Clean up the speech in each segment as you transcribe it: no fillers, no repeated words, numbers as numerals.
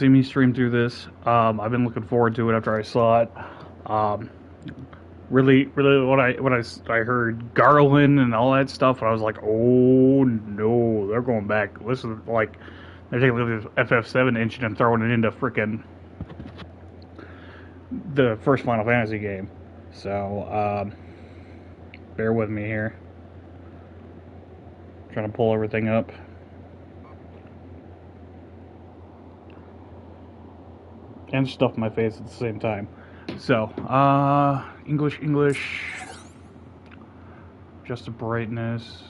See me stream through this. I've been looking forward to it after I saw it. Um, really, I heard Garland and all that stuff, and I was like, oh no, they're going back. This is like they're taking this FF7 engine and throwing it into freaking the first Final Fantasy game. So bear with me here. Trying to pull everything up and stuff my face at the same time. So English, just the brightness.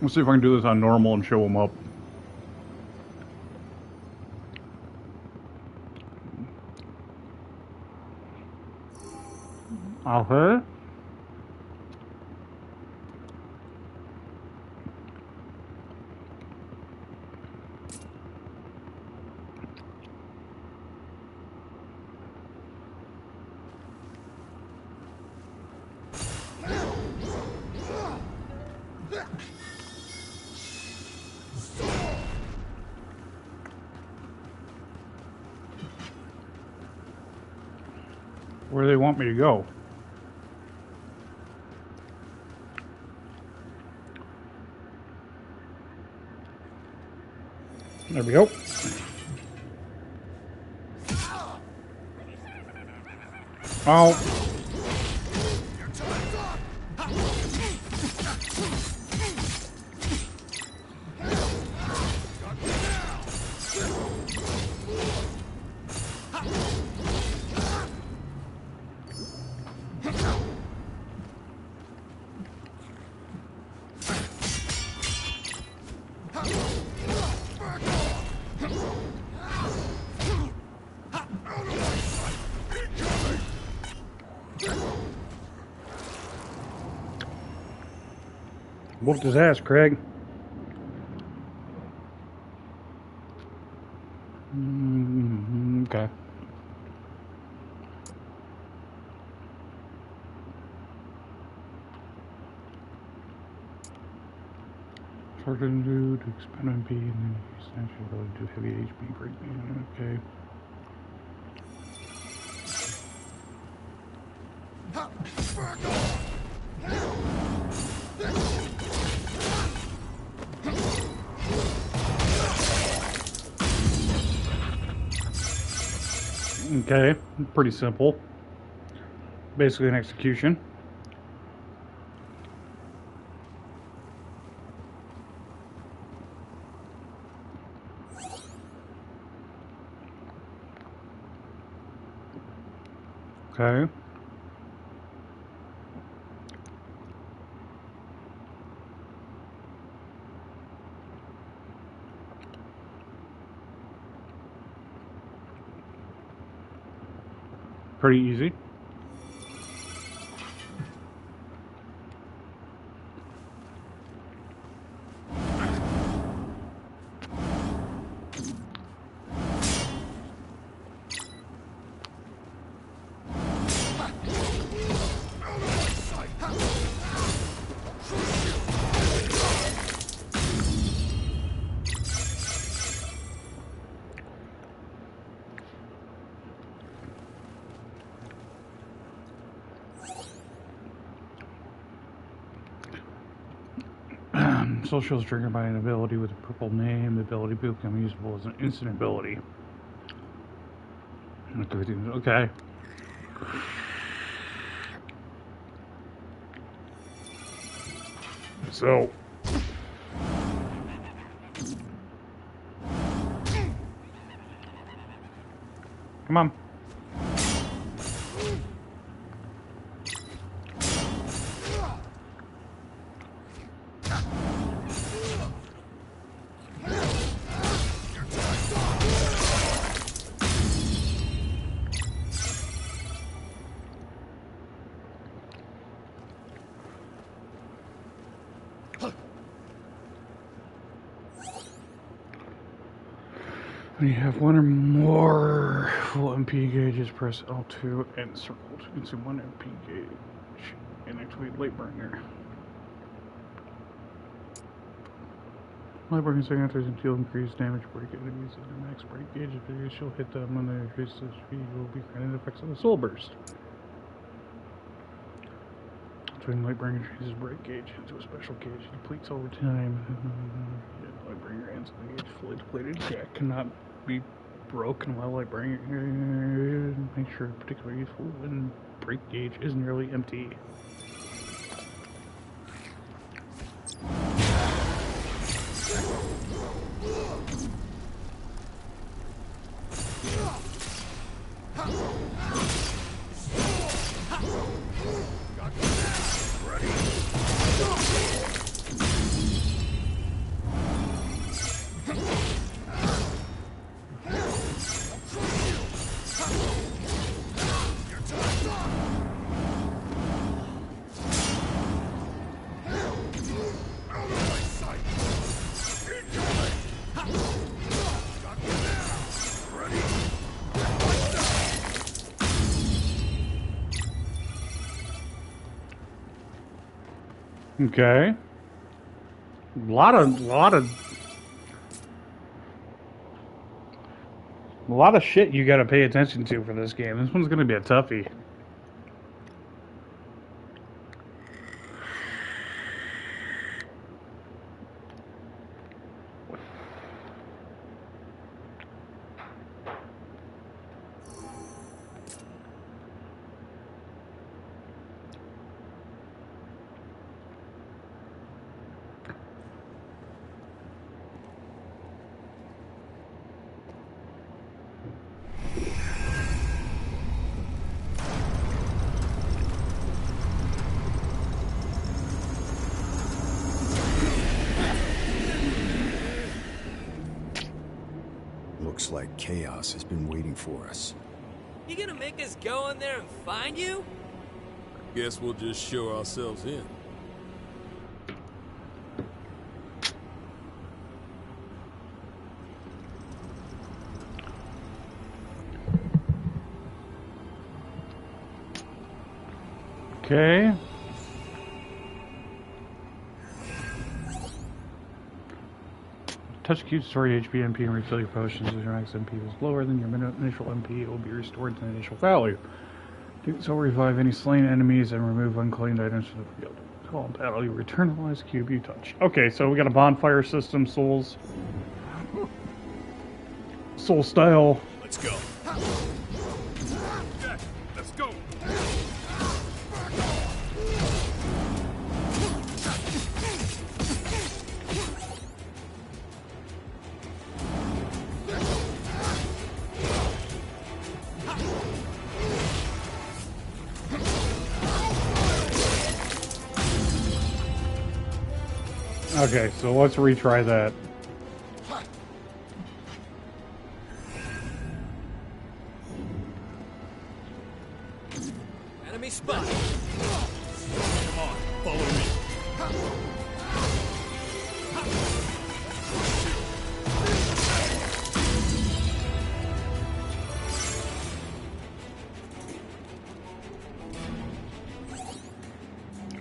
Let's see if I can do this on normal and show them up. Okay. Where do they want me to go? There we go. Oh. Whooped his ass, Craig. Okay. Target to expand MP and then essentially ability to heavy HP break. Okay. Okay, pretty simple. Basically an execution. Okay. Pretty easy. Social is triggered by an ability with a purple name. The ability will become usable as an instant ability. Okay. So. Come on. When you have one or more full MP gauges, press L2 and circle to consume one MP gauge and activate Lightbringer. Lightbringer second after deal increased damage break enemies at the max break gauge. If you shall hit them when they increase the speed, you will be granted effects of the Soul Burst. When Lightbringer changes break gauge into a special gauge, it depletes over time. Lightbringer ends the gauge fully depleted. Jack cannot be broken while Lightbringer makes sure particularly useful when break gauge is nearly empty. Okay. A lot of shit you gotta pay attention to for this game. This one's gonna be a toughie. Looks like chaos has been waiting for us. You gonna make us go in there and find you? Guess we'll just show ourselves in. Okay. Touch Q to store your HP, MP, and refill your potions. If your max MP is lower than your initial MP, it will be restored to the initial value. Do so revive any slain enemies and remove unclaimed items from the field. Call in battle, you return the last cube you touch. Okay, so we got a bonfire system, souls. Soul style. Let's go. Jack, let's go. Okay, so let's retry that. Enemy spot. Come on, follow me.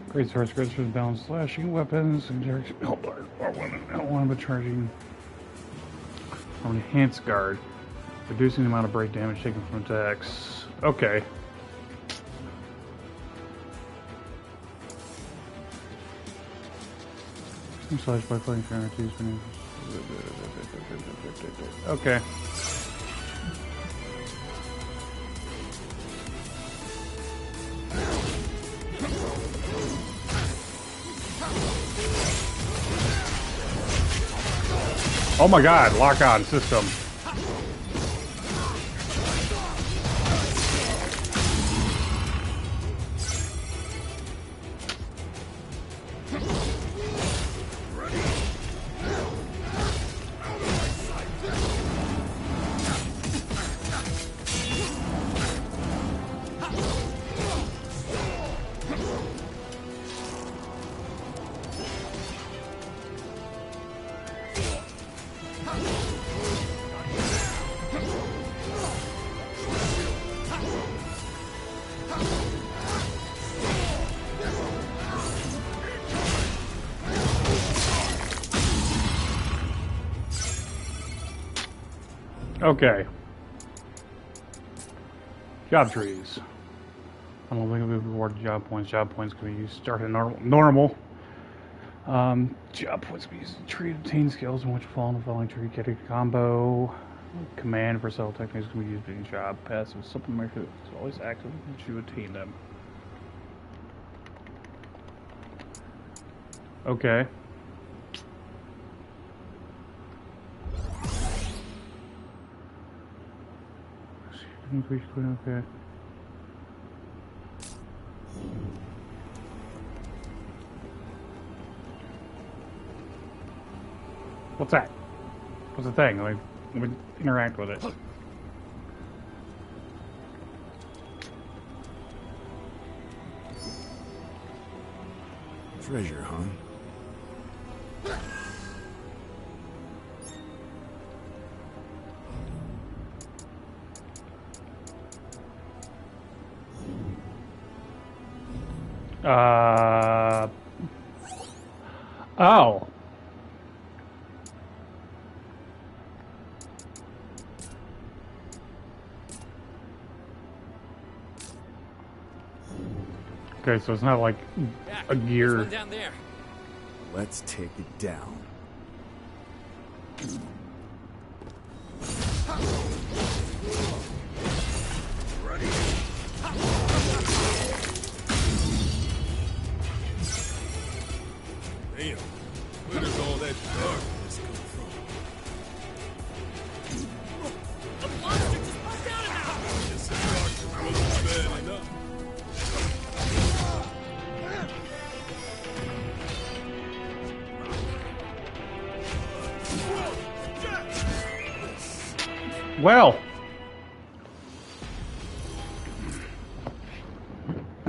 Great source, great for balanced slashing weapons and direct L1 but charging from enhanced guard, reducing the amount of break damage taken from attacks. Okay. Slash by playing guarantees. Okay. Oh my god, lock on system. Okay. Job trees. I don't think we've rewarded job points. Job points can be used to start at normal. Job points can be used to tree to obtain skills in which fall in the following tree category combo. Command for several techniques can be used in job. Passive supplementary is always active once you attain them. Okay. Okay. What's that? What's the thing? Let me interact with it. Treasure, huh? Oh. Okay, so it's not like a gear. There's one down there. Let's take it down. Damn, where does all that darkness come from? A monster just burst out of now! Guess the darkness wasn't bad enough. Well.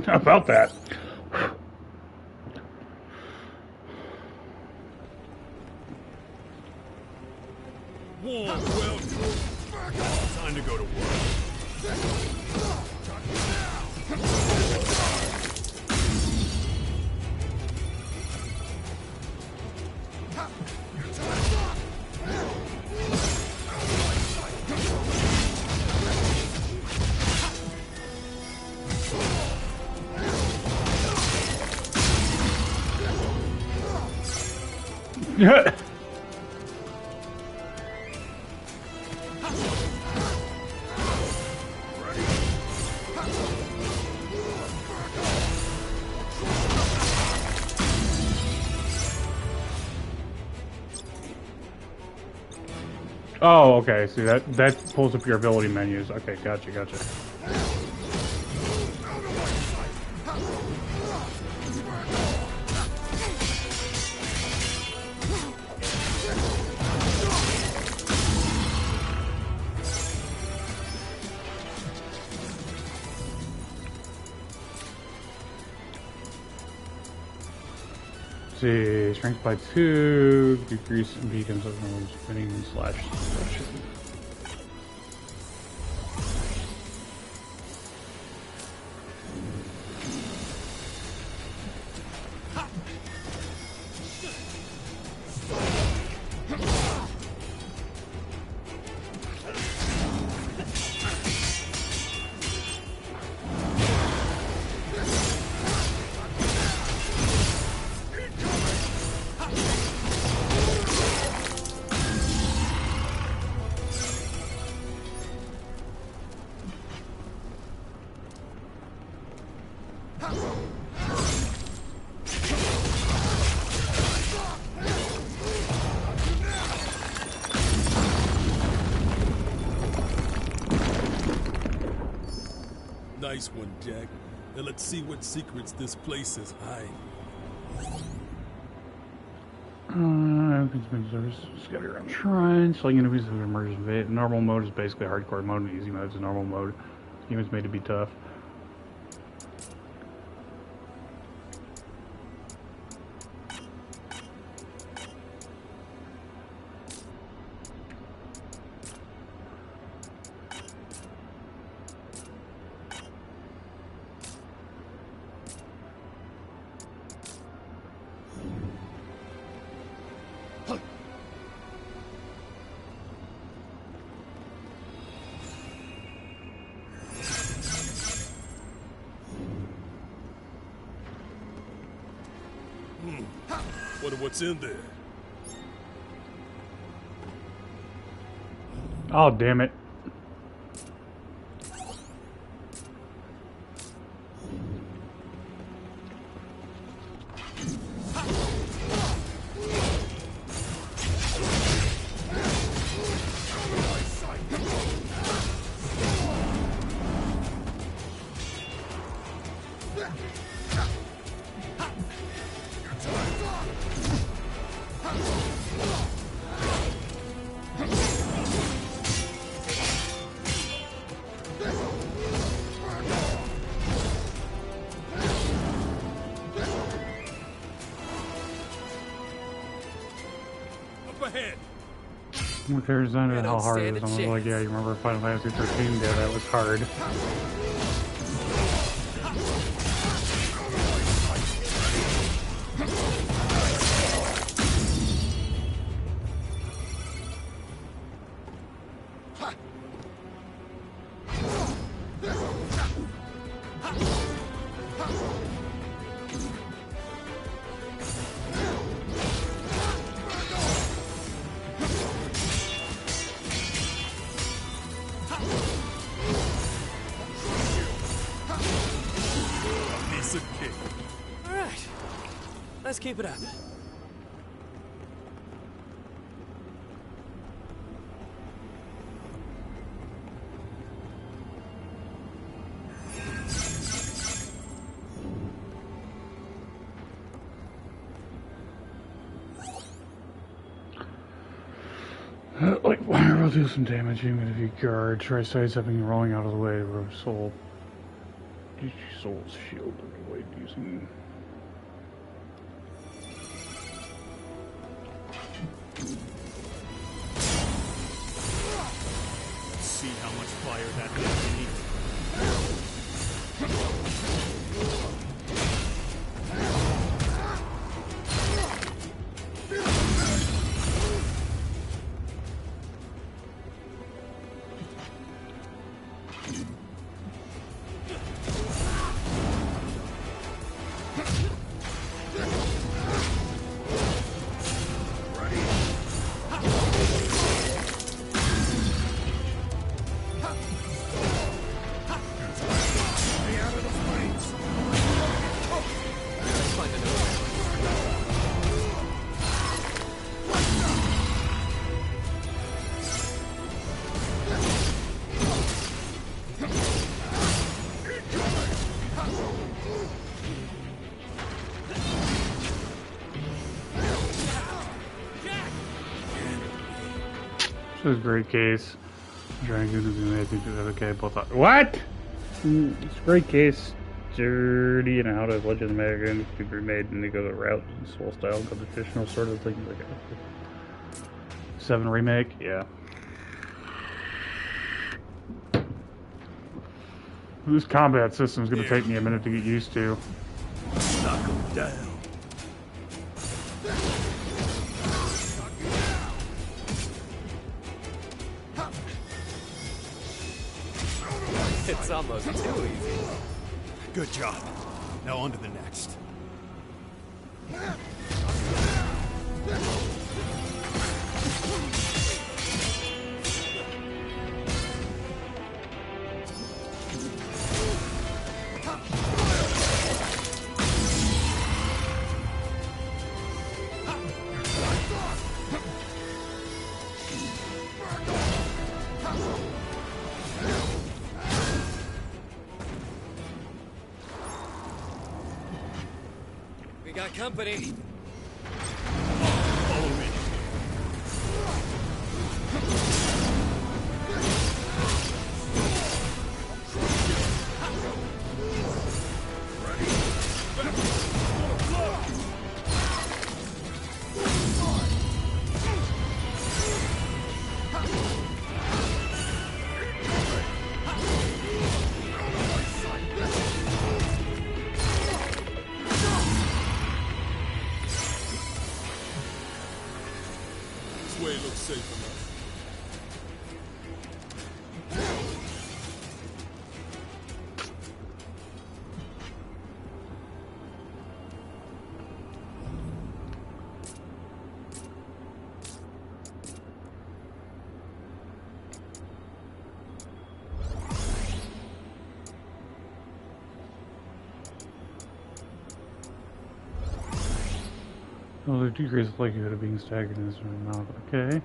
How about that? Warm welcome. Time to go to work. Oh, okay. See that pulls up your ability menus. Okay, gotcha. See, strength by 2, decrease in beacons of spinning slash destruction. Nice one, Jack. Now let's see what secrets this place is hiding. Scatter around shrines, selling enemies with immersion. Normal mode is basically hardcore mode, and easy mode is normal mode. This game is made to be tough. Wonder what's in there. Oh, damn it. Up ahead. Who cares then Yeah, how don't hard stand it a was? I'm chance. like, yeah, you remember Final Fantasy 13? Yeah, that was hard. Piece of cake. All right, let's keep it up. Like, fire will do some damage even if you guard. Try sidestepping and rolling out of the way. Rogue Soul. Use your Soul's shield to avoid using. See how much fire that thing needs. Find another way. This is a great case. Trying to do the think that okay, both what? It's a great case. Dirty and out of Legend of Mega Games to be remade and they go the route Soul style, go the traditional sort of thing like a 7 remake, yeah. This combat system is going to take me a minute to get used to. Knock him down. It's almost too easy. Good job. Now on to the next. We got company. Follow me. Well, they decrease the likelihood of being staggered in this amount. Okay.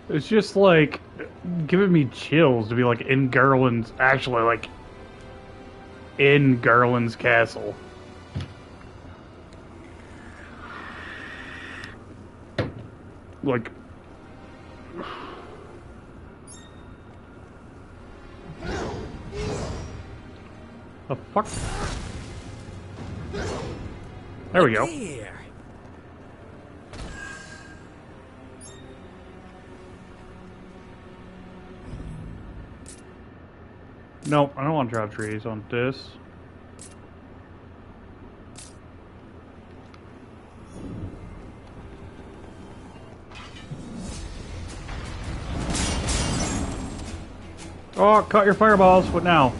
It's just like giving me chills to be like in Garland's, actually like in Garland's castle. Like, the fuck? There we go. Here. Nope, I don't want to drop trees on this. Oh, caught your fireballs. What now?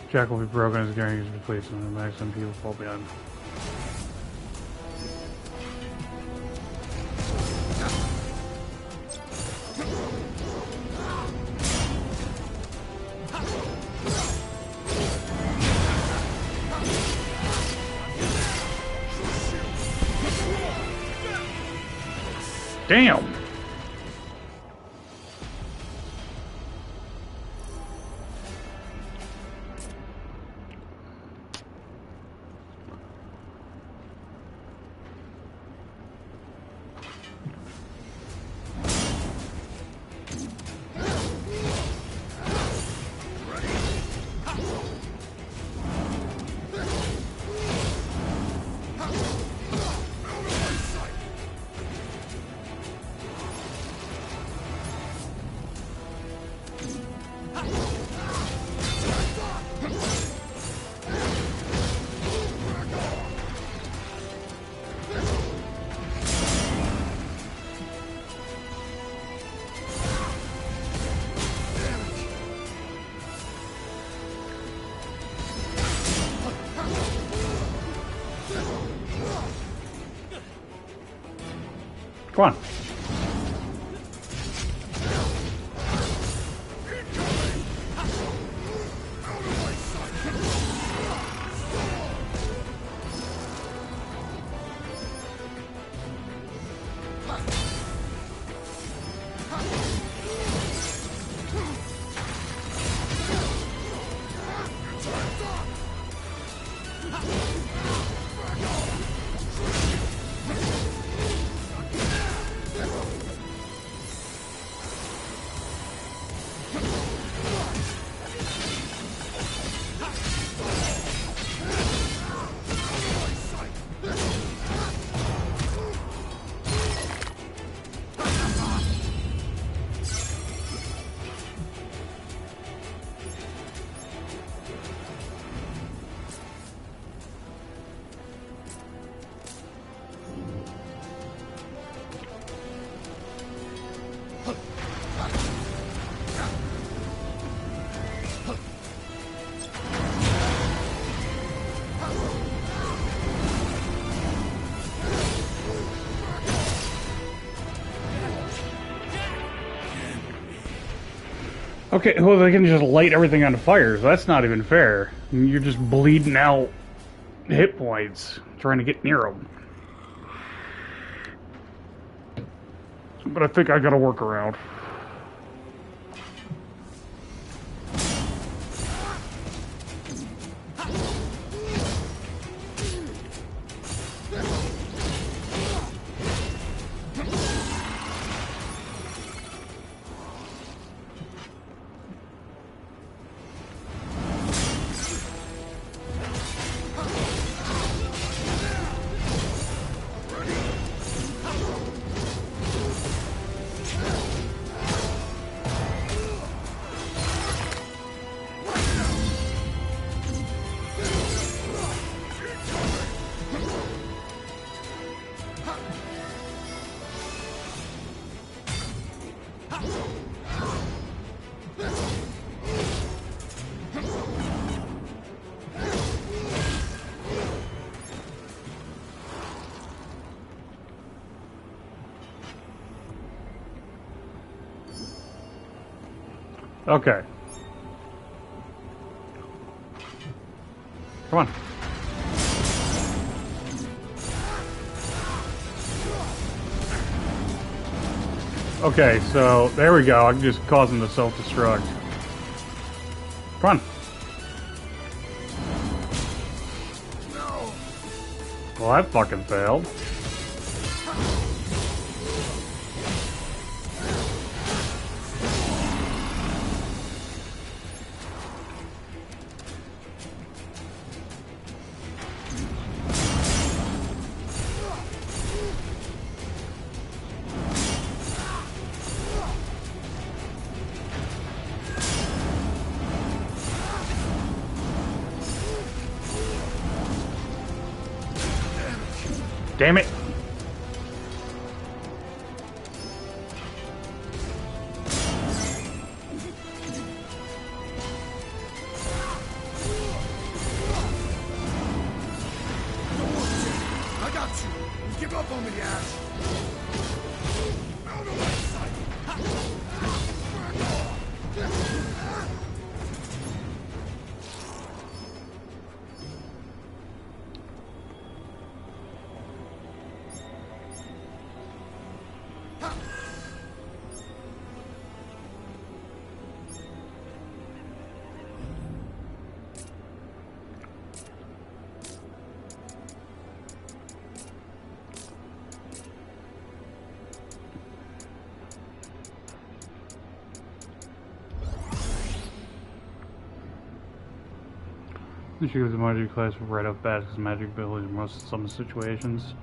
Jack will be broken as Gary is replaced and the maximum people fall behind. Damn! Come on. Okay, well, they can just light everything on fire, so that's not even fair. You're just bleeding out hit points trying to get near them. But I think I got a workaround. Okay. Come on. Okay, so there we go. I can just cause him to self-destruct. Come on. No. Well, that fucking failed. Damn it. I got you. Give up on me, Ash. Out of my sight. She gives the magic class right off bat as magic ability in some situations.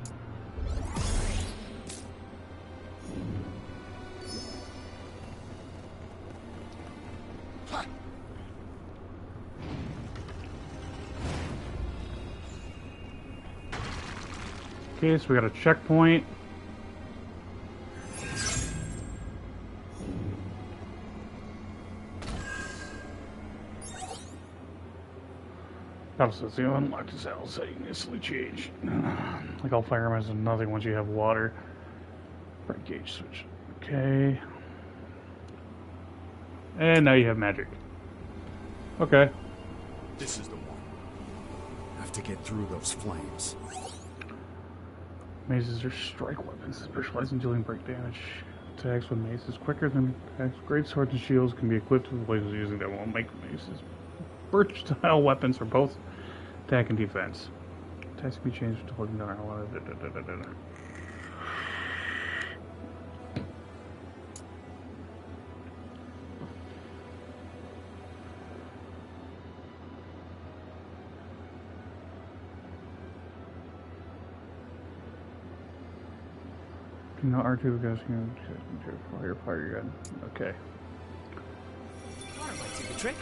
Okay, so we got a checkpoint. Also, the unlocked is L setting instantly changed. Like all firearms has nothing once you have water. Bright gauge switch. Okay. And now you have magic. Okay. This is the one. Have to get through those flames. Maces are strike weapons, specialized in dealing break damage. Attacks with maces quicker than attacks. Great swords and shields can be equipped with blades using them won't make maces. Birch-style weapons are both attack and defense. Attacks can be changed to holding down R1. Do not R2 goes fire gun. Okay. That might do the trick.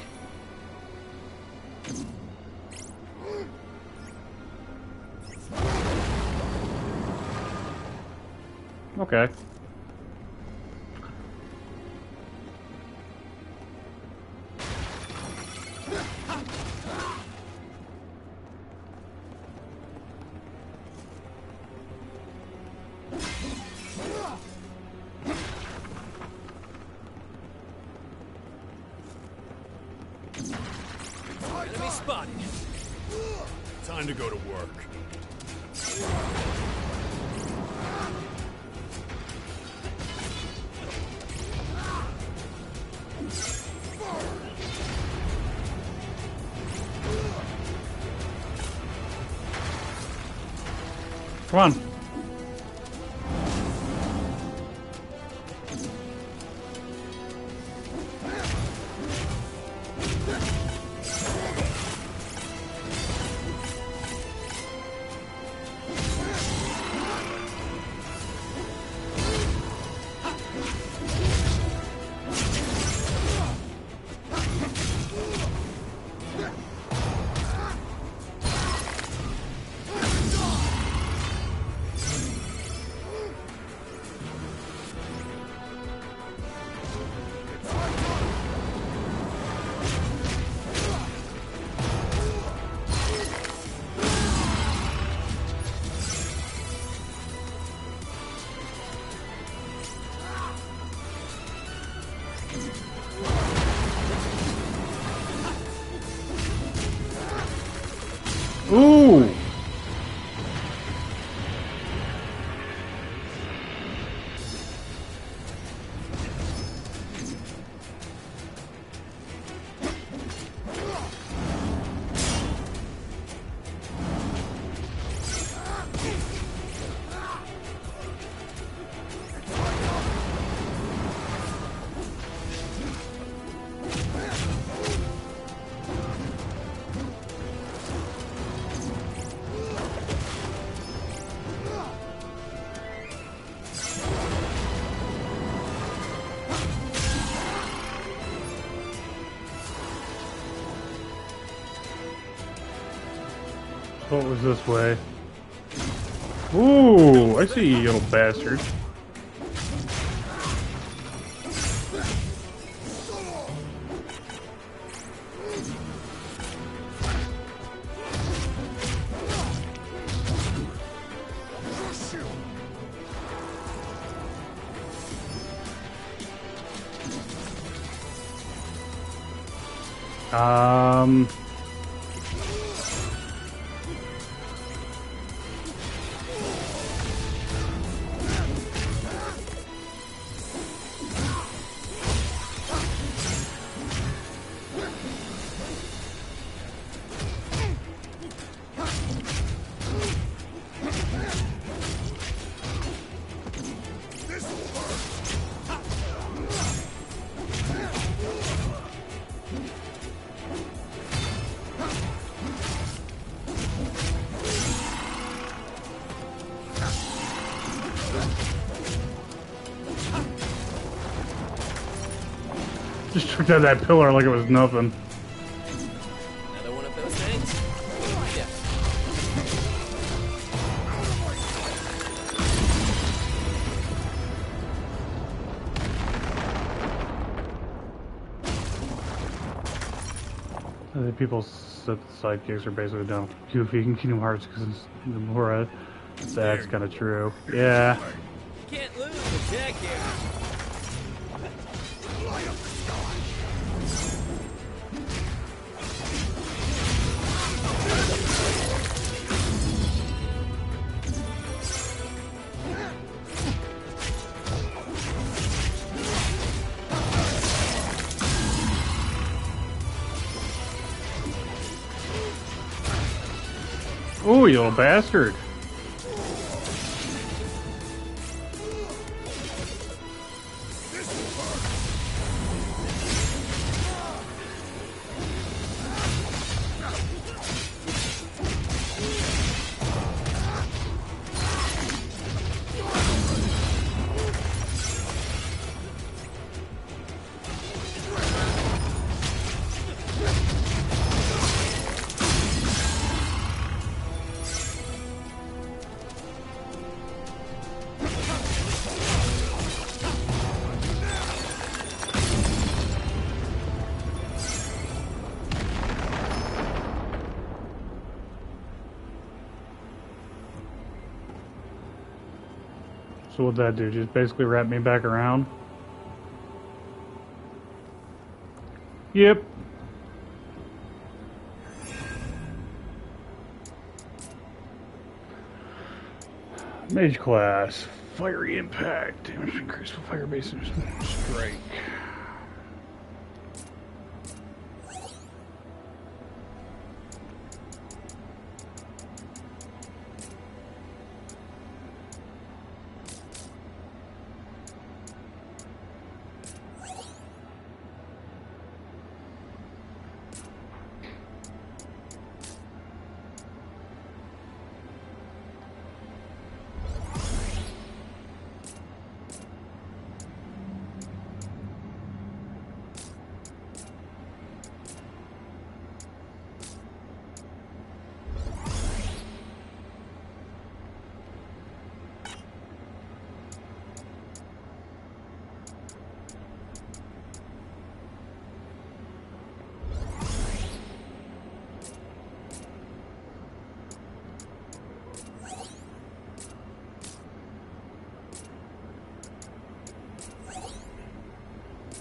Okay. Enemy spotted. Time to go to work. Come on. Ooh! What was this way? Ooh, I see you, little bastard. Um... Just took out that pillar like it was nothing. Another one of those things? Yes. I think people said the sidekicks are basically done with Goofy and Kingdom Hearts because the more that's kind of true. Yeah. Can't lose with Jack here. Ooh, you little bastard. So what'd that do? Just basically wrap me back around? Yep. Mage class. Fiery impact. Damage increase for fire-based strike.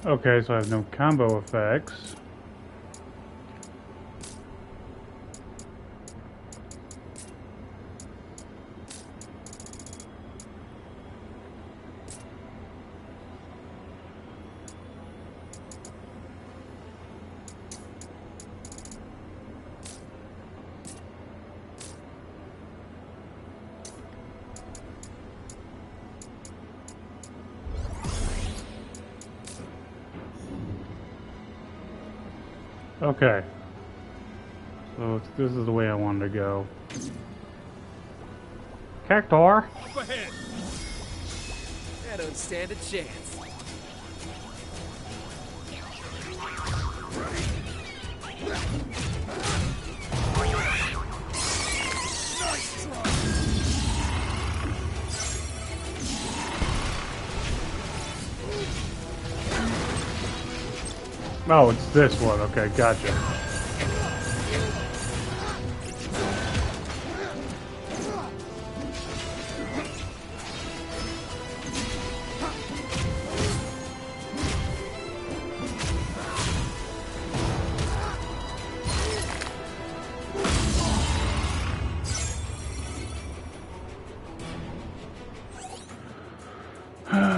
Okay, so I have no combo effects. Okay. So this is the way I wanted to go. Cactuar? Up ahead! I don't stand a chance. Oh, it's this one. Okay, gotcha.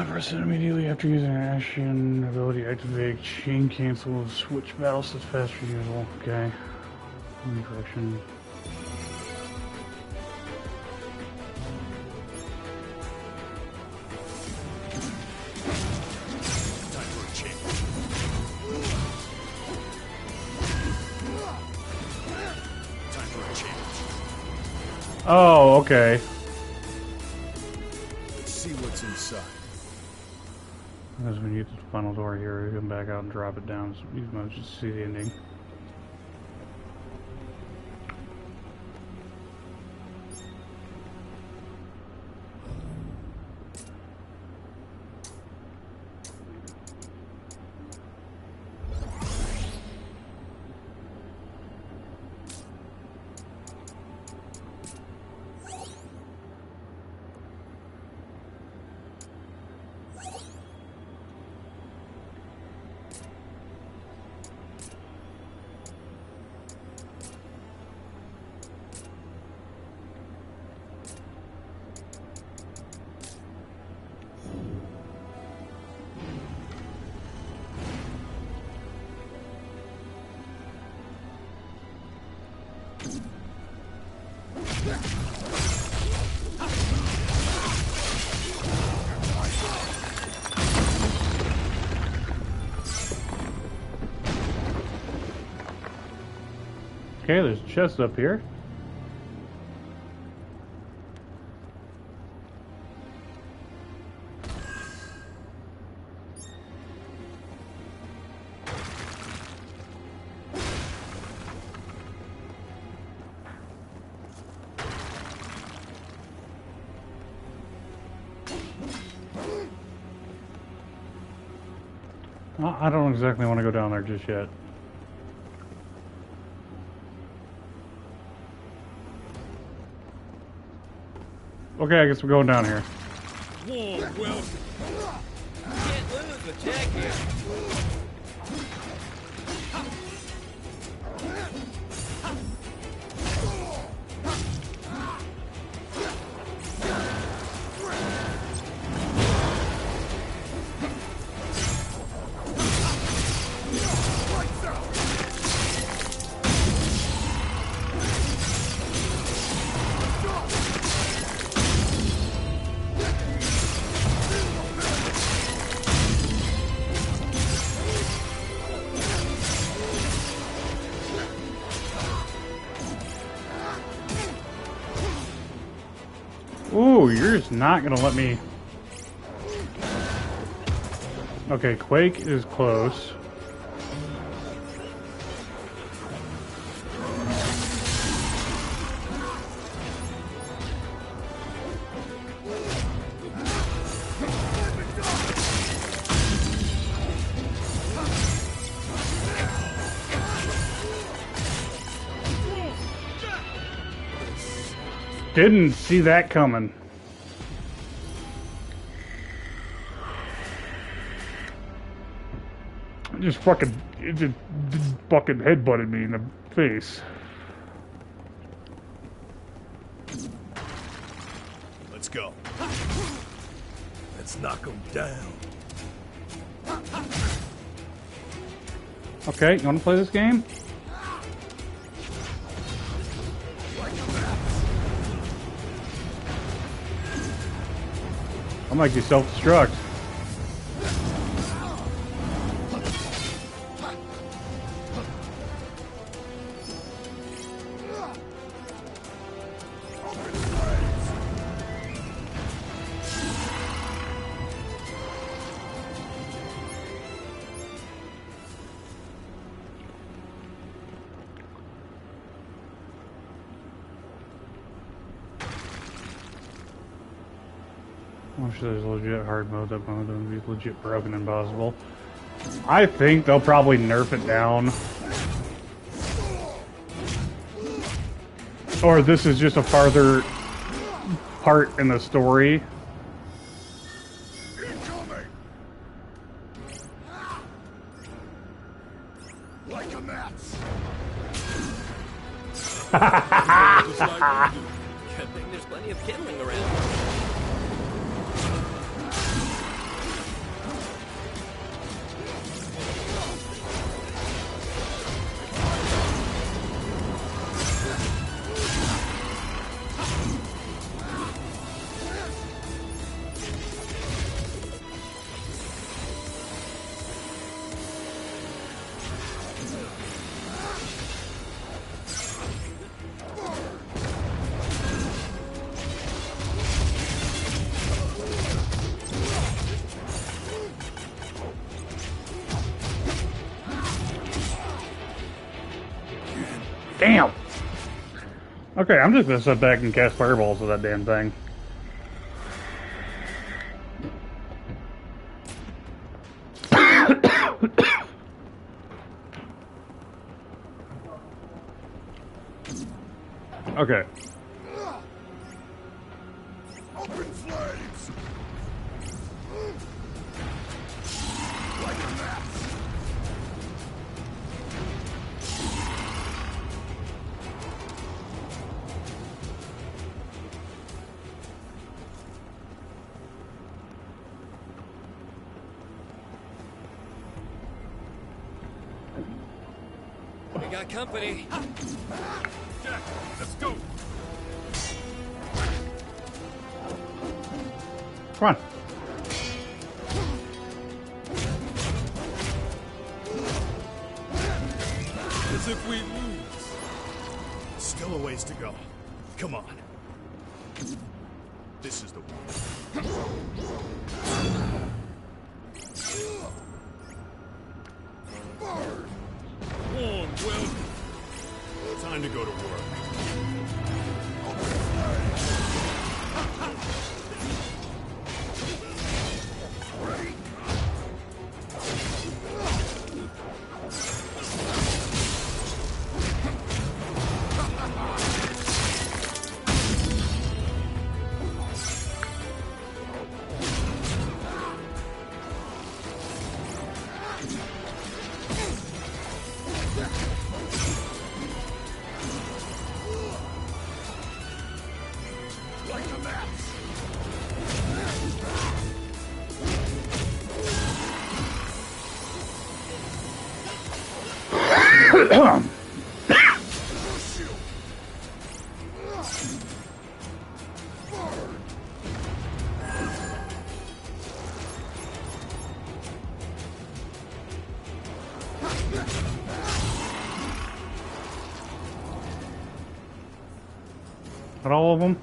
Press it immediately after using an action ability. Activate chain cancel. Switch battle as fast as usual. Okay. Correction. Time for a change. Time for a change. Oh, okay. Let's see what's inside. As when you get to the final door here, you come back out and drop it down. So you can just see the ending. Okay, there's a chest up here. I don't exactly want to go down there just yet. Okay, I guess we're going down here. Warm welcome. Can't lose with Jack here. Ooh, you're just not gonna let me... Okay, Quake is close. Didn't see that coming. It just fucking headbutted me in the face. Let's go. Let's knock him down. Okay, you wanna play this game? I might do self-destruct. I'm sure there's a legit hard mode. That mode would be legit broken and impossible. I think they'll probably nerf it down. Or this is just a farther part in the story. Incoming! Like a match. Just like we do. Good thing there's plenty of kindling around. Damn! Okay, I'm just gonna sit back and cast fireballs with that damn thing. Okay. Open flames! Like a match. We got company. Jack, let's go. Come on. As if we lose. Still a ways to go. Come on. This is the one. Warm, well. Time to go to work. Like a match. Got all of them?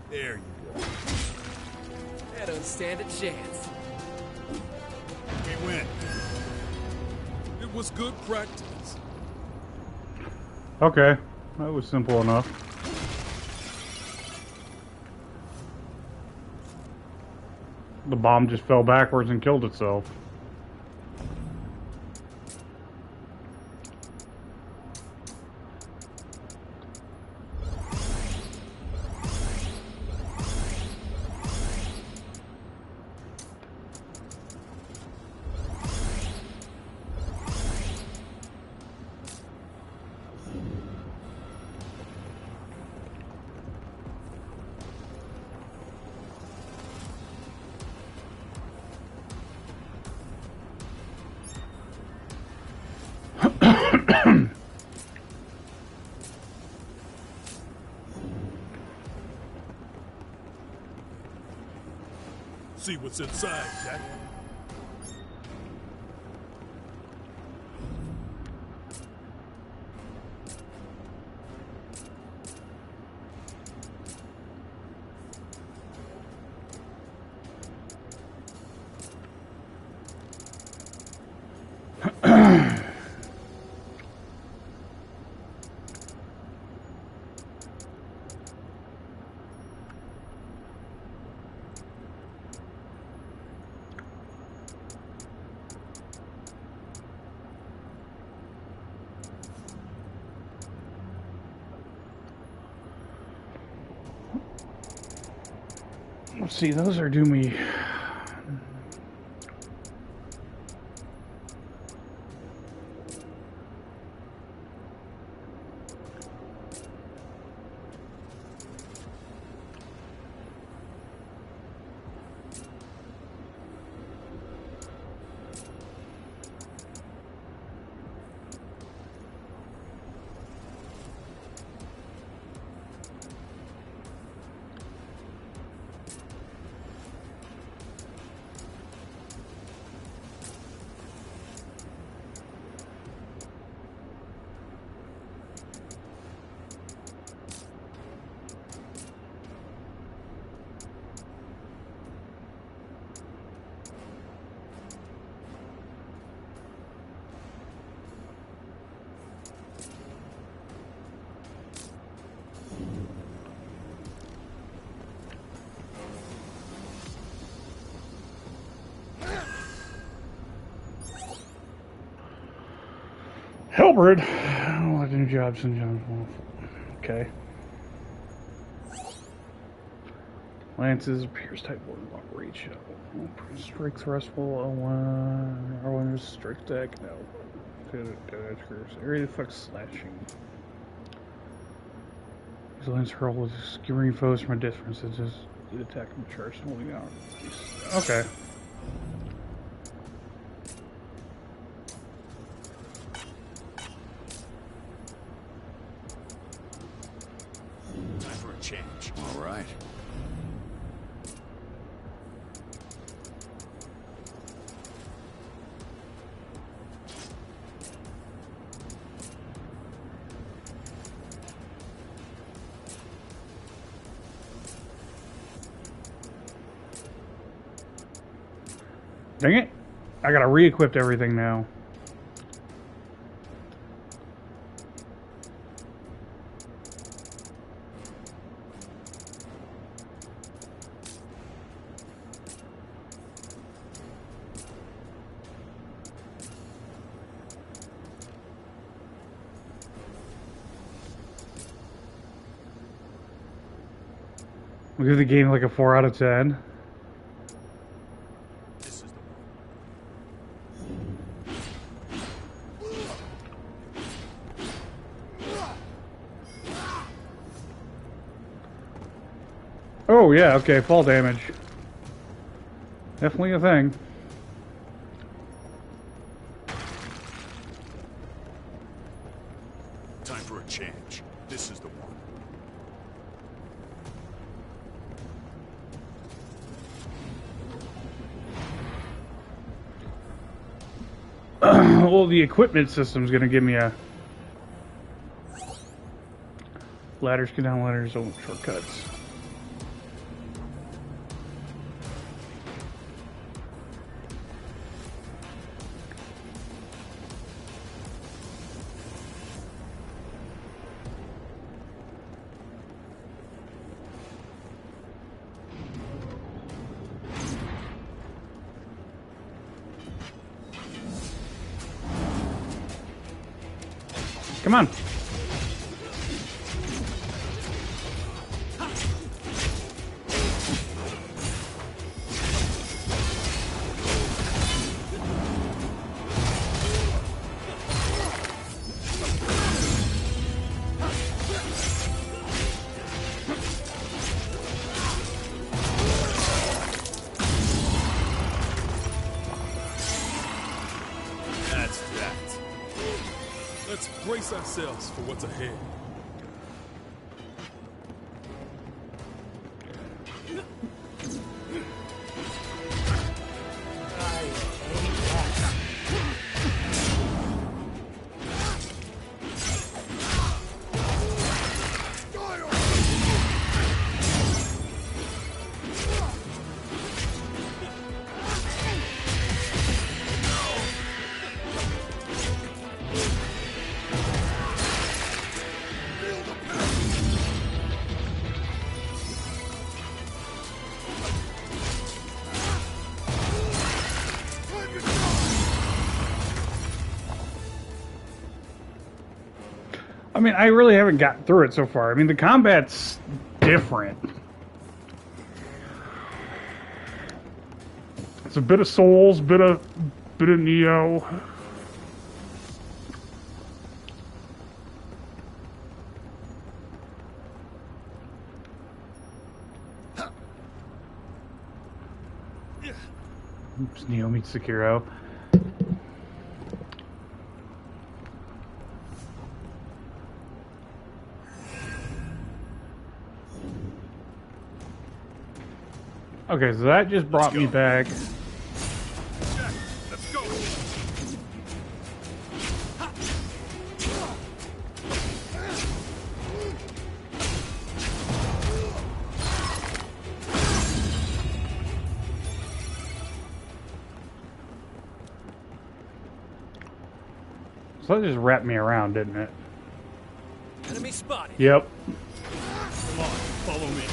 There you go. I don't stand a chance. We win. It was good practice. Okay. That was simple enough. The bomb just fell backwards and killed itself. See what's inside, Jack. Let's see, those are do me. Halberd. Oh, I do jobs and jobs. Okay. Lances, Pierce type 1, reach. Strike thrust will R1 strict deck. No. Area effect slashing. These lance hurl with skewering foes from a distance. It just attack and charge holding out. Okay. Time for a change. All right. Dang it. I gotta re-equip everything now. We'll give the game like a 4 out of 10. Oh yeah, okay, fall damage. Definitely a thing. Time for a change. This is the one. Well, the equipment system's gonna give me a ladders, get down ladders, oh, shortcuts. Come on. That's that. Let's brace ourselves for what's ahead. I mean, I really haven't gotten through it so far. I mean, the combat's different. It's a bit of Souls, bit of Neo. Oops, Neo meets Sekiro. Okay, so that just brought me back. Jack, let's go. So that just wrapped me around, didn't it? Enemy spotted. Yep. Come on, follow me.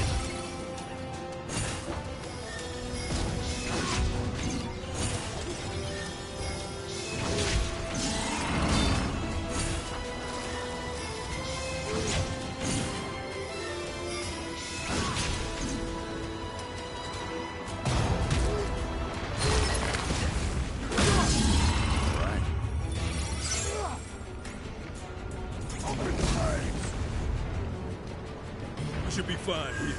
We should be fine here.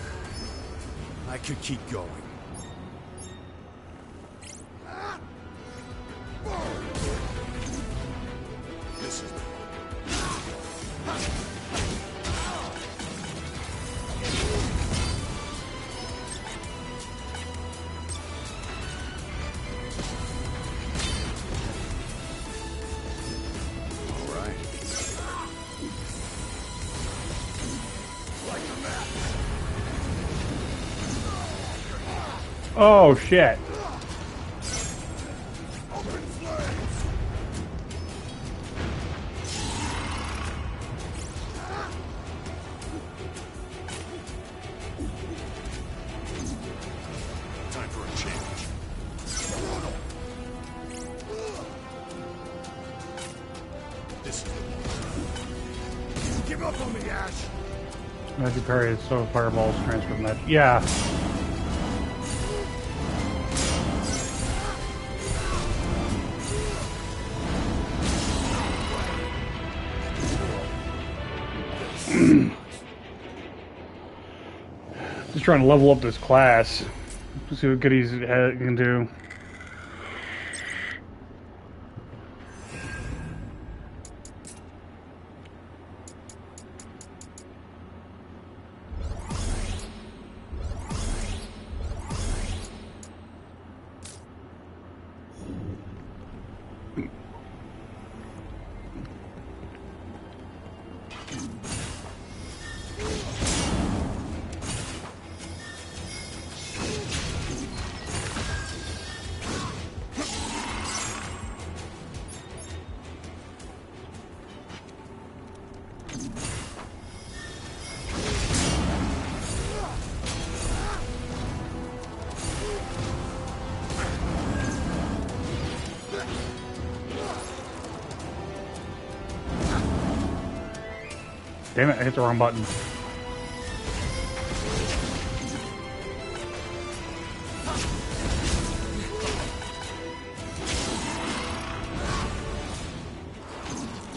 I could keep going. This is all right. Oh shit. Time for a change. This is the one. Give up on me, Ash. Magic parry is so fireballs transfer magic. Yeah. Just trying to level up this class. See what goodies it can do. Damn it, I hit the wrong button.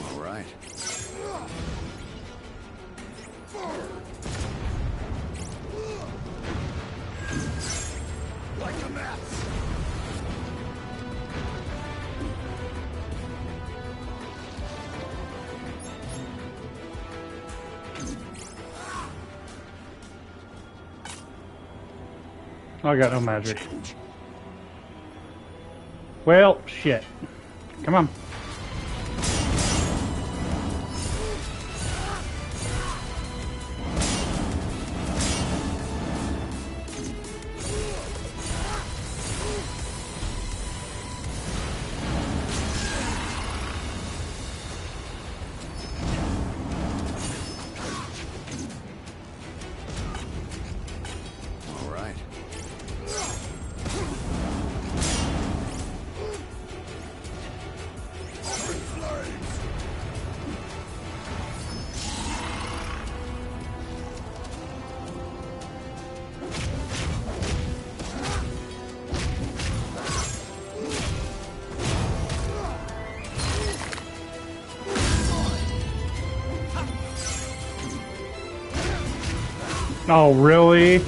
All right. Like a mess. Oh, I got no magic. Well, shit. Come on. All right. Oh, really?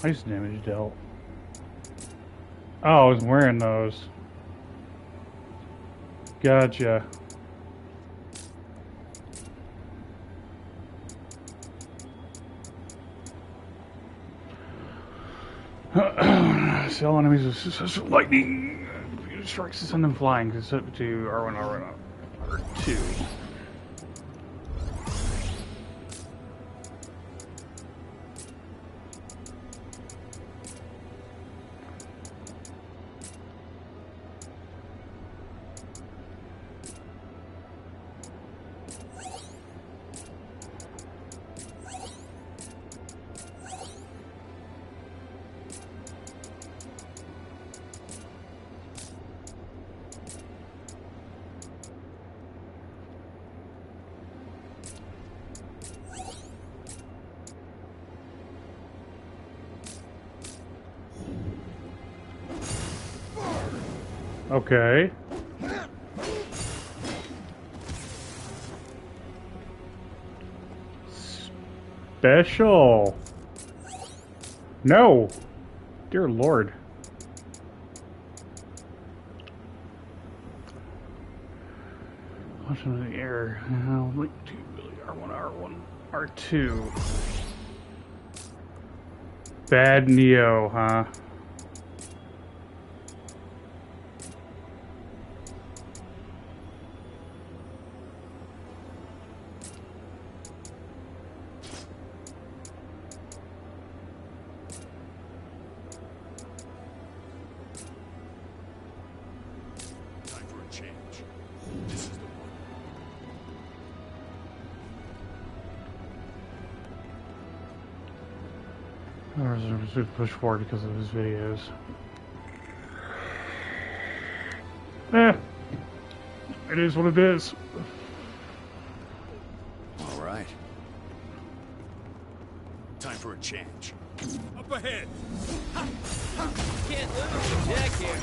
Ice damage dealt. Oh, I was wearing those. Gotcha. Sell enemies with lightning strikes to send them flying to R1, R1, R2. Okay. Special. No. Dear Lord. Watch in the air. Link to R1, R1, R2. Bad Neo, huh? Or push forward because of his videos. It is what it is. All right. Time for a change. Up ahead! Can't lose with Jack here.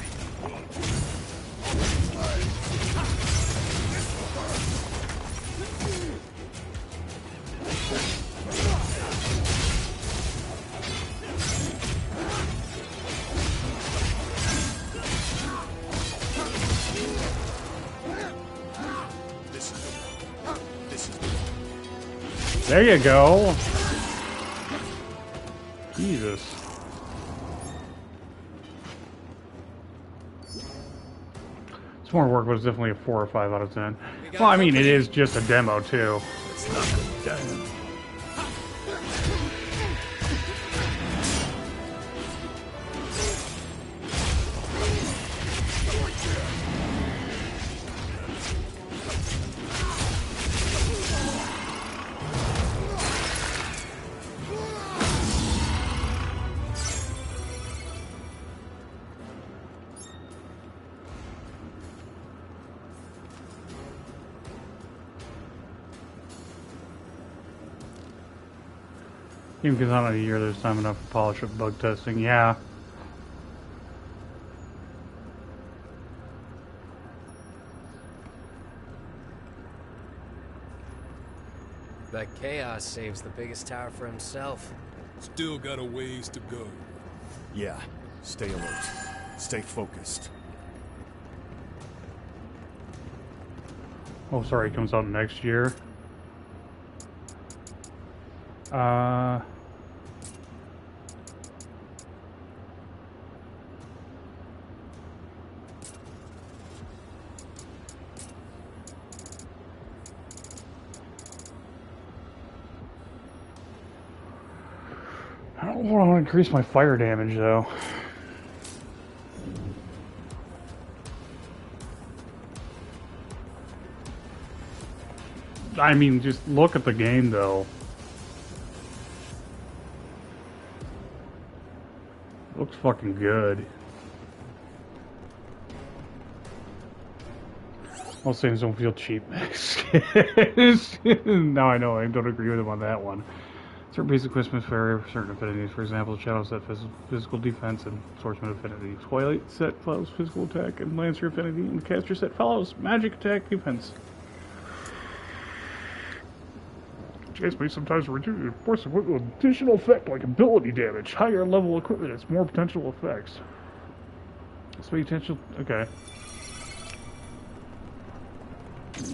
There you go. Jesus. It's more work, but it's definitely a 4 or 5 out of 10. Well, I mean, it is just a demo, too. It's not done. Even because not in a year there's time enough to polish up bug testing, yeah. Bet Chaos saves the biggest tower for himself. Still got a ways to go. Yeah, stay alert. Stay focused. Oh, sorry, it comes out next year. I don't want to increase my fire damage though. I mean, just look at the game though. Looks fucking good. Most things don't feel cheap. Now I know I don't agree with him on that one. Certain basic equipment vary for certain affinities. For example, Shadow set physical defense and Swordsman affinity. Twilight set follows physical attack and Lancer affinity, and the Caster set follows magic attack defense. Chase may sometimes reduce force with additional effect like ability damage. Higher level equipment has more potential effects. Let's pay attention. Okay.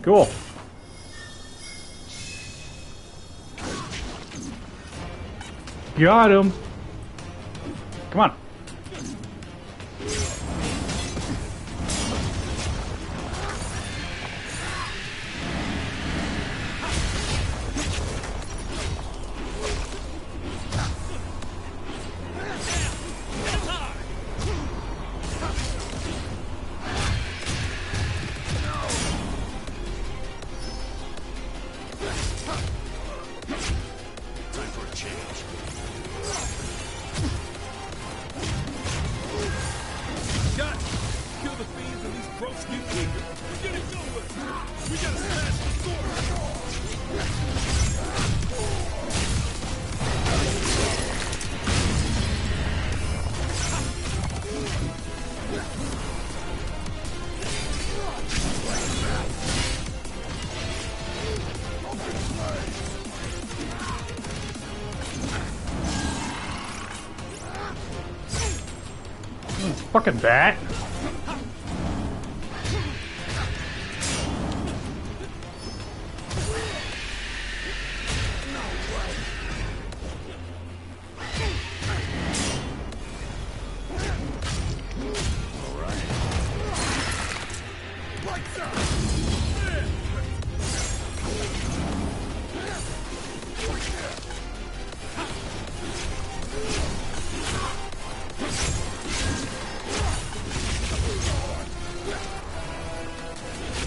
Cool. Got him. Come on. Fucking bat.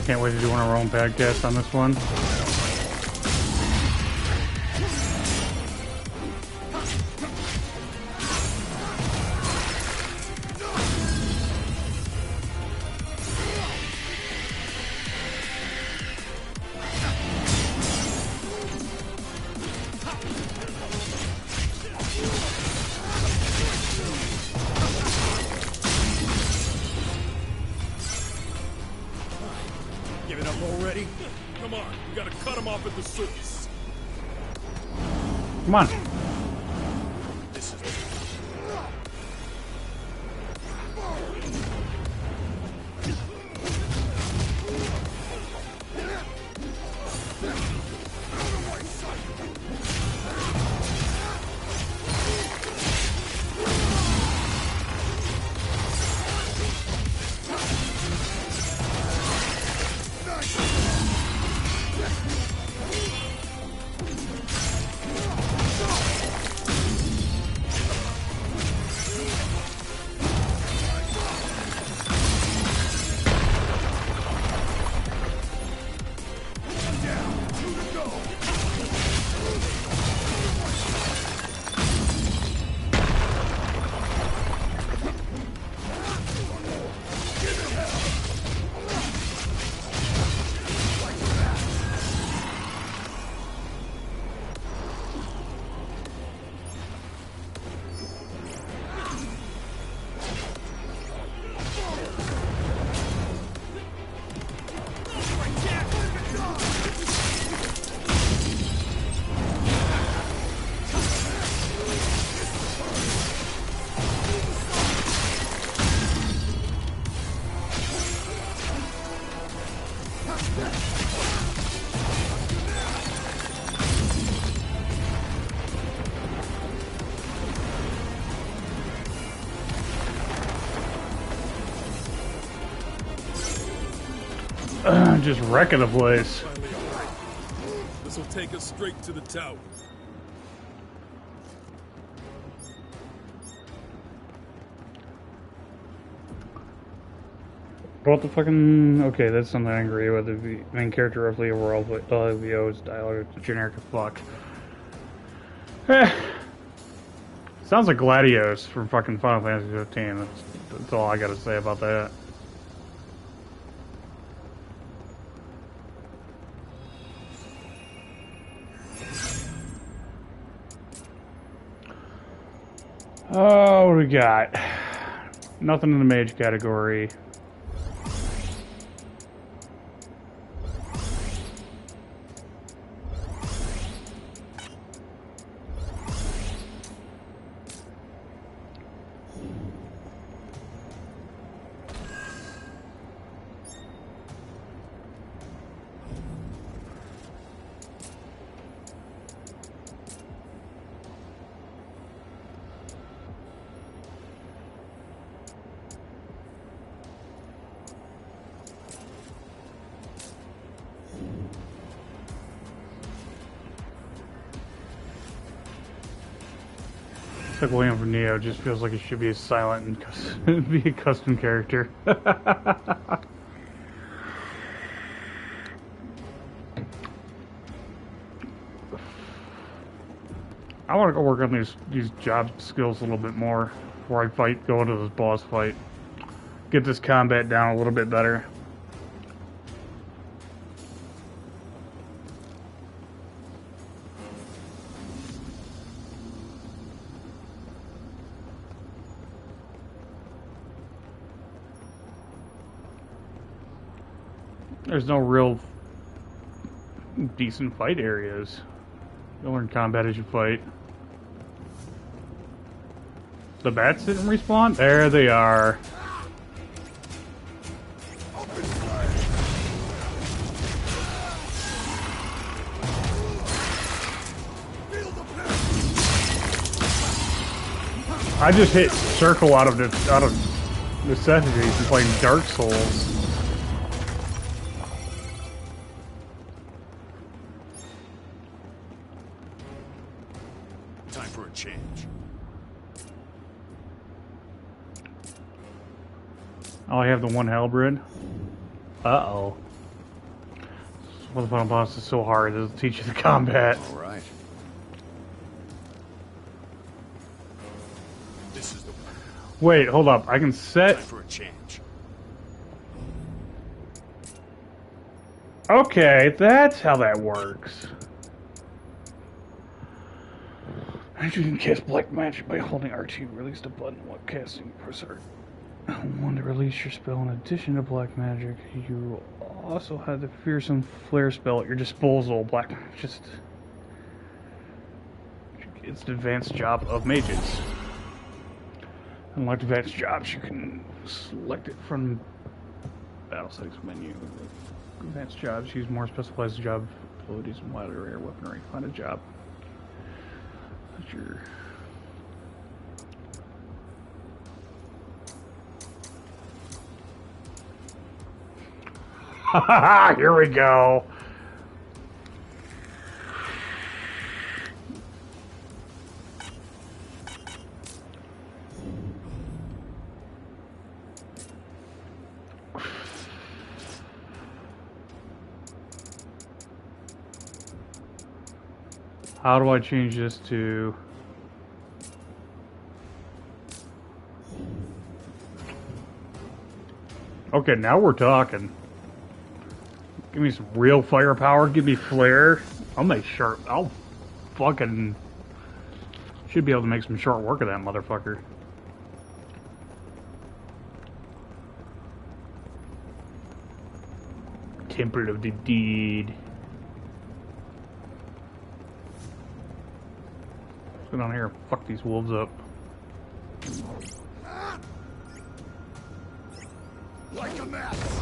Can't wait to do one of our own podcasts on this one. Come on, we gotta cut him off at the source. Come on. This is Just wrecking the place. Finally, all right. This will take us straight to the tower. What the fucking... Okay, that's something I agree with. The main character roughly overall, but LVO's dialogue is generic as fuck. Sounds like Gladios from fucking Final Fantasy 15. That's all I gotta say about that. Oh, what do we got? Nothing in the mage category. Like William from Neo just feels like it should be a silent and be a custom character. I want to go work on these job skills a little bit more before I go into this boss fight. Get this combat down a little bit better. There's no real decent fight areas. You learn combat as you fight. The bats didn't respawn? There they are. I just hit circle out of necessity from playing Dark Souls. Time for a change. Oh, I have the one halberd. Uh-oh. Well, the final boss is so hard, it'll teach you the combat. All right. This is the one. Wait, hold up. I can set... Time for a change. Okay, that's how that works. You can cast Black Magic by holding R2. Release the button while casting. Press R1 to release your spell. In addition to Black Magic, you also have the Fearsome Flare spell at your disposal. Black just... It's the advanced job of mages. Unlock advanced jobs, you can select it from Battle Settings menu. Advanced jobs use more specialized job abilities and wider area weaponry. Find a job. That's your... Haha, here we go. How do I change this to... Okay, now we're talking. Give me some real firepower, give me flare. I'll make sure, I'll fucking... Should be able to make some short work of that motherfucker. Temple of the Deed. Go down here and fuck these wolves up. Like a mess.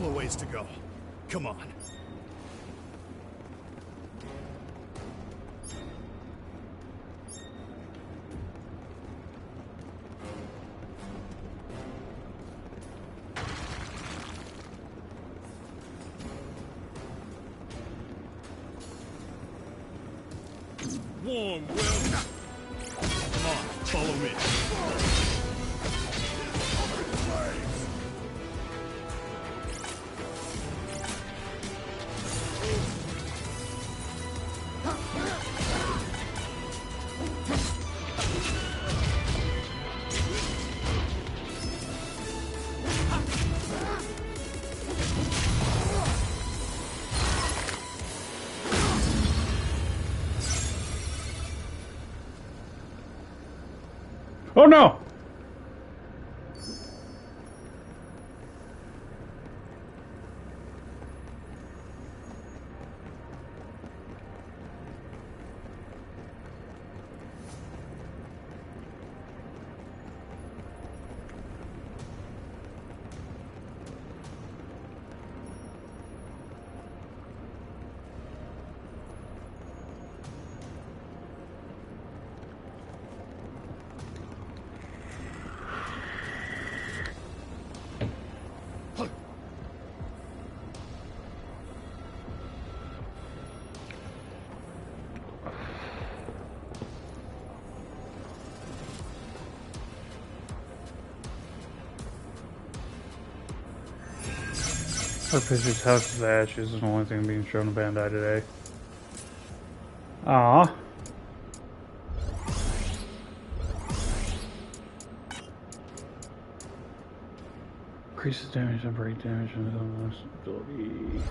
Still a ways to go. Come on. Warm welcome. Come on, follow me. Oh no! Her picture's House of Ashes is the only thing being shown in Bandai today. Ah. Increases damage and break damage and ability.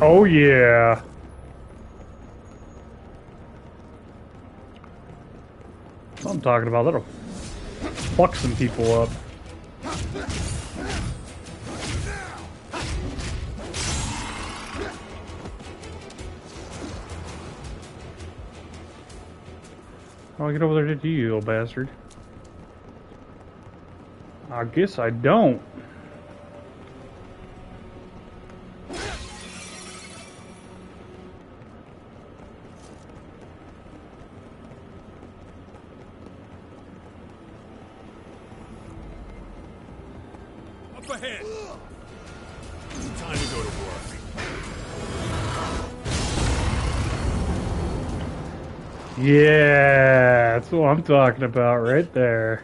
Oh yeah. That's what I'm talking about. That'll fuck some people up. How do I get over there to you, little bastard? I guess I don't. Up ahead. Time to go to work. Yeah, that's what I'm talking about right there.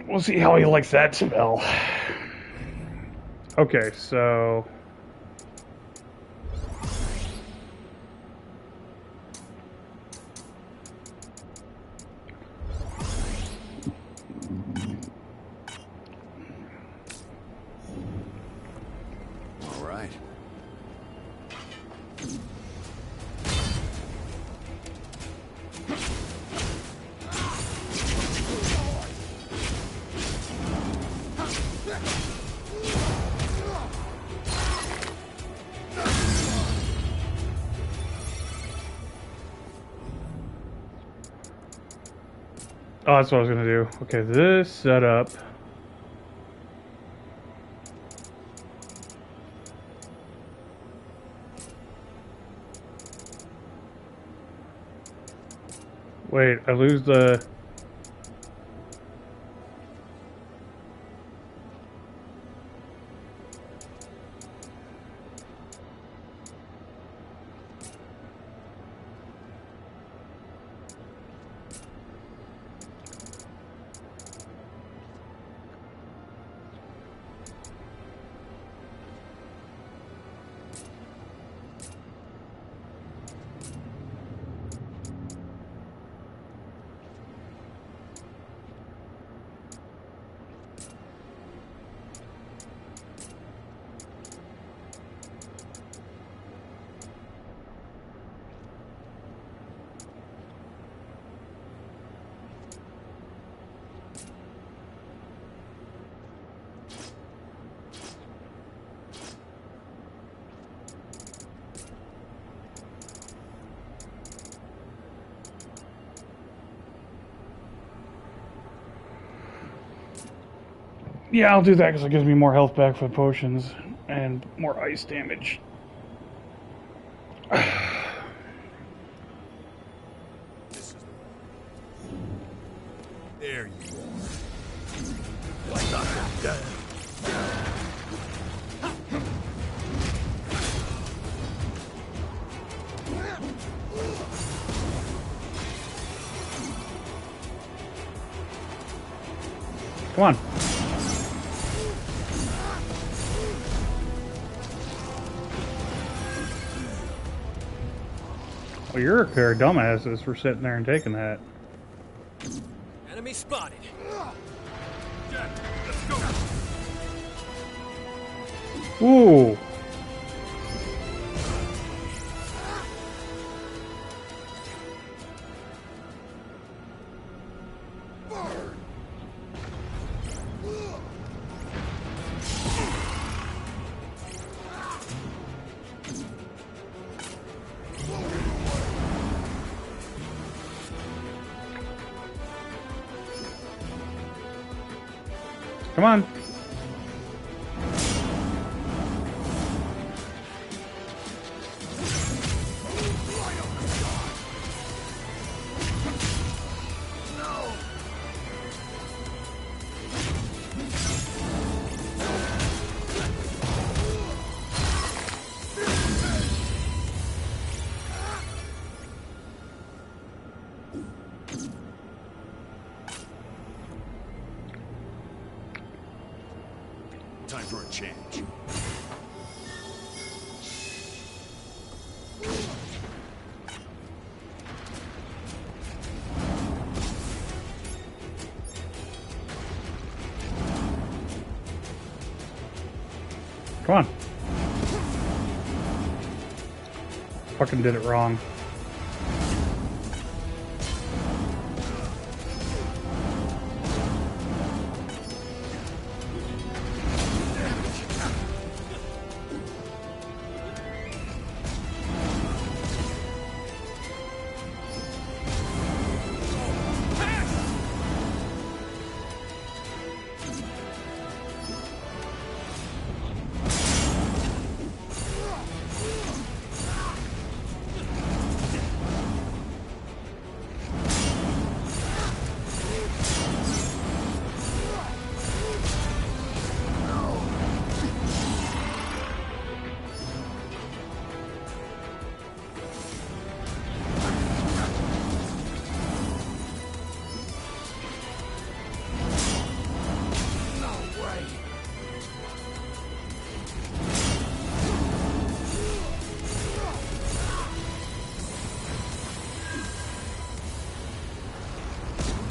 We'll see how he likes that spell. Okay, so... All right. Oh, that's what I was gonna do. Okay, this setup. Wait, I lose the... Yeah, I'll do that because it gives me more health back for the potions and more ice damage. This is the one. There you are. I knocked him down. Come on. Well, you're a pair of dumbasses for sitting there and taking that. Enemy spotted. Jack, let's go. Ooh. Come on. Time for a change. Come on. Fucking did it wrong.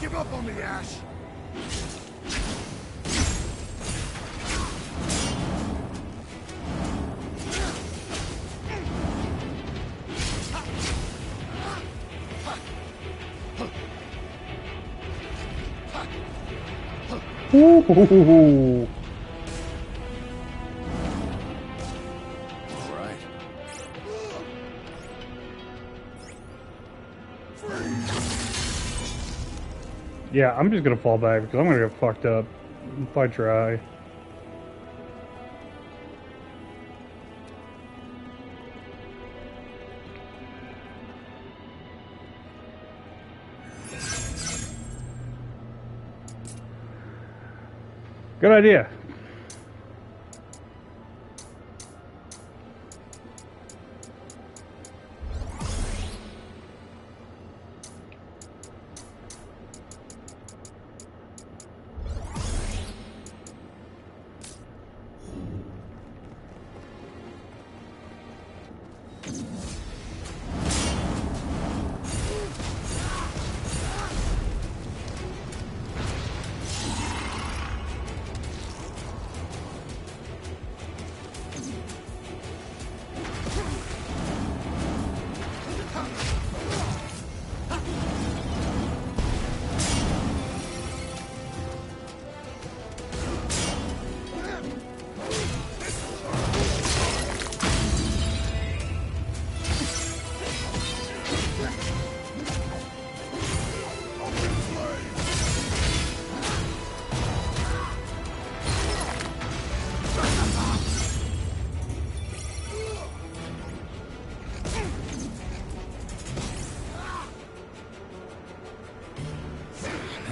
Give up on me, Ash! Ooh. All right. Yeah, I'm just gonna fall back because I'm gonna get fucked up if I try. Good idea.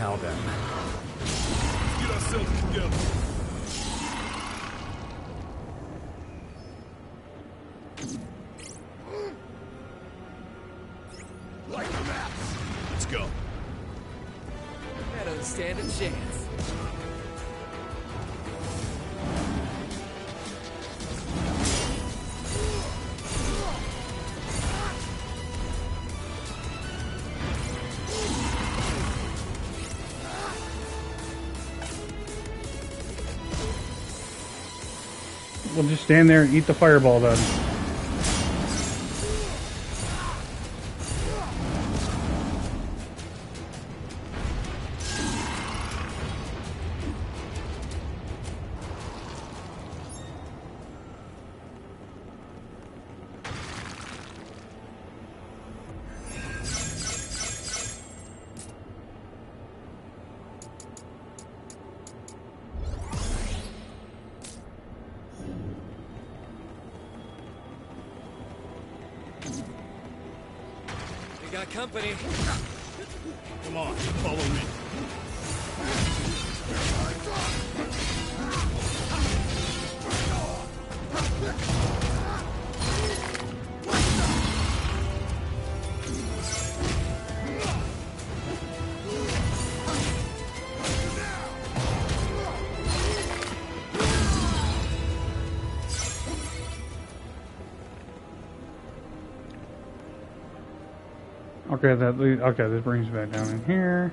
Now then. Let's get ourselves together. Like a mess. Let's go. I don't stand a chance. We'll just stand there and eat the fireball then. We got company. Come on, follow me. Okay, this brings me back down in here.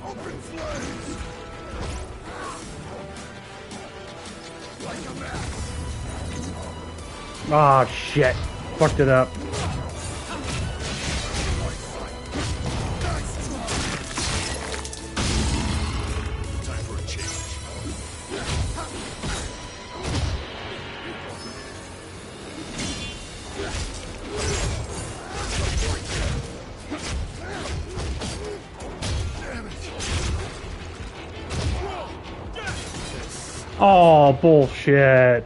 Open flames. Like a mess. Ah, shit. Fucked it up. Time for a change. Oh, bullshit.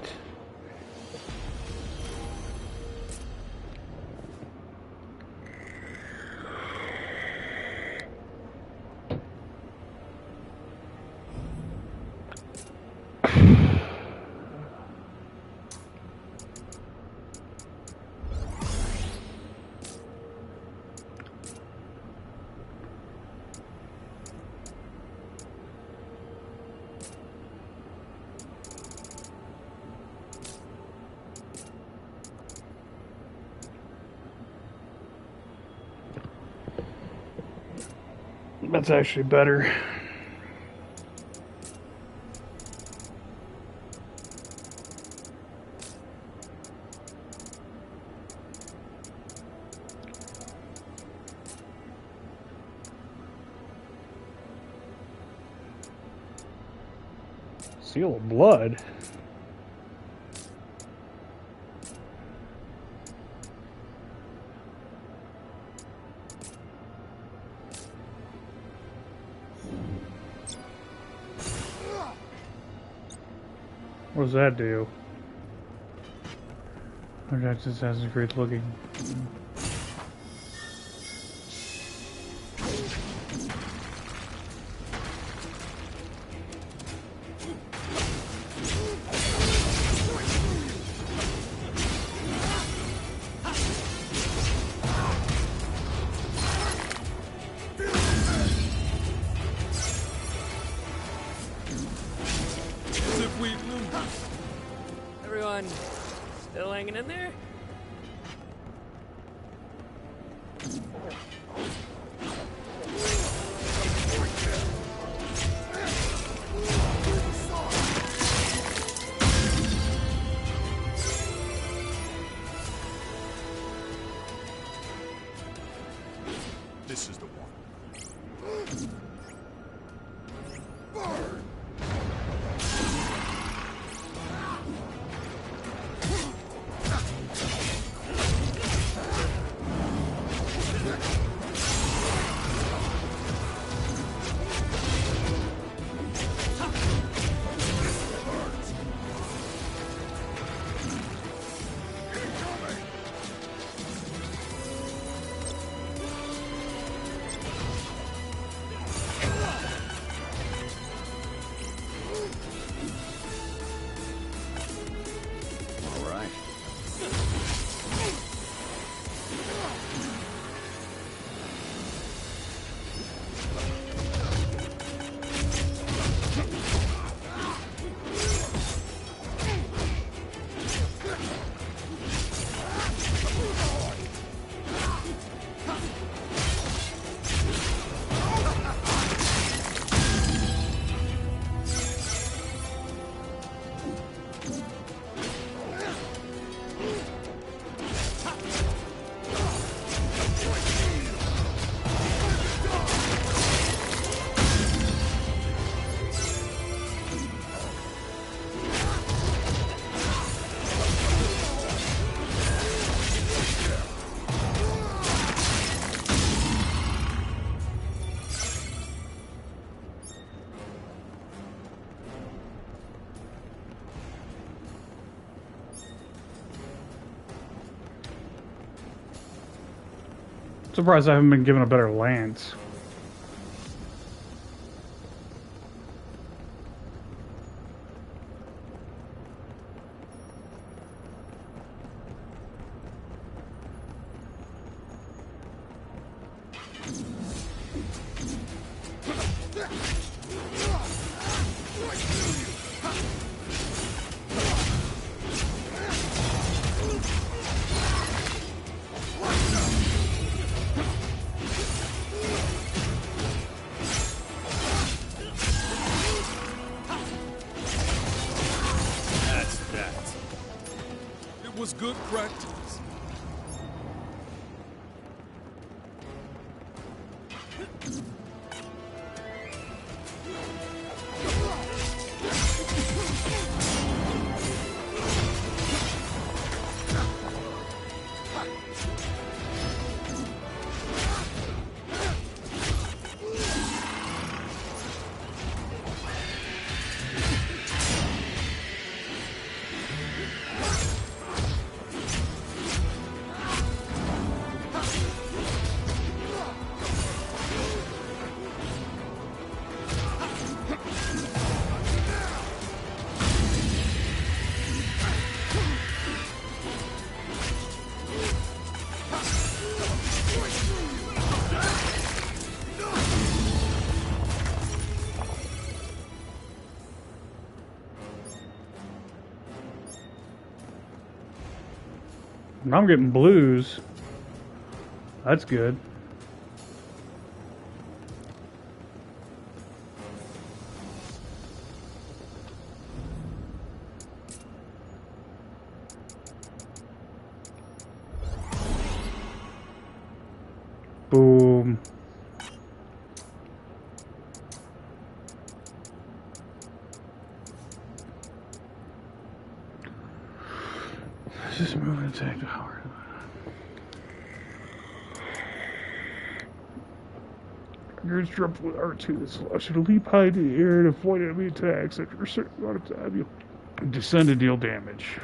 That's actually better. Seal of blood. What does that do? Oh, that just has a great looking. As if we lose. Everyone still hanging in there? This is the one. Surprised I haven't been given a better lance. That's that. It was good practice. I'm getting blues. That's good. Boom. Just move and take the power. You're dropped with R2 that's allows you to leap high into the air and avoid enemy attacks. After a certain amount of time, you'll descend and deal damage.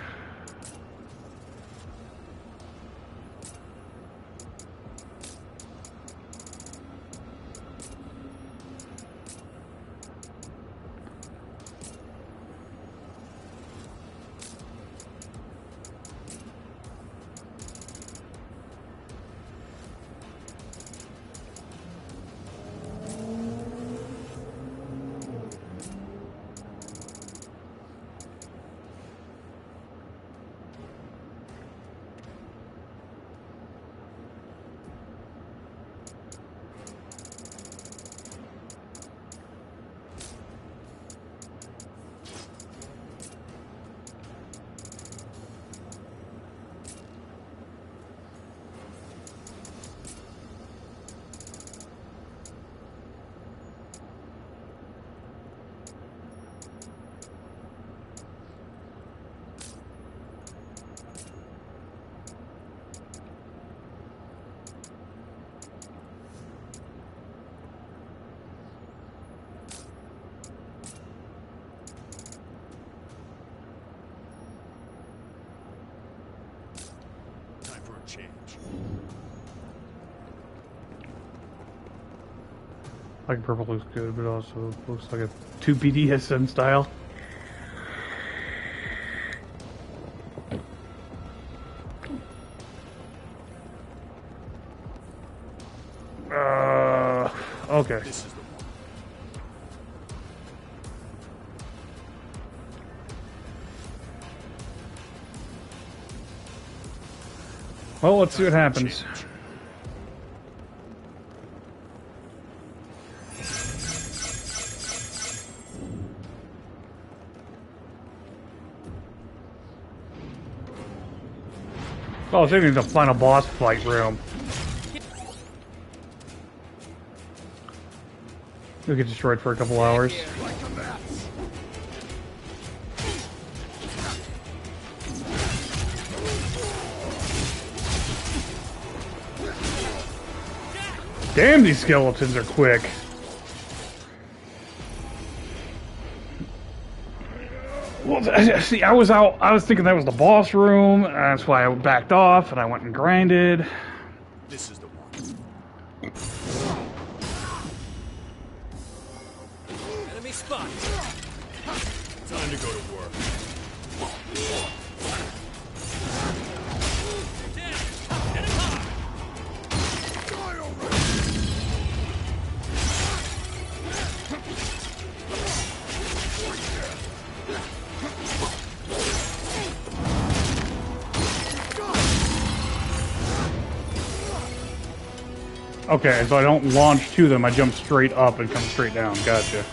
Time for a change. Like purple looks good, but also looks like a 2 BDSM style. Okay. This is the one. Well, let's see what happens. Oh, it's even the final boss fight room. You'll get destroyed for a couple hours. Damn, these skeletons are quick. Well, see, I was thinking that was the boss room. That's why I backed off and I went and grinded. This is the one. Enemy spot. Time to go to work. Down. Hit him hard. Okay, so I don't launch to them, I jump straight up and come straight down. Gotcha.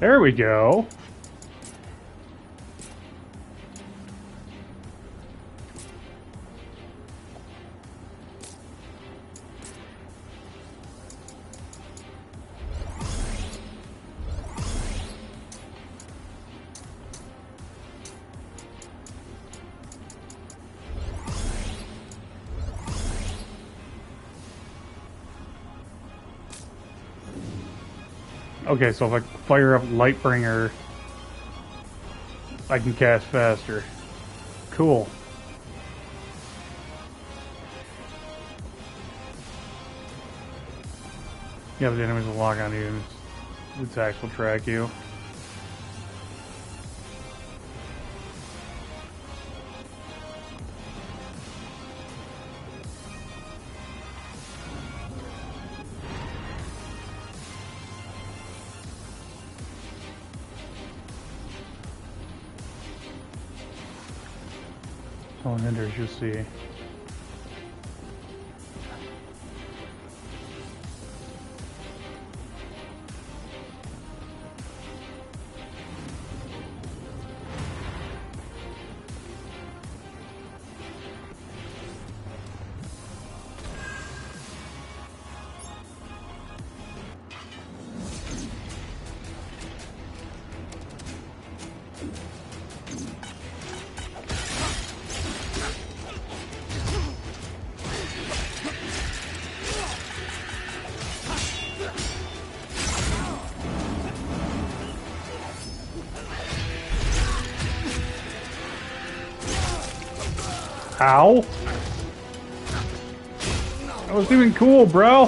There we go. Okay, so if I fire up Lightbringer, I can cast faster. Cool. Yeah, but the enemies will lock on you. The attacks will track you. Someone hinders, you'll see. Ow! That was even cool, bro!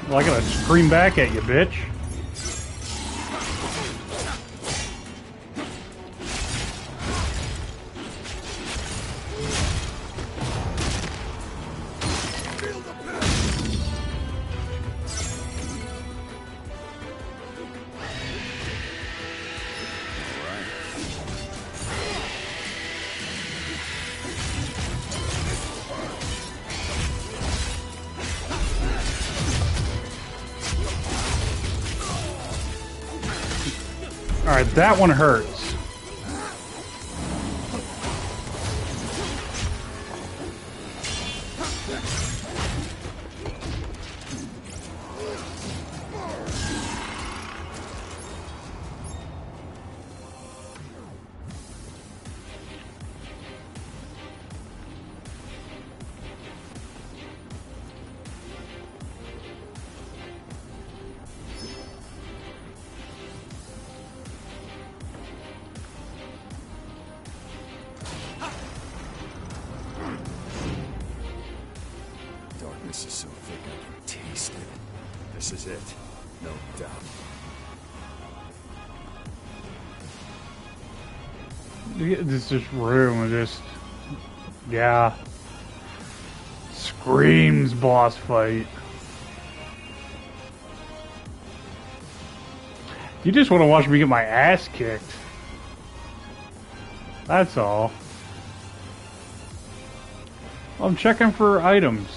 Well, I gotta scream back at you, bitch. Alright, that one hurts. Darkness is so thick I can taste it. This is it, no doubt. This room just, yeah, screams boss fight. You just want to watch me get my ass kicked. That's all. I'm checking for items.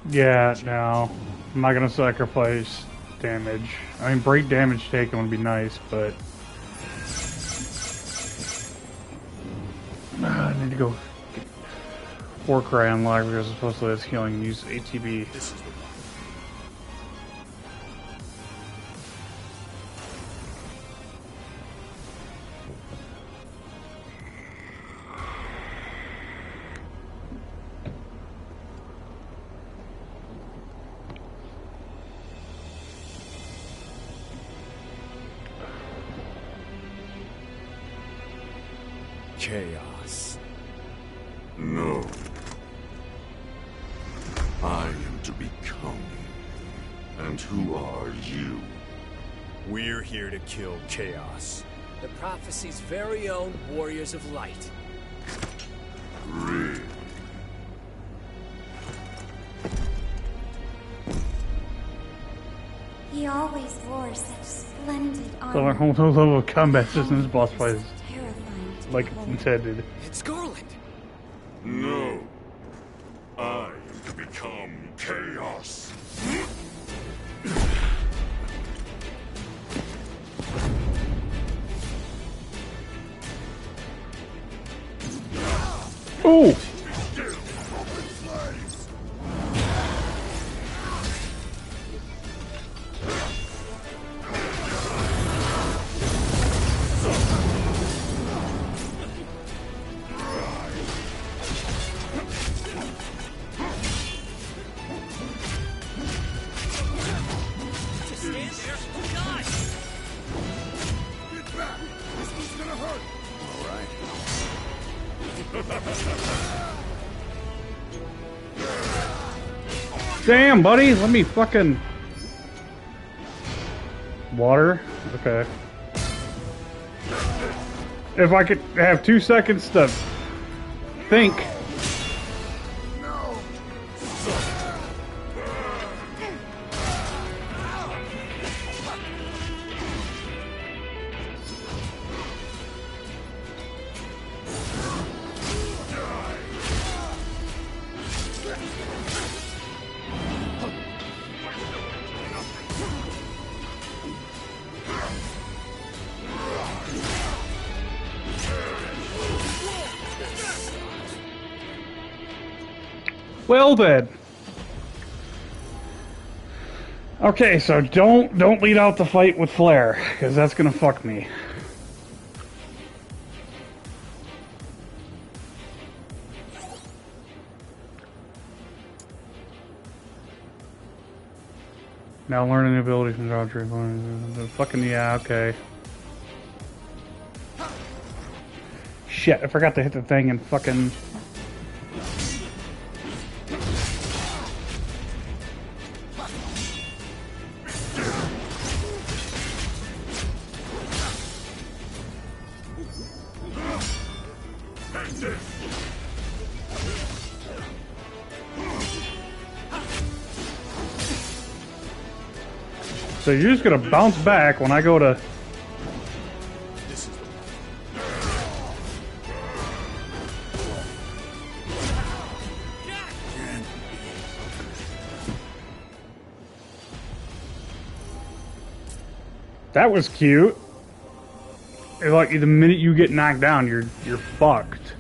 Yeah, no. I'm not gonna sacrifice damage. I mean, break damage taken would be nice, but... I need to go get Warcry unlocked because supposedly it's healing and use ATB. This is the one. Chaos. No. I am to become. And who are you? We're here to kill Chaos. The prophecy's very own Warriors of Light. Really? He always wore such splendid So our armor. whole level of combat systems boss fight is Terrifying to like behold. intended. It's Garland! No. I am to become chaos. Ooh! Just stand there and die! Get back! This one's gonna hurt! Damn, buddy! Let me fucking... Water? Okay. If I could have 2 seconds to think. Well then. Okay, so don't lead out the fight with Flare, because that's gonna fuck me. Now learning the ability from Dodger. Fucking yeah, okay. Shit, I forgot to hit the thing and fucking... So you're just gonna bounce back when I go to... This is the That was cute. It's like the minute you get knocked down, you're fucked.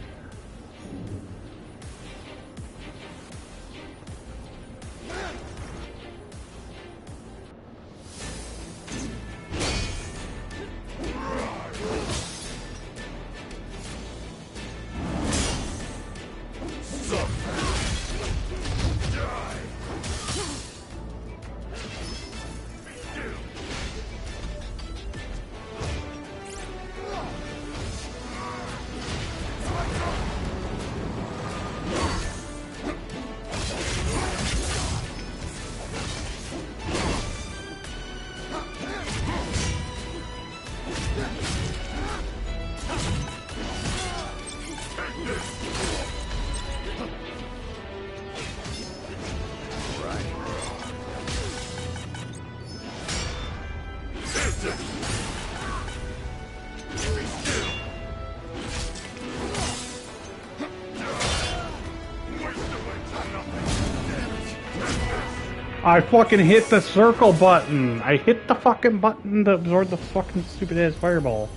I fucking hit the circle button. I hit the fucking button to absorb the fucking stupid ass fireball.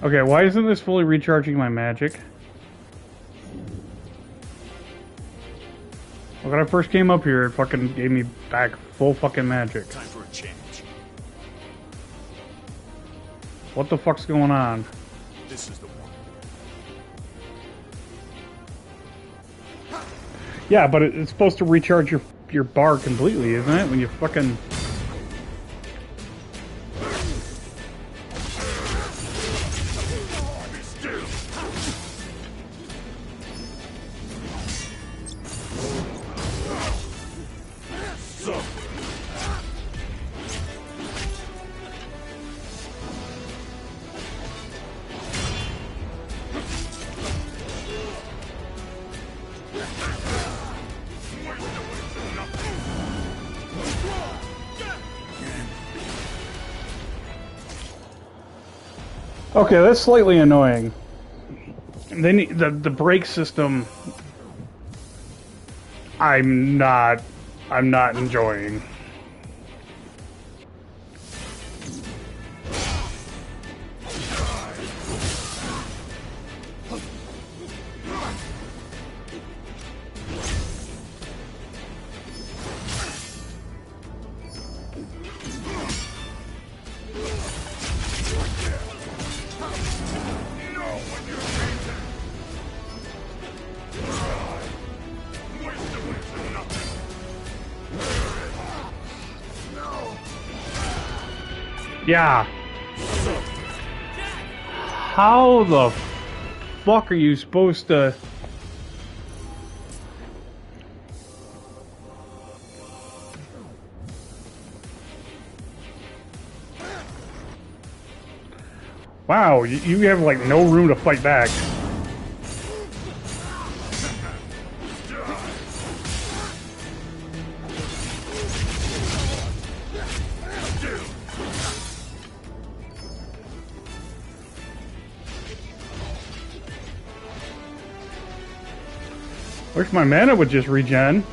Okay, why isn't this fully recharging my magic? When I first came up here, it fucking gave me back full fucking magic. Time for a change. What the fuck's going on? This is the one. Yeah, but it's supposed to recharge your bar completely, isn't it? When you fucking... Okay, that's slightly annoying. Then the brake system, I'm not enjoying. Yeah. How the fuck are you supposed to... Wow, you have like no room to fight back. Wish my mana would just regen.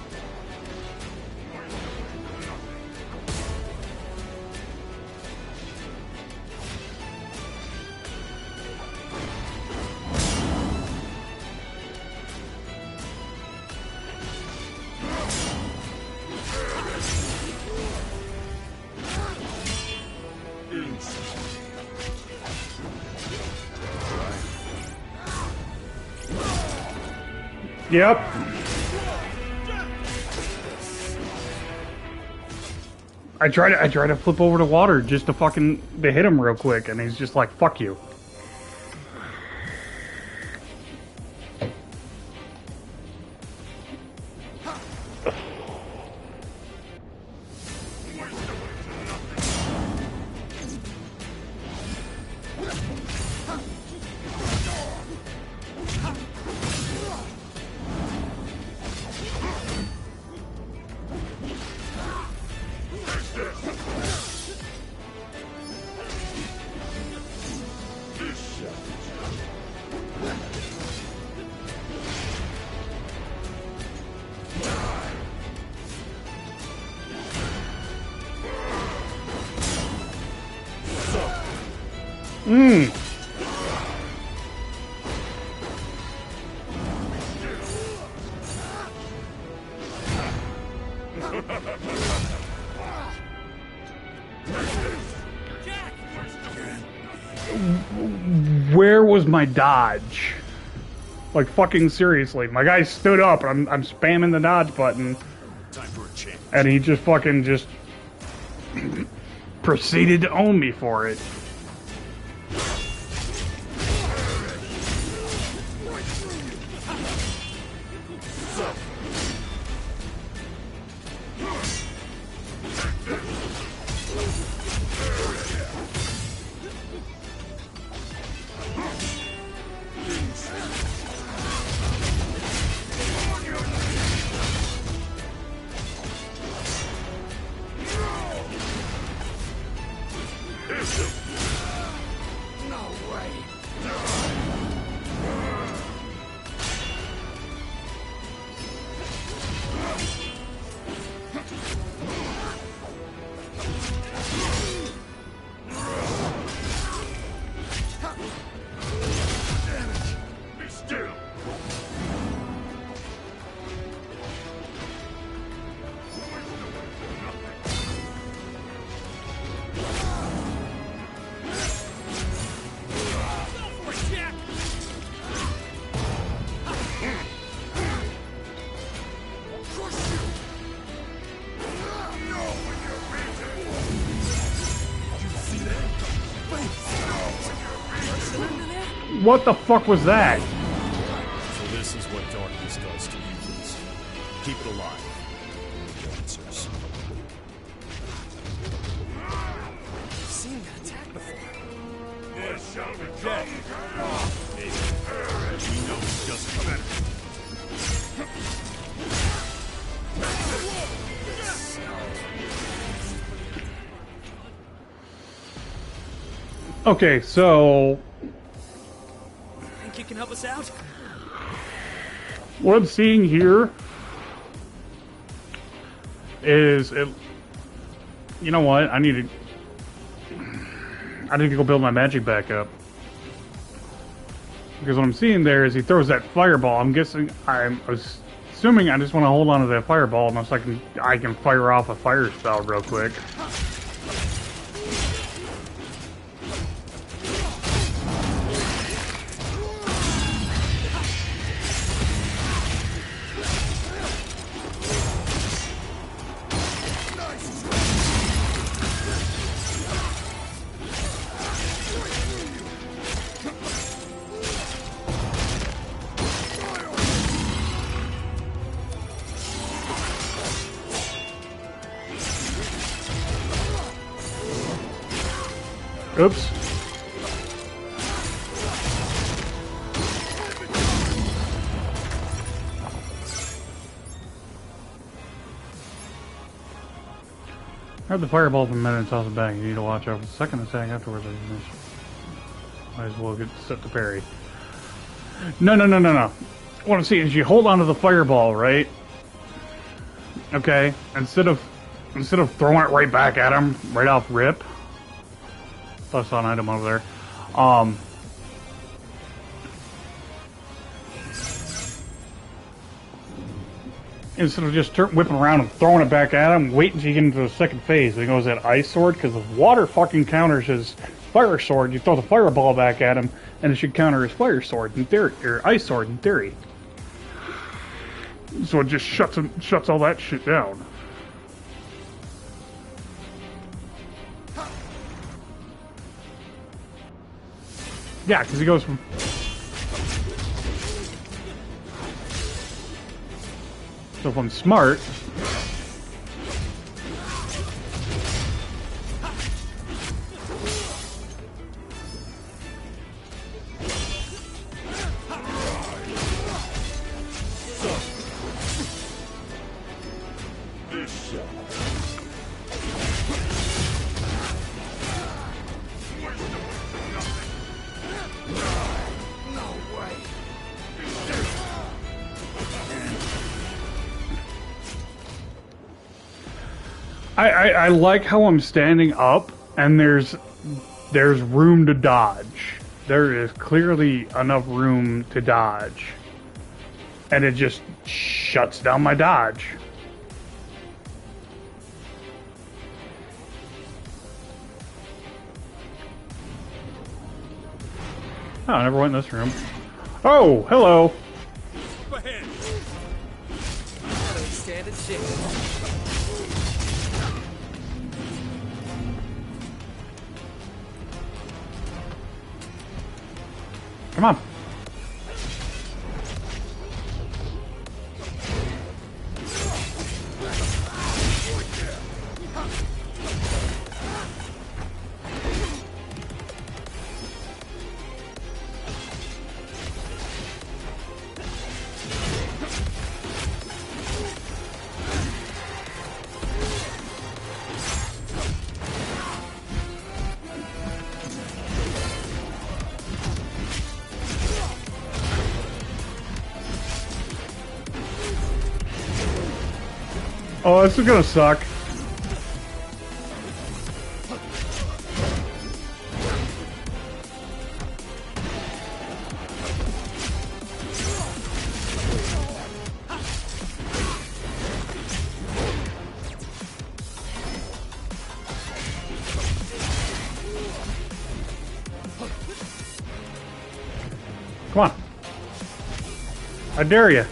Yep. I try to flip over to water just to fucking hit him real quick, and he's just like, "Fuck you." Where was my dodge? Like, fucking seriously. My guy stood up, and I'm spamming the dodge button. Time for a change. And he just fucking just proceeded to own me for it. What the fuck was that? So this is what darkness does to humans. Keep it alive. Answers. Seen that attack before. This shall be dead. Maybe. We know who does it better. Okay, so Think you can help us out? what I'm seeing here is it. You know what? I need to go build my magic back up. Because what I'm seeing there is he throws that fireball. I'm assuming I just want to hold on to that fireball unless I can fire off a fire spell real quick. Oops. Grab the fireball from the and toss it back. You need to watch out for the second attack afterwards. Might as well get set to parry. No. What I'm seeing is you hold on to the fireball, right? Okay. Instead of throwing it right back at him, right off rip. I saw an item over there. Instead of just whipping around and throwing it back at him, wait until you get into the second phase. Then goes that ice sword, because if water fucking counters his fire sword, you throw the fireball back at him, and it should counter his fire sword in theory, or ice sword in theory. So it just shuts all that shit down. Yeah, because he goes from... So if I'm smart... I like how I'm standing up and there's room to dodge. There is clearly enough room to dodge. And it just shuts down my dodge. Oh, I never went in this room. Oh, hello. Go ahead. Don't stand a chance. Come on. Oh, this is gonna suck. Come on. I dare you.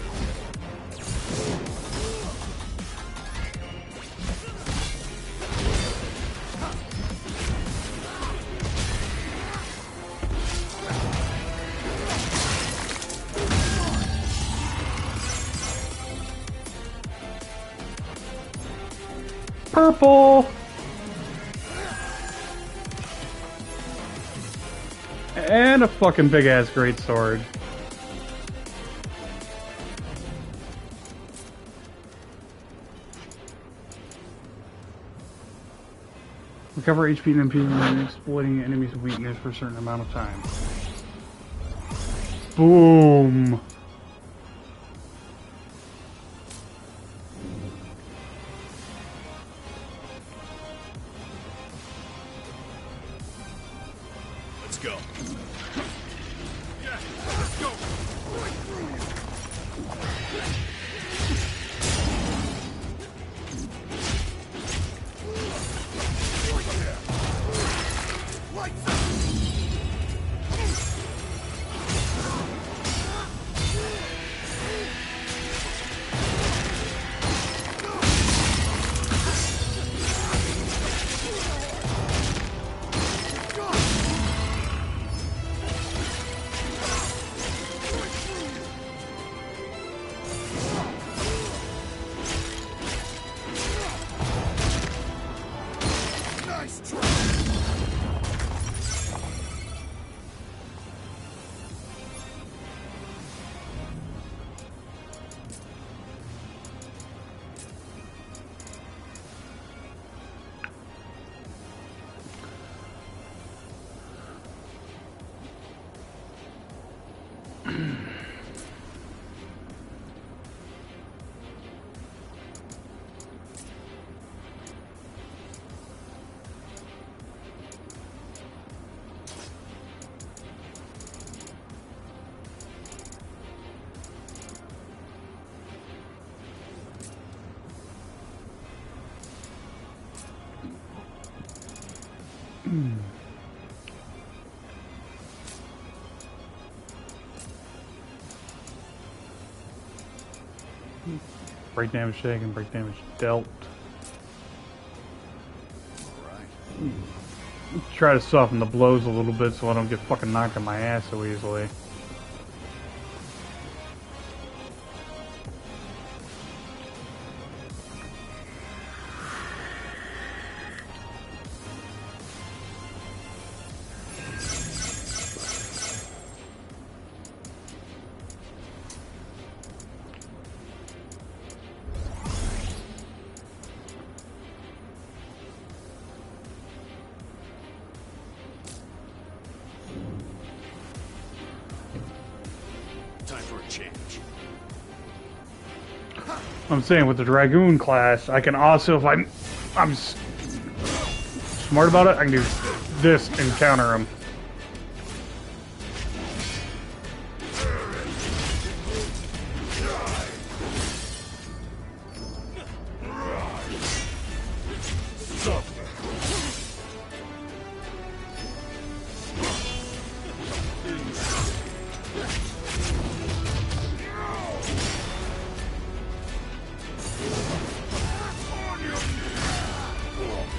purple. And a fucking big ass great sword. Recover HP and MP when exploiting enemy's weakness for a certain amount of time. Boom! Let's go. Yeah, let's go. Break damage taken, break damage dealt. Alright. Try to soften the blows a little bit so I don't get fucking knocked on my ass so easily. Time for a change. I'm saying with the Dragoon class, I can also, if I'm smart about it, I can do this and counter him.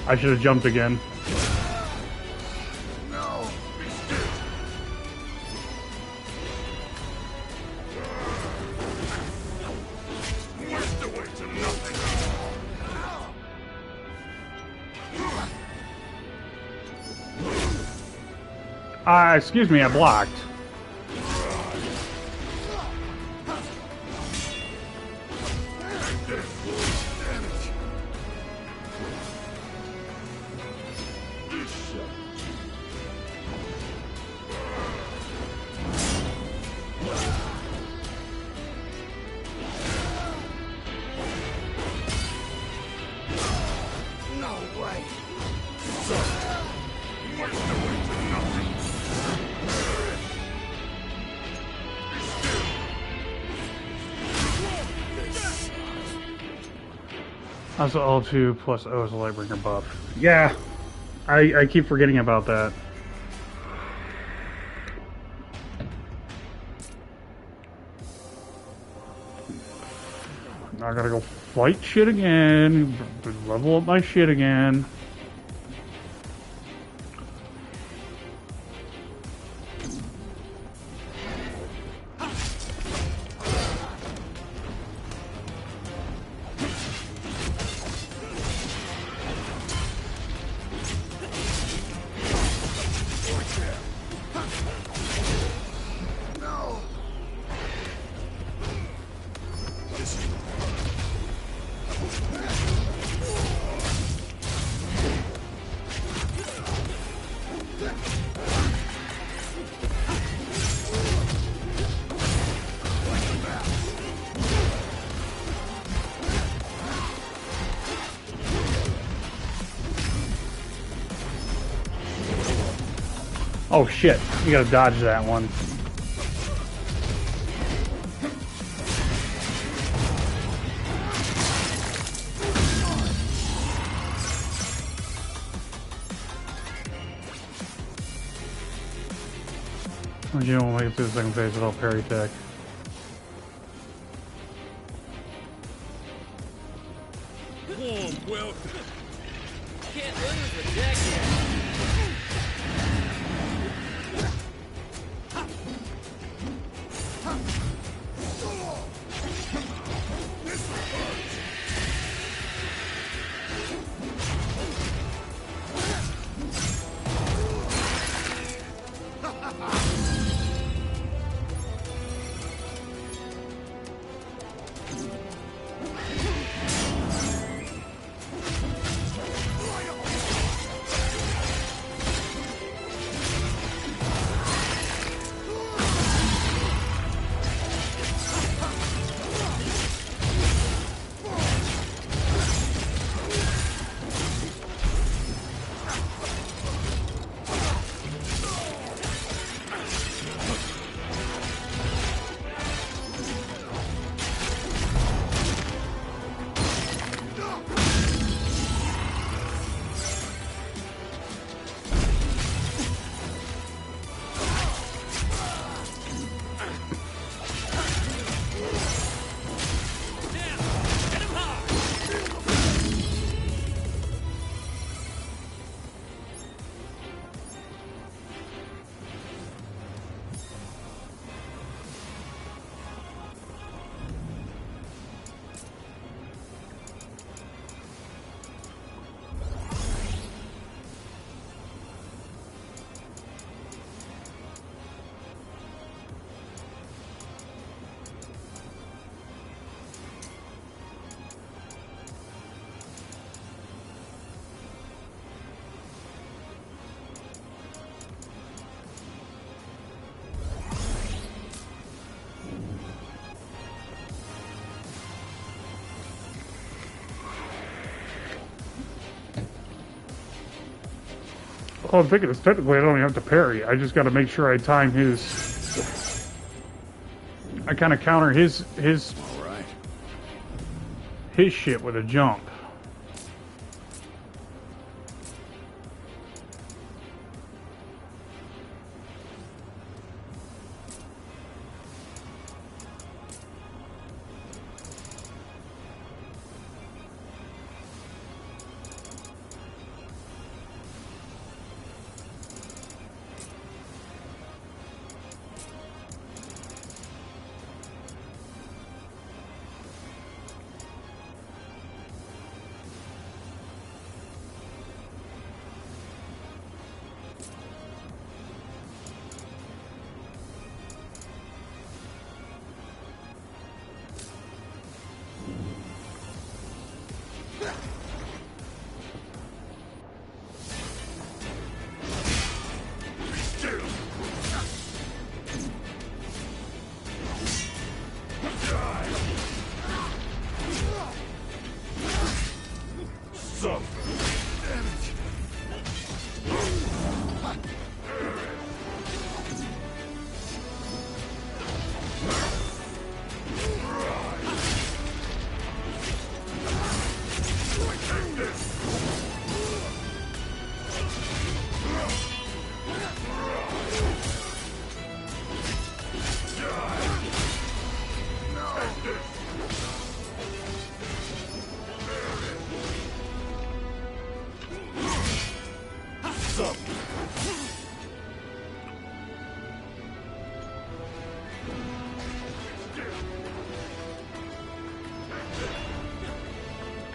I should have jumped again. No. Waste away to nothing. Excuse me, I blocked. Also L2 plus O is a Lightbringer buff. Yeah, I keep forgetting about that. Now I gotta go fight shit again, level up my shit again. Oh shit, you gotta dodge that one. You don't make it to the second phase without parry tech. Warm welcome. Can't lose with Jack here. Oh, I'm thinking it's technically I don't even have to parry. I just got to make sure I time his. I kind of counter his All right. shit with a jump.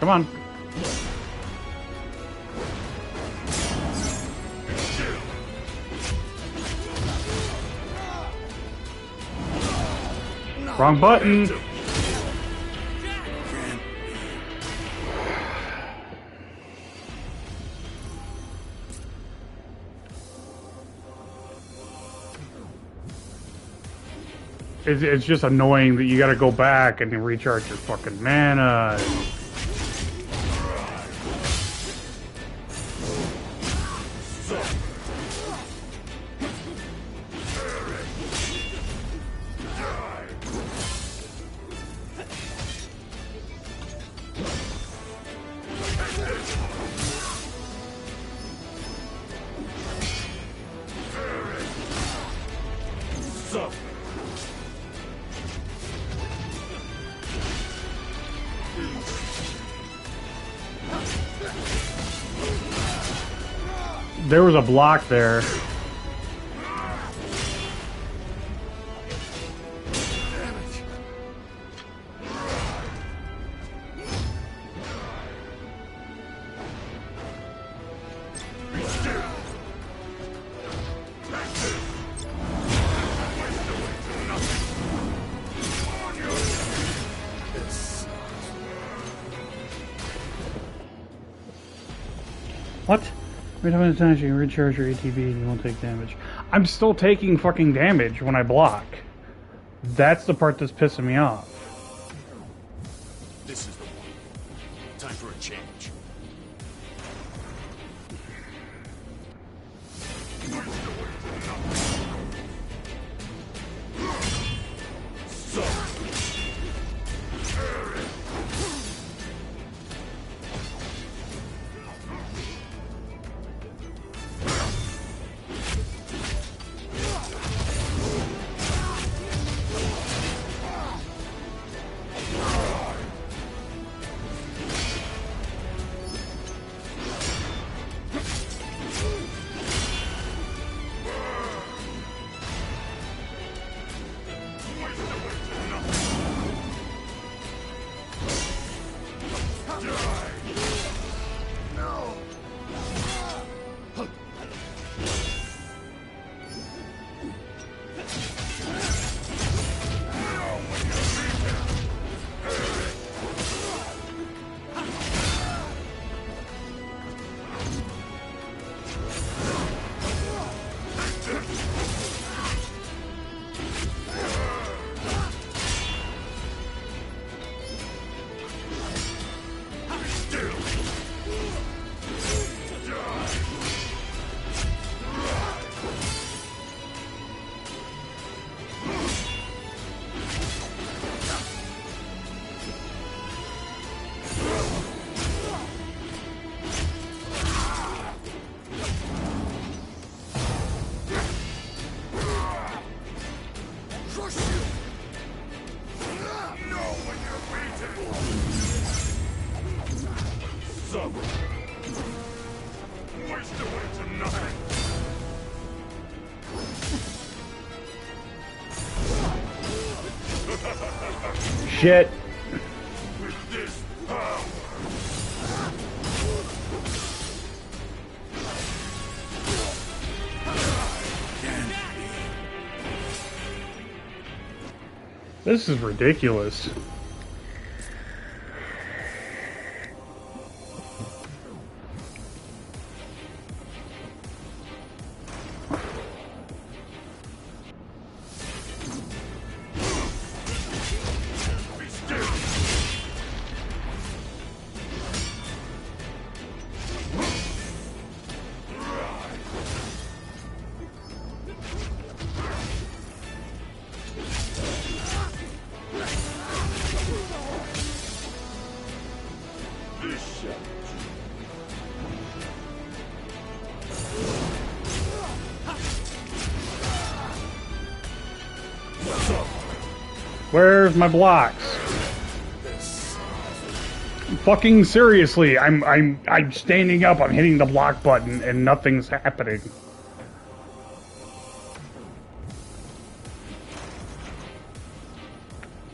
Come on. Wrong button. It's just annoying that you gotta go back and recharge your fucking mana. there was a block there. What? Every time it's times you can recharge your ATB and you won't take damage. I'm still taking fucking damage when I block. That's the part that's pissing me off. This is the one. Time for a change. Shit. This is ridiculous. Where's my blocks? Fucking seriously, I'm standing up, I'm hitting the block button, and nothing's happening.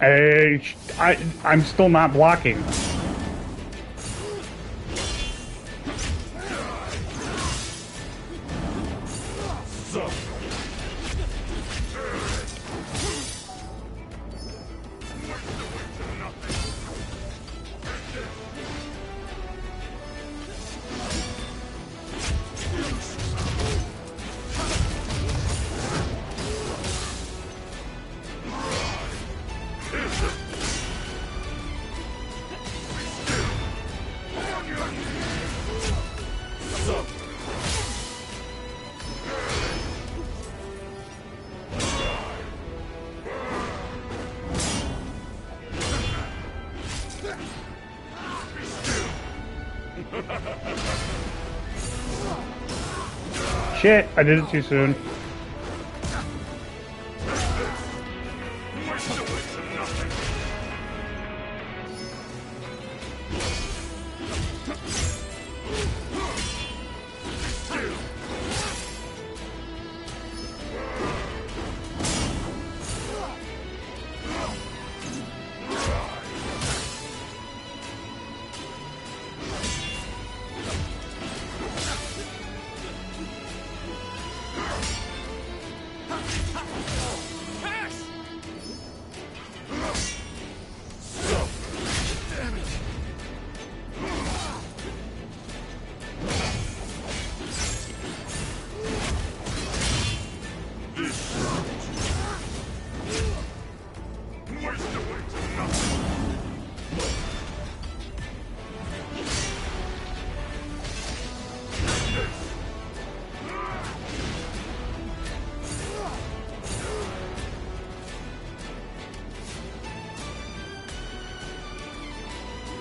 I'm still not blocking. Shit, I did it too soon.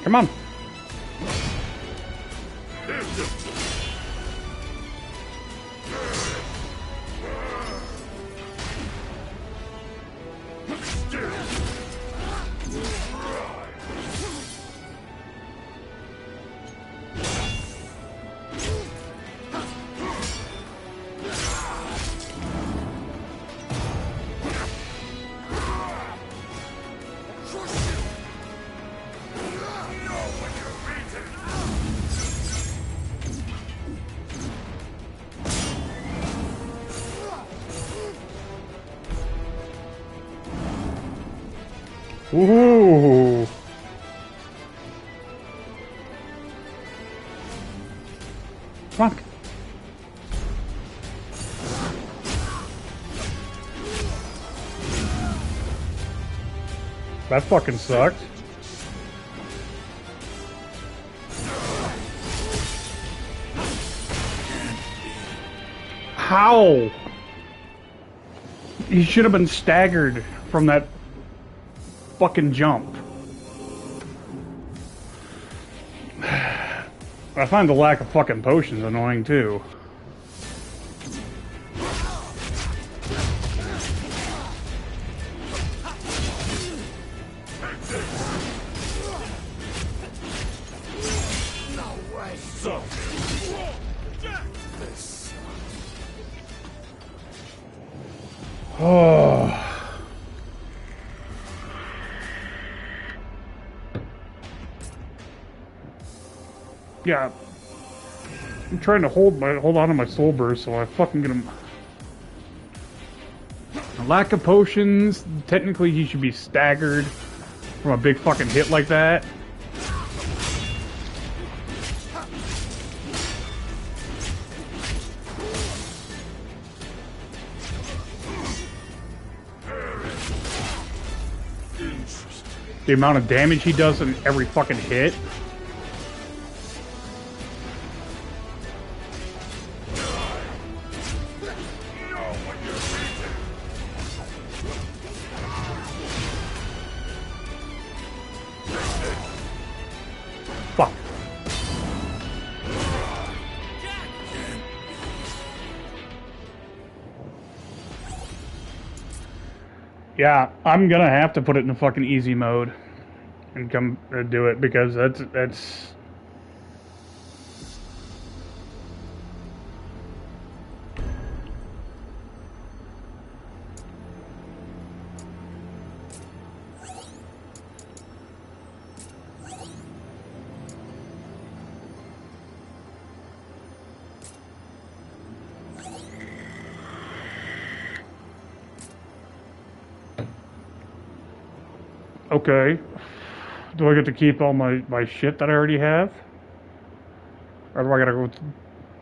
Come on. Ooh. Come on. That fucking sucked. How? He should have been staggered from that fucking jump. I find the lack of fucking potions annoying too. Oh. Yeah. I'm trying to hold on to my soul burst so I fucking get him. A lack of potions. Technically he should be staggered from a big fucking hit like that. The amount of damage he does in every fucking hit. Fuck. Yeah, I'm gonna have to put it in fucking easy mode and come do it because that's okay. Do I get to keep all my shit that I already have? Or do I gotta go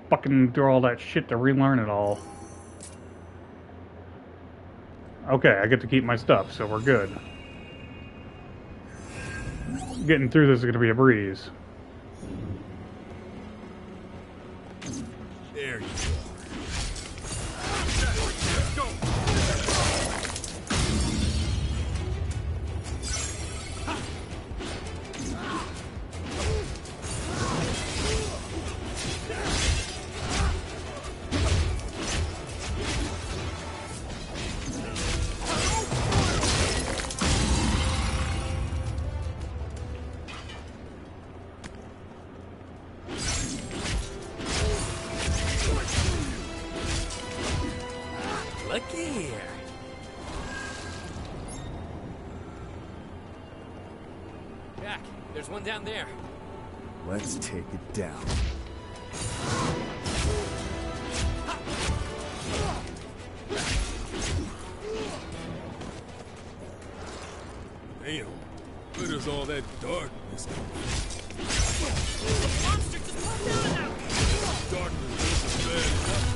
fucking through all that shit to relearn it all? Okay, I get to keep my stuff, so we're good. Getting through this is gonna be a breeze. There you There's one down there. Let's take it down. Damn, where does all that darkness come from? Monster just popped out of there! Darkness isn't bad enough.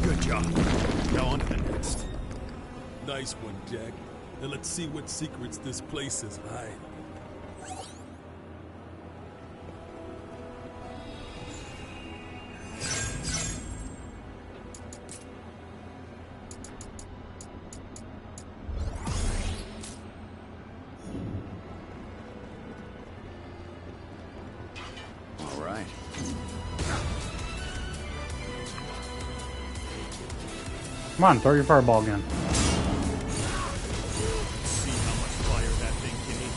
Good job. Now on to the next. Nice one, Jack. Now let's see what secrets this place is hiding. All right. Come on, throw your fireball again. See how much fire that thing can eat.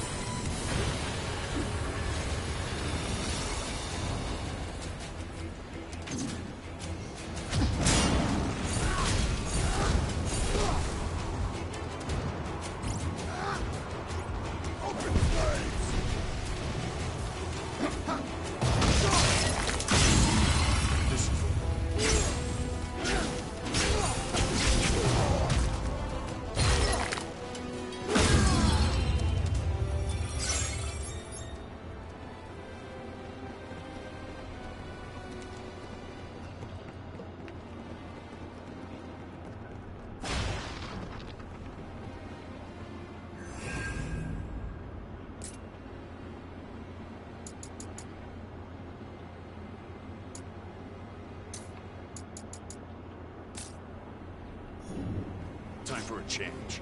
Time for a change.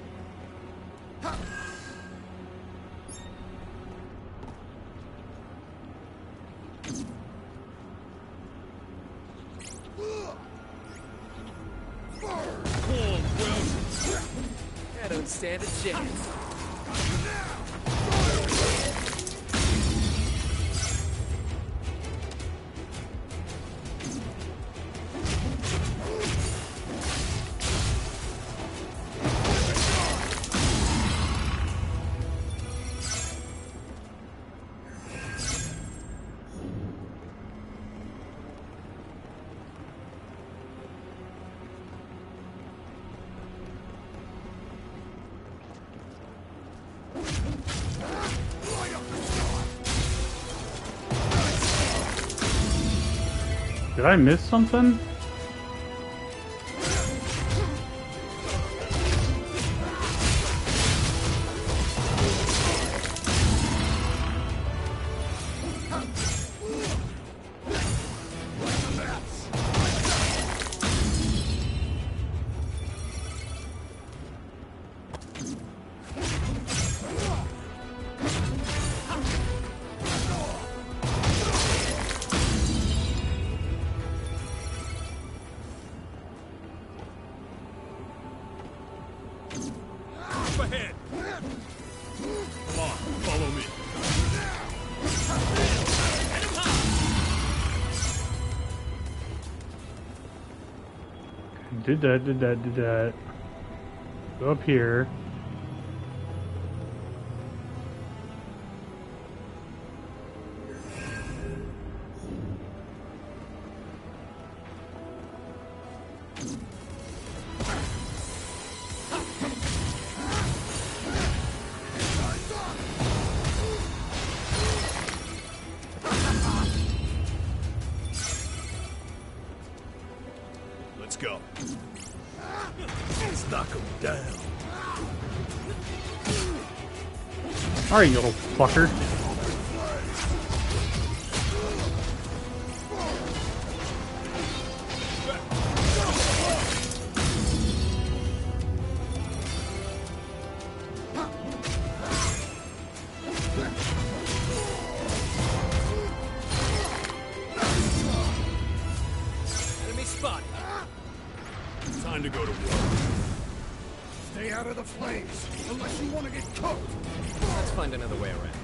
I don't stand a chance. Did I miss something? Up ahead! Come on, follow me. Did that. Go up here. Let's go. Let's knock him down. Alright, you little fucker. Enemy spotted. Time to go to war. Stay out of the flames, unless you want to get cooked. Let's find another way around.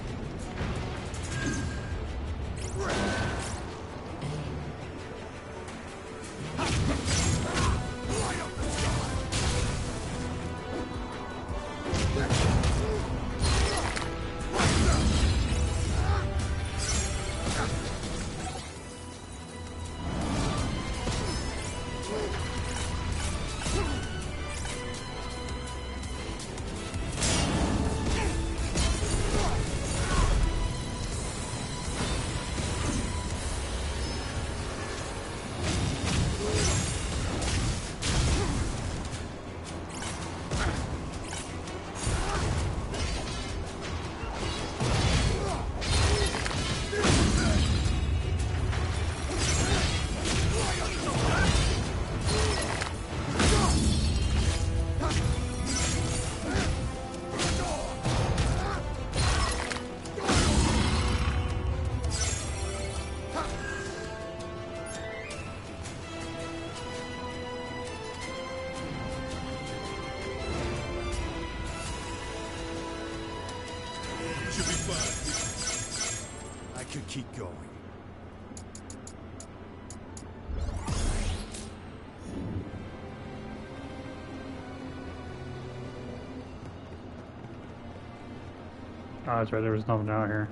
keep going. Oh, that's right. There was nothing out here.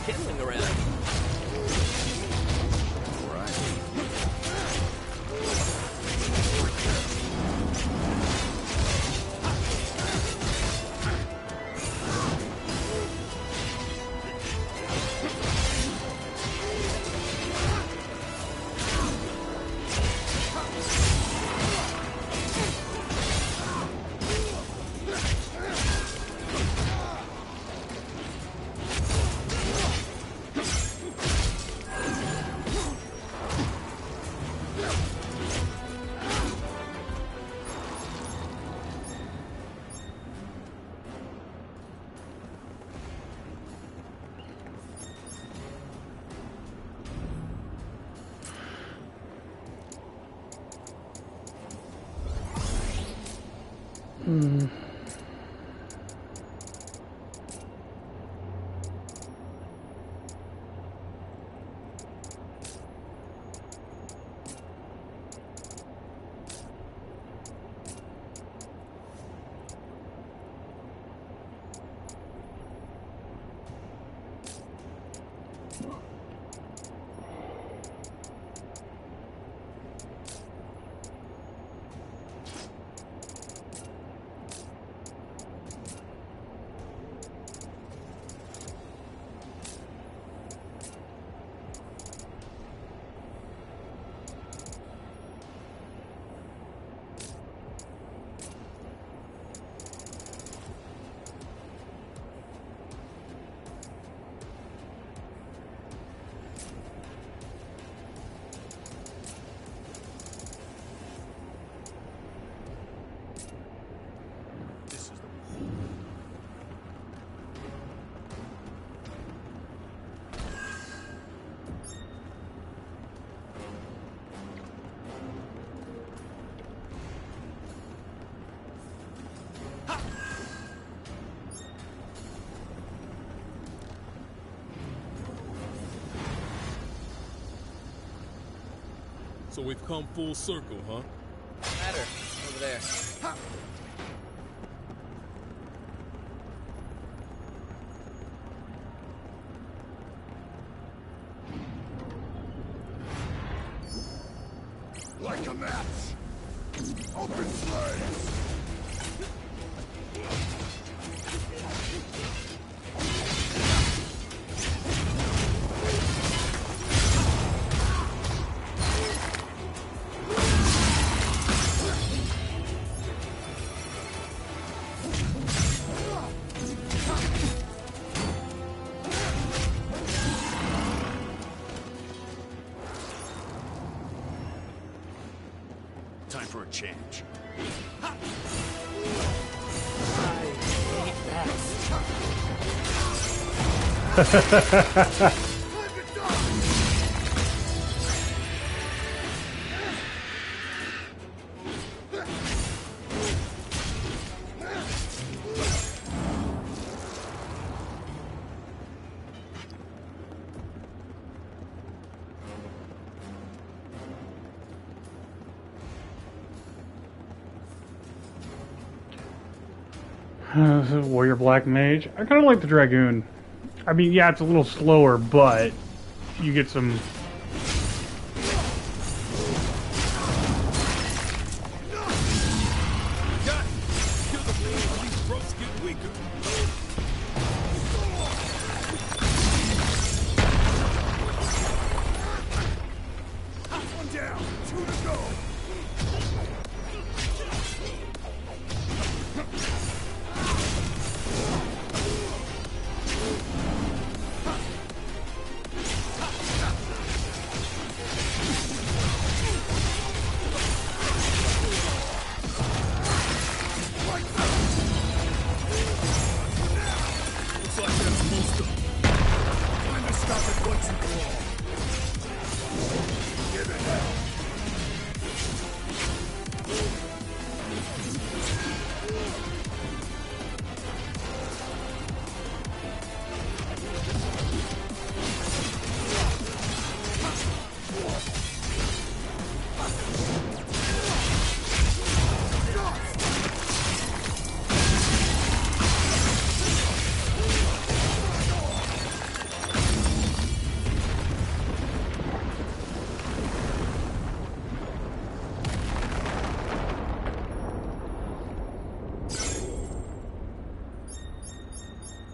Kindling around. So we've come full circle, huh? Ladder, over there. Like a match! Open flames! time for a change. Warrior Black Mage. I kind of like the Dragoon. I mean, yeah, it's a little slower, but you get some...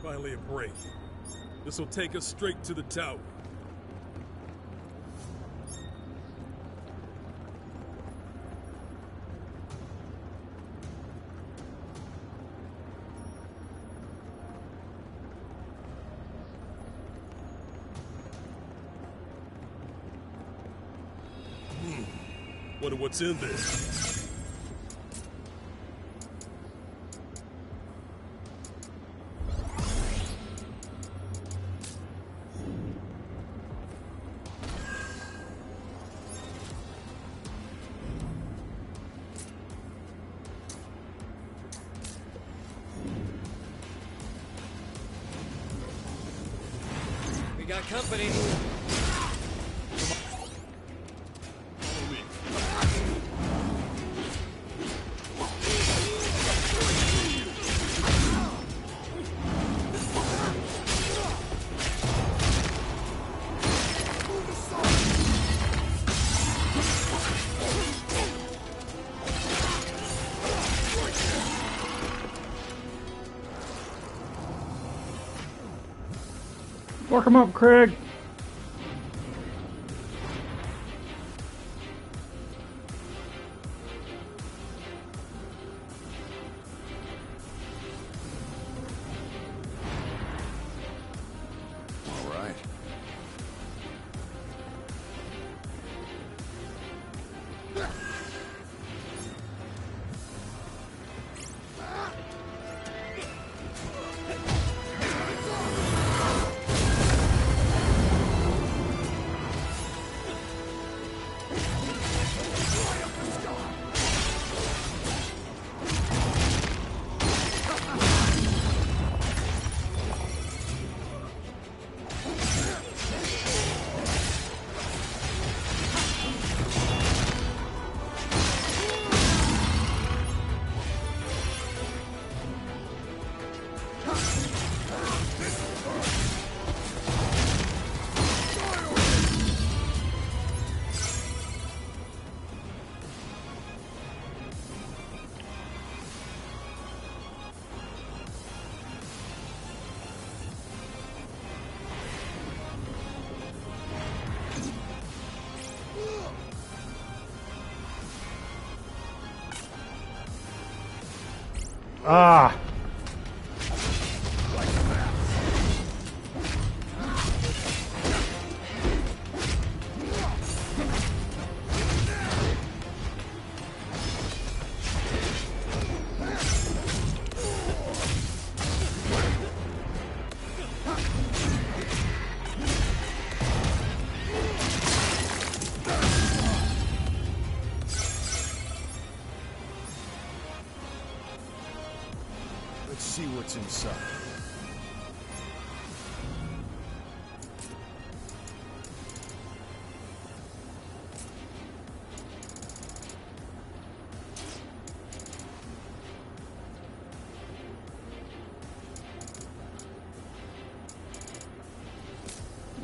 Finally a break. This will take us straight to the tower. Wonder what's in there. We got company. Follow me. Fuck him up, Craig! All right. Ah! see what's inside.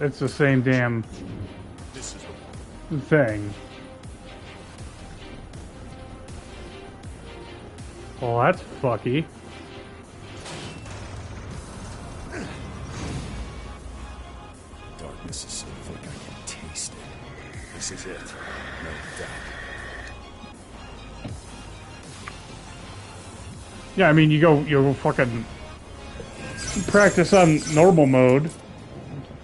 It's the same damn This is the thing. Well, that's fucky. Darkness is so thick I can taste it. This is it. No doubt. Yeah, I mean, you go fucking practice on normal mode,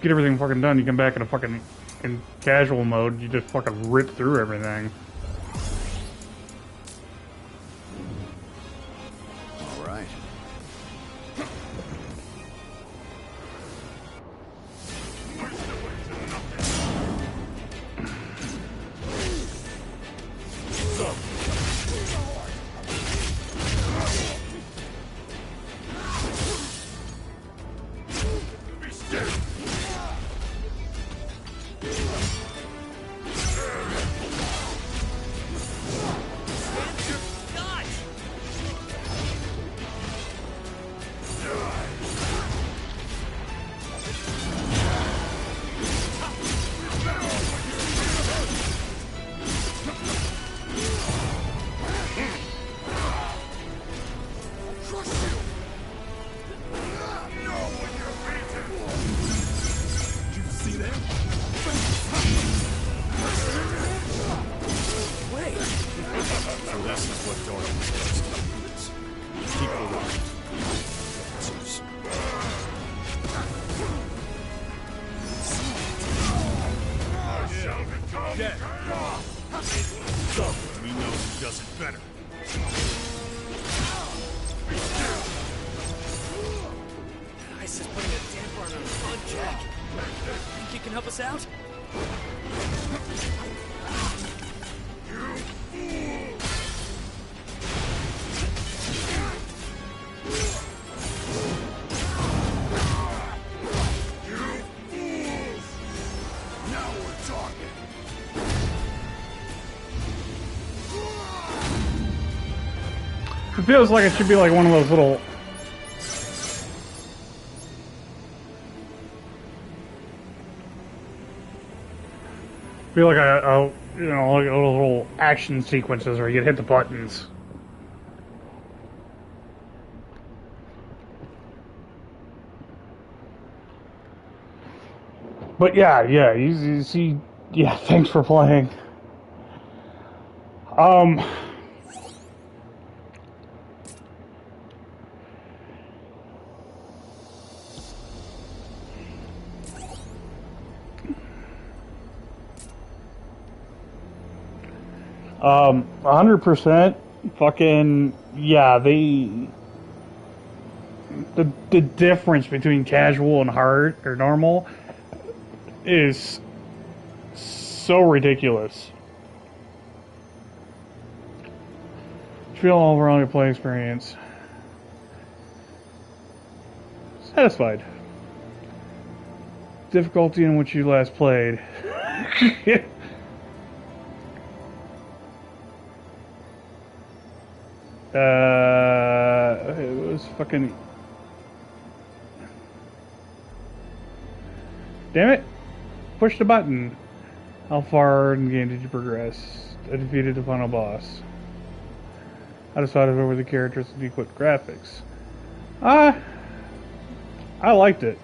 get everything fucking done. You come back in casual mode, you just fucking rip through everything. All right. So this is what darkness does to humans. People around. Answers. Dead. We know who does it better. Ice is putting a damper on our fun, Jack. Think you can help us out? Now we're talking. It feels like it should be like one of those little feel like a you know, like little action sequences where you hit the buttons. But yeah, you see, yeah, thanks for playing. Um, 100% fucking, yeah, the difference between casual and hard or normal is so ridiculous. Feel overall your play experience. Satisfied. Difficulty in which you last played. It was fucking... Damn it! Push the button. How far in the game did you progress? I defeated the final boss. I decided over the characters and equipped graphics. I liked it.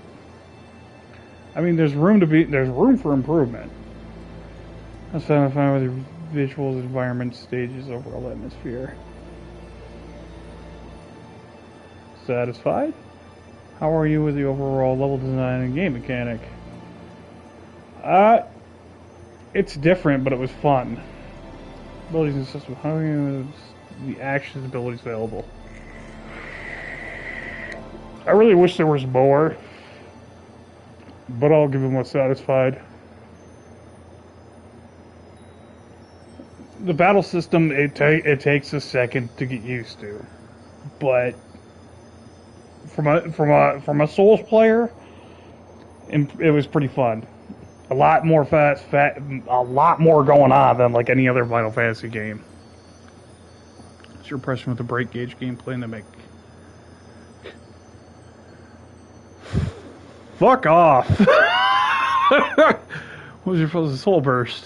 I mean, there's room for improvement. I was fine with the visuals, environment, stages, overall atmosphere. Satisfied? How are you with the overall level design and game mechanic? It's different, but it was fun. Abilities and system. How are you with the actions abilities available? I really wish there was more, but I'll give him what's satisfied. The battle system, it takes a second to get used to, but from a Souls player, and it was pretty fun. A lot more a lot more going on than like any other Final Fantasy game. What's your impression with the break gauge gameplay and the make? Fuck off! What was your soul burst?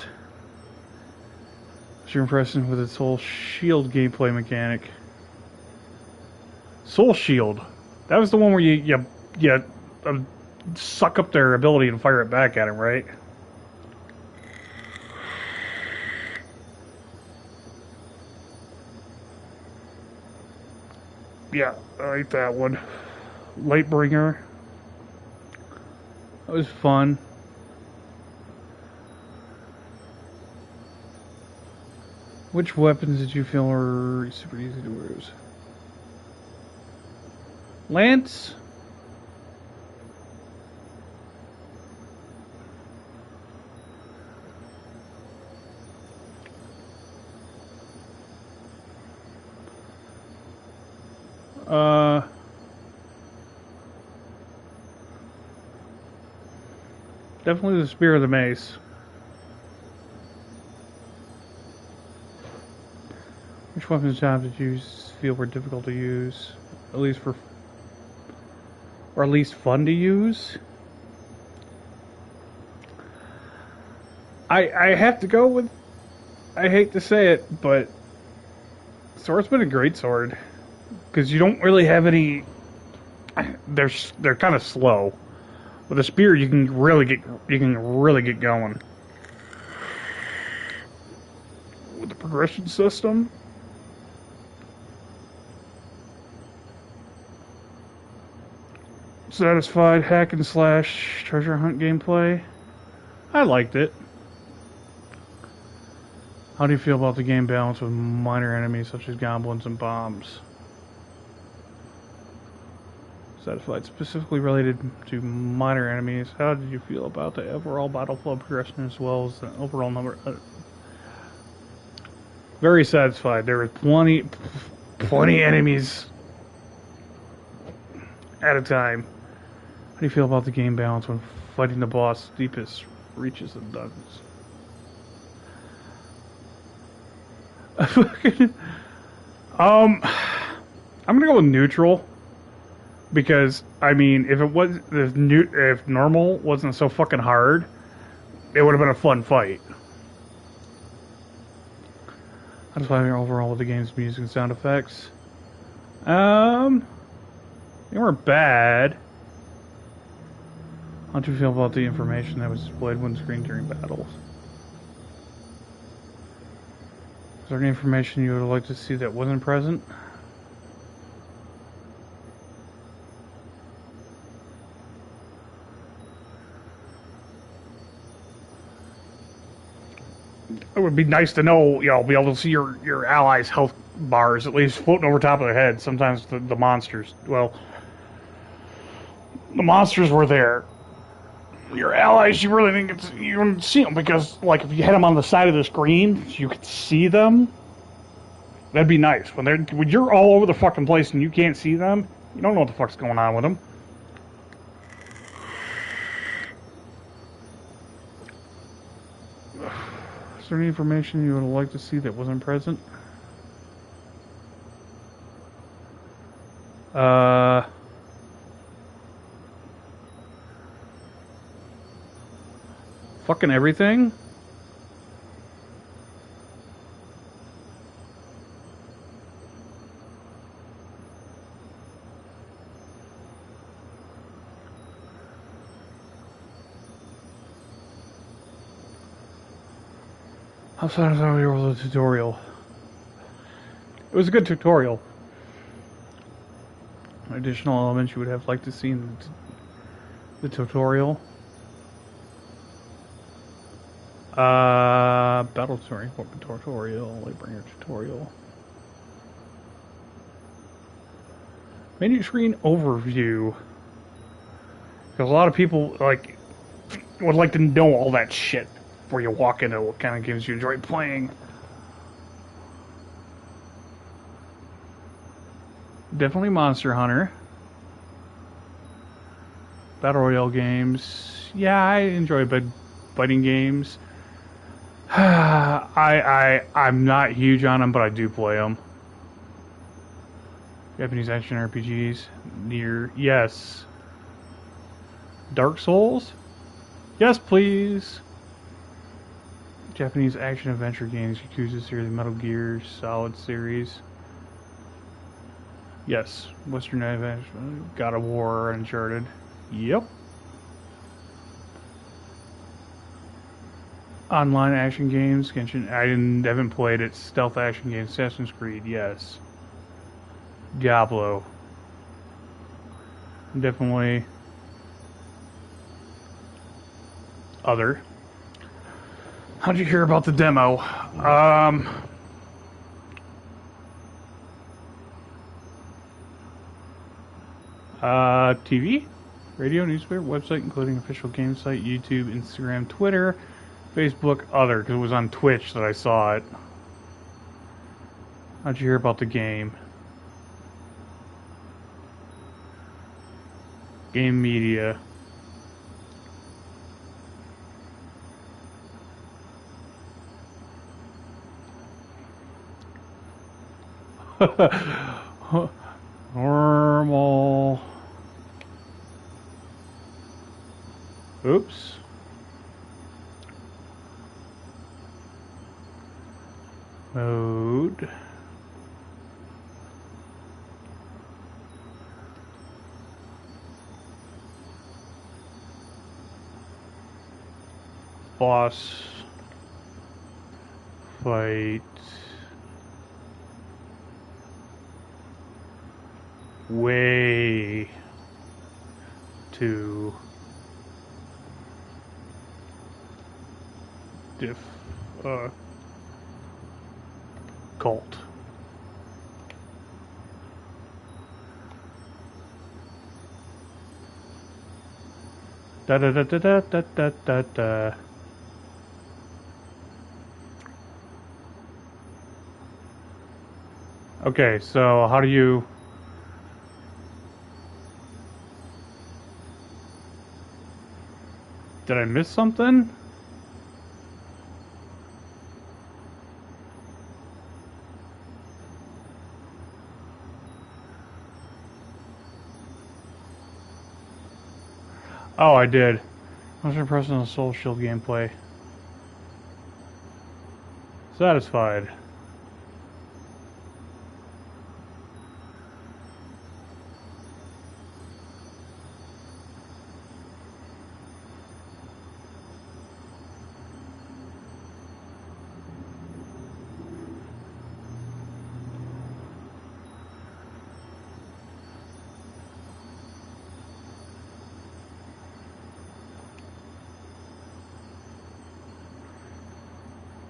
What's your impression with its whole shield gameplay mechanic? Soul Shield. That was the one where you suck up their ability and fire it back at him, right? Yeah, I like that one. Lightbringer. That was fun. Which weapons did you feel were super easy to use? Lance? Definitely the Spear of the Mace. Which weapons jobs did you feel were difficult to use? At least or at least fun to use? I have to go with, I hate to say it, but Swordsman a great sword. Because you don't really have any, they're kind of slow. With a spear, you can really get going. With the progression system, satisfied hack and slash treasure hunt gameplay. I liked it. How do you feel about the game balance with minor enemies such as goblins and bombs? Satisfied, specifically related to minor enemies. How did you feel about the overall battle flow progression as well as the overall number? Very satisfied. There were plenty enemies at a time. How do you feel about the game balance when fighting the boss deepest reaches of dungeons? I'm gonna go with neutral. Because, I mean, if normal wasn't so fucking hard, it would have been a fun fight. How does finding overall with the game's music and sound effects? They weren't bad. How do you feel about the information that was displayed on screen during battles? Is there any information you would like to see that wasn't present? It would be nice to know, be able to see your allies' health bars at least floating over top of their head. Sometimes the monsters, the monsters were there. Your allies, you really didn't see them because, like, if you had them on the side of the screen, you could see them. That'd be nice. When you're all over the fucking place and you can't see them, you don't know what the fuck's going on with them. Is there any information you would like to see that wasn't present? Fucking everything? How satisfying was the tutorial? It was a good tutorial. Additional elements you would have liked to see in the tutorial. Battle tutorial, weapon tutorial, Lightbringer tutorial. Menu screen overview. Because a lot of people would like to know all that shit before you walk into what kind of games you enjoy playing. Definitely Monster Hunter. Battle Royale games. Yeah, I enjoy fighting games. I'm not huge on them, but I do play them. Japanese action RPGs. Near. Yes. Dark Souls? Yes, please. Japanese action adventure games. Yakuza series, Metal Gear Solid series. Yes. Western adventure. God of War, Uncharted. Yep. Online action games. Genshin. Haven't played it. Stealth action games. Assassin's Creed. Yes. Diablo. Definitely. Other. How'd you hear about the demo? TV, radio, newspaper, website, including official game site, YouTube, Instagram, Twitter, Facebook, other, because it was on Twitch that I saw it. How'd you hear about the game? Game media. Normal. Oops. Mode. Boss fight. Way too cult. Da da da da da da da da da. Okay, so how do you... Did I miss something? Oh, I did. I was impressed on the Soul Shield gameplay. Satisfied.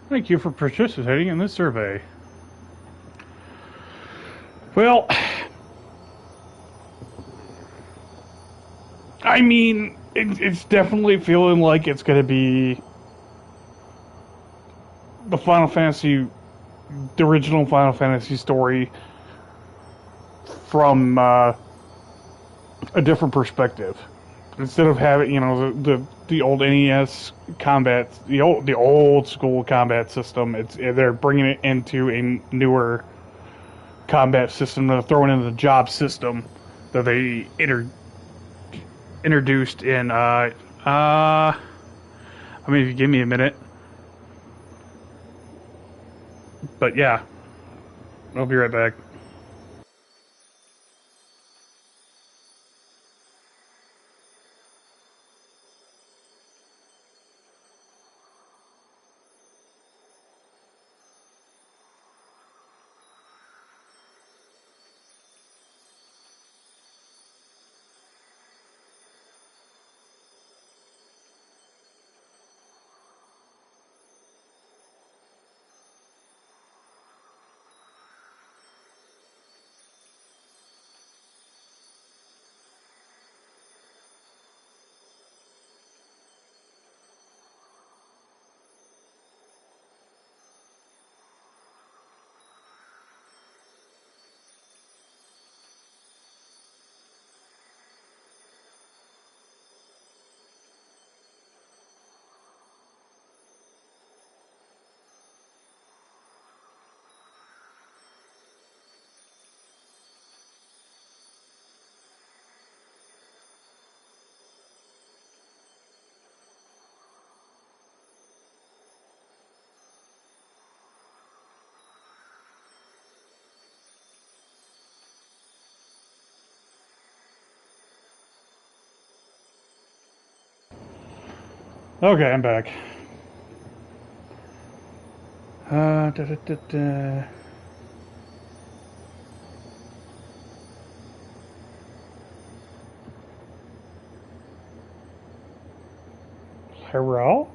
Thank you for participating in this survey. Well, I mean, it's definitely feeling like it's going to be the Final Fantasy, the original Final Fantasy story from a different perspective. Instead of having, you know, the old NES combat, the old school combat system, they're bringing it into a newer combat system. They're throwing in the job system that they introduced in. I mean, if you give me a minute, but yeah, I'll be right back. Okay, I'm back. Da, da, da, da. Hello?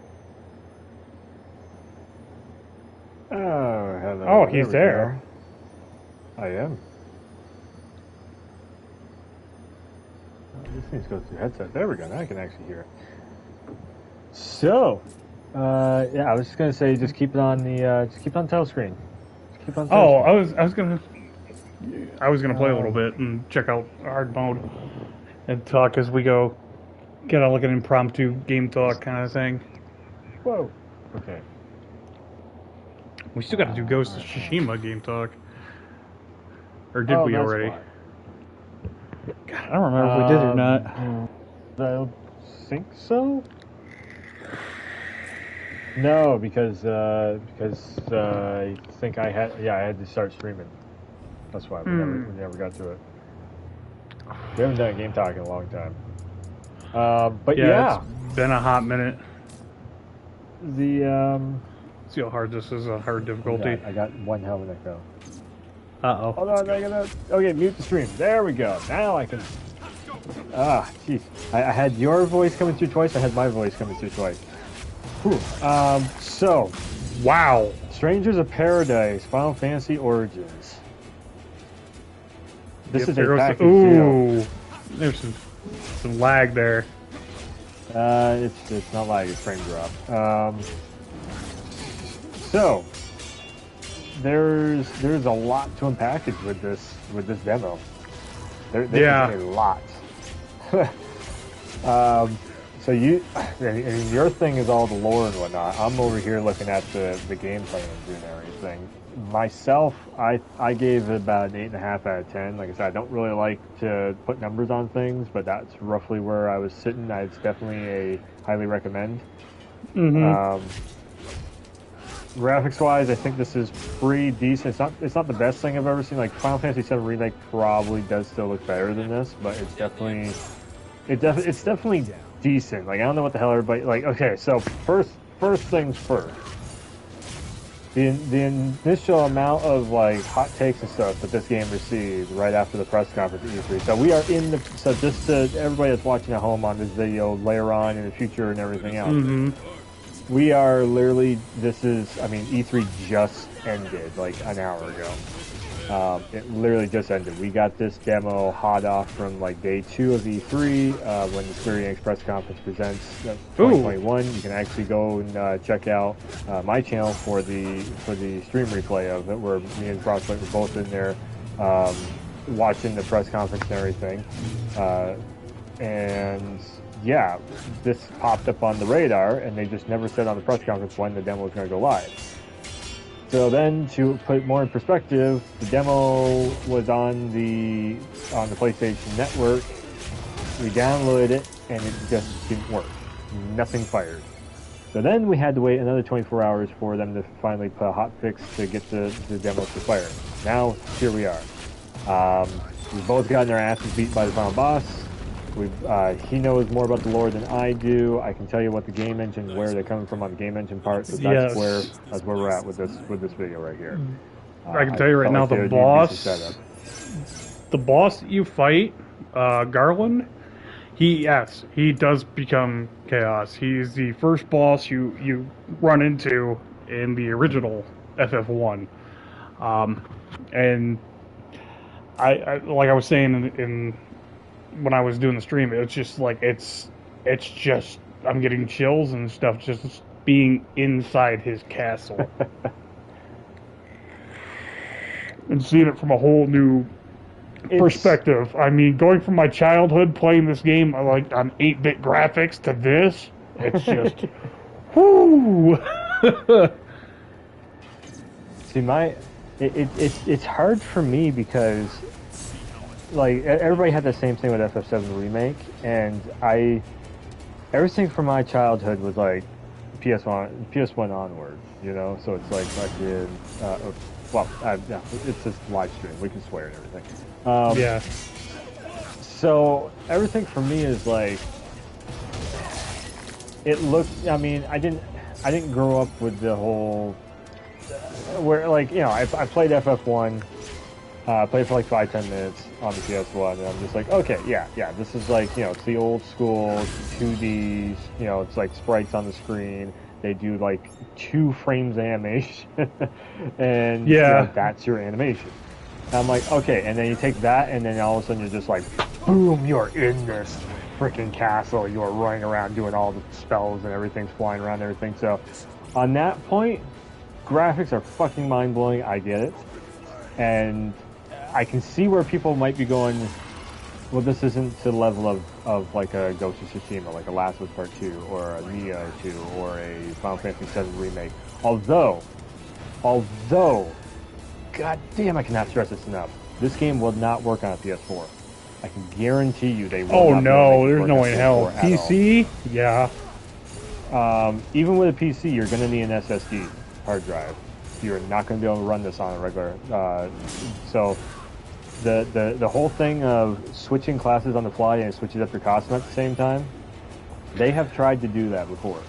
Oh, hello. Oh, he's we there. go. I am. Oh, these things go through headset. There we go. Now I can actually hear it. So, yeah, I was just gonna say, just keep it on the, just keep it on title screen. Just keep it on title Oh, screen. I was gonna play a little bit and check out hard mode and talk as we go. Get a like an impromptu game talk kind of thing. Whoa. Okay. We still got to do Ghost of Tsushima game talk. Or did Oh, we that's already? why. God, I don't remember if we did or not. I don't think so. No, because I think I had to start streaming. That's why we never got to it. We haven't done a game talk in a long time. But yeah, It's been a hot minute. the See how hard this is, a hard difficulty. I got one hell of an echo. Uh-oh. Hold on, I gotta. Okay, mute the stream. There we go. Now I can. Ah, jeez. I had your voice coming through twice. I had my voice coming through twice. Whew. So, Wow. Strangers of Paradise, Final Fantasy Origins. This is There a goes package the, deal. ooh. There's some lag there. It's not like a frame drop. So there's a lot to unpackage with this demo. There's a lot. So and your thing is all the lore and whatnot. I'm over here looking at the gameplay engine and everything. Myself, I gave it about an 8.5 out of 10. Like I said, I don't really like to put numbers on things, but that's roughly where I was sitting. It's definitely a highly recommend. Graphics-wise, I think this is pretty decent. It's not the best thing I've ever seen. Like Final Fantasy VII Remake probably does still look better than this, but it's definitely decent. Like I don't know what the hell everybody like. Okay, so first things first. The initial amount of like hot takes and stuff that this game received right after the press conference at E3. So we are so just to everybody that's watching at home on this video later on in the future and everything else. We are literally, E3 just ended like an hour ago. It literally just ended. We got this demo hot off from like day 2 of E3 when the Square Enix press conference presents 2021. You can actually go and check out my channel for the stream replay of it, where me and Frostbite were both in there watching the press conference and everything. And yeah, this popped up on the radar, and they just never said on the press conference when the demo was going to go live. So then, to put more in perspective, the demo was on the PlayStation Network. We downloaded it, and it just didn't work. Nothing fired. So then we had to wait another 24 hours for them to finally put a hot fix to get the demo to fire. Now, here we are. We've both gotten our asses beat by the final boss. He knows more about the lore than I do. I can tell you what the game engine, where they're coming from on the game engine part. So that's where we're at with this video right here. I can tell you right now, the boss that you fight, Garland, he does become Chaos. He's the first boss you run into in the original FF1, and I like I was saying in when I was doing the stream, it's just like it's just I'm getting chills and stuff just being inside his castle and seeing it from a whole new perspective. I mean, going from my childhood playing this game like on 8-bit graphics to this, it's just whoo. See, it's hard for me because like everybody had the same thing with FF7 Remake, and everything from my childhood was like PS1 onward, you know. So it's like it's just live stream. We can swear and everything. Yeah. So everything for me is like it looked. I mean, I didn't grow up with the whole where like I played FF1. Played for like 5-10 minutes on the PS1, and I'm just like, okay, yeah, this is like, it's the old school 2D, it's like sprites on the screen. They do like 2 frames animation, and that's your animation. And I'm like, okay, and then you take that, and then all of a sudden you're just like, boom, you're in this freaking castle. You're running around doing all the spells, and everything's flying around and everything. So, on that point, graphics are fucking mind-blowing. I get it. And I can see where people might be going, well, this isn't to the level of like a Ghost of Tsushima, like a Last of Us Part 2, or a Nioh 2, or a Final Fantasy VII Remake. Although, god damn, I cannot stress this enough, this game will not work on a PS4. I can guarantee you they will not. Oh no, there's no way in hell. PC? Yeah. Even with a PC, you're going to need an SSD hard drive. You're not going to be able to run this on a regular. So the whole thing of switching classes on the fly and switching up your costume at the same time, they have tried to do that before,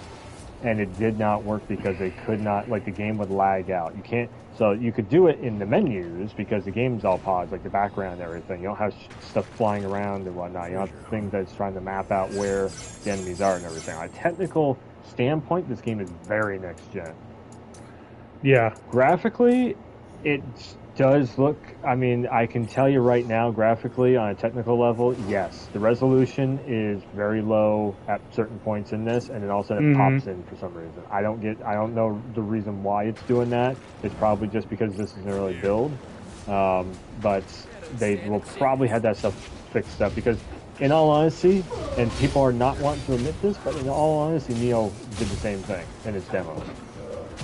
and it did not work because they could not. Like the game would lag out. You can't. So you could do it in the menus because the game's all paused, like the background and everything. You don't have stuff flying around and whatnot. You don't have things that's trying to map out where the enemies are and everything. On a technical standpoint, this game is very next gen. Yeah. Graphically, it does look, I mean, I can tell you right now, graphically, on a technical level, yes. The resolution is very low at certain points in this, and then all of a sudden it pops in for some reason. I don't know the reason why it's doing that. It's probably just because this is an early build. But they will probably have that stuff fixed up, because in all honesty, and people are not wanting to admit this, but in all honesty, Nioh did the same thing in its demos.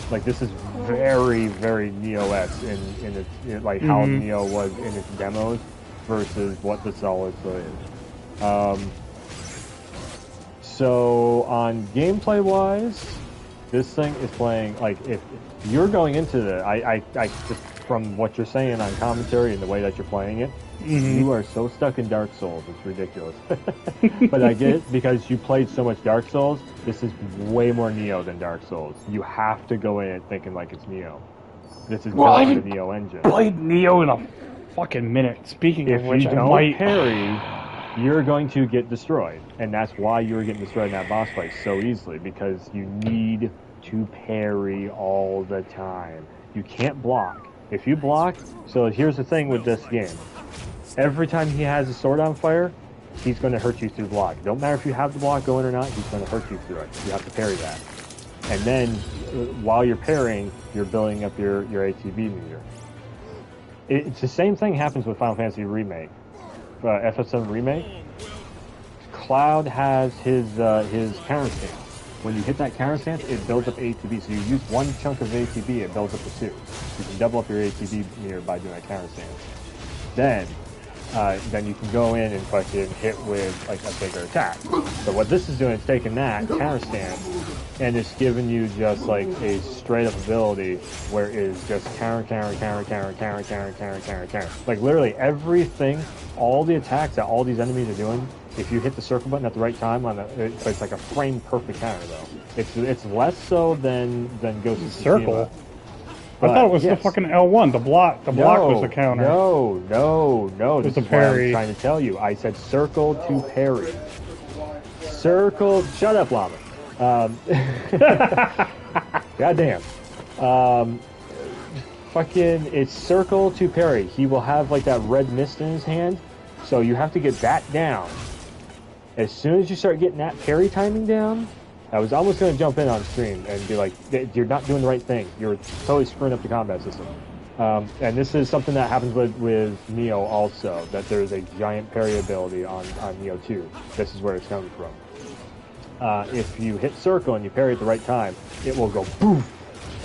Like, this is very, very Nioh-esque in its, like, how Nioh was in its demos versus what this all is. So, on gameplay-wise, this thing is playing, like, if you're going into the, I just, from what you're saying on commentary and the way that you're playing it, you are so stuck in Dark Souls, it's ridiculous. But I get it, because you played so much Dark Souls, this is way more Nioh than Dark Souls. You have to go in it thinking like it's Nioh. This is built on the Nioh engine. Played Nioh in a fucking minute. Speaking of which, if you don't parry, you're going to get destroyed. And that's why you were getting destroyed in that boss fight so easily, because you need to parry all the time. You can't block. If you block, so here's the thing with this game. Every time he has a sword on fire, he's going to hurt you through block. Don't matter if you have the block going or not, he's going to hurt you through it. You have to parry that. And then, while you're parrying, you're building up your ATB meter. It's the same thing happens with Final Fantasy Remake. FF7 Remake. Cloud has his counter stance. When you hit that counter stance, it builds up ATB. So you use one chunk of ATB, it builds up to 2. You can double up your ATB meter by doing a counter stance. Then you can go in and fucking hit with like a bigger attack. So what this is doing is taking that counter stance and it's giving you just like a straight up ability where it is just counter. Like literally everything, all the attacks that all these enemies are doing, if you hit the circle button at the right time it's like a frame perfect counter though. It's less so than Ghost of Tsushima. Circle. I thought it was the fucking L1. The block was the counter. No. This is parry. what I'm trying to tell you. I said circle to parry. Circle. Shut up, Llama. Goddamn. Fucking. It's circle to parry. He will have like that red mist in his hand, so you have to get that down. As soon as you start getting that parry timing down. I was almost going to jump in on stream and be like, you're not doing the right thing. You're totally screwing up the combat system. And this is something that happens with Nioh also, that there's a giant parry ability on Nioh 2. This is where it's coming from. If you hit circle and you parry at the right time, it will go poof,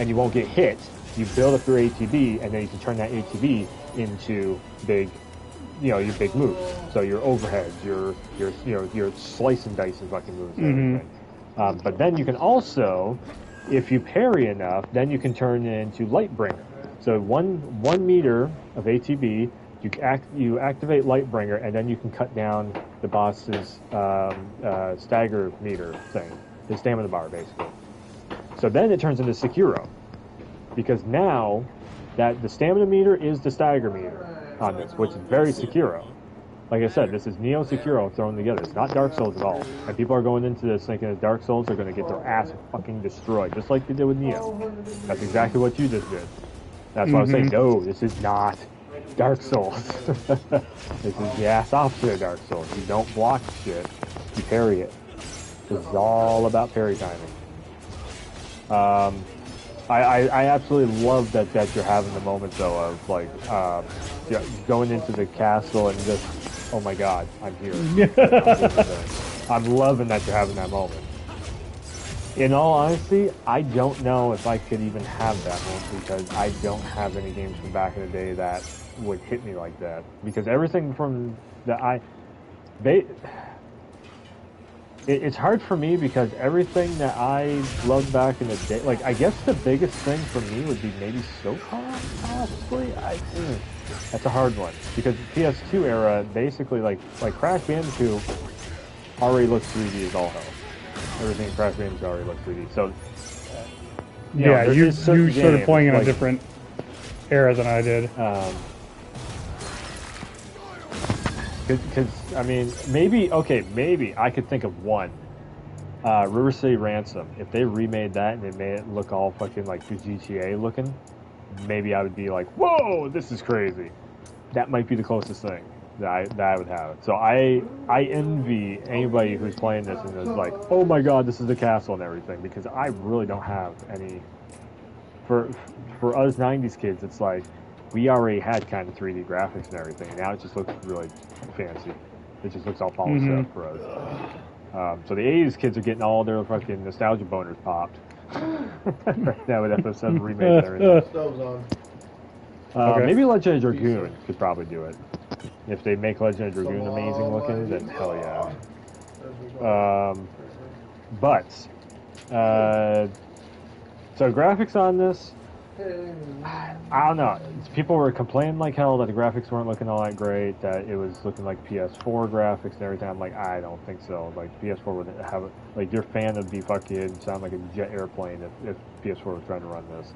and you won't get hit. You build up your ATB, and then you can turn that ATB into big, your big moves. So your overheads, your slice and dice and fucking moves and everything. But then you can also, if you parry enough, then you can turn it into Lightbringer. So one meter of ATB, you activate Lightbringer, and then you can cut down the boss's stagger meter thing. his stamina bar, basically. So then it turns into Sekiro, because now that the stamina meter is the stagger meter on this, which is very Sekiro. Like I said, this is Neo Sekiro thrown together. It's not Dark Souls at all. And people are going into this thinking that Dark Souls are going to get their ass fucking destroyed, just like they did with Neo. That's exactly what you just did. That's why I was saying, no, this is not Dark Souls. This is the ass opposite of Dark Souls. You don't block shit, you parry it. This is all about parry timing. I absolutely love that you're having the moment though of like going into the castle and just, oh my god, I'm here. I'm loving that you're having that moment. In all honesty, I don't know if I could even have that moment because I don't have any games from back in the day that would hit me like that. Because everything from it's hard for me because everything that I loved back in the day, like I guess the biggest thing for me would be maybe SOCOM, possibly. That's a hard one because the PS2 era, basically like Crash Bandicoot already looks 3D as all hell. Everything in Crash Bandicoot already looks 3D. So yeah, you started playing in a different era than I did. Because, I mean, maybe I could think of one. River City Ransom. If they remade that and they made it look all fucking like GTA looking, maybe I would be like, whoa, this is crazy. That might be the closest thing that I would have. So I envy anybody who's playing this and is like, oh my god, this is the castle and everything, because I really don't have any. For us 90s kids, it's like, we already had kind of 3D graphics and everything, and now it just looks really fancy. It just looks all polished up for us. So the 80s kids are getting all their fucking nostalgia boners popped. Right now with FF7 remake and everything. Stove's on. Okay. Maybe Legend of Dragoon could probably do it. If they make Legend of Dragoon amazing looking, then hell yeah. So graphics on this, I don't know. People were complaining like hell that the graphics weren't looking all that great, that it was looking like PS4 graphics and everything. I'm like, I don't think so. Like, PS4 would have, like, your fan would be fucking sound like a jet airplane if PS4 was trying to run this.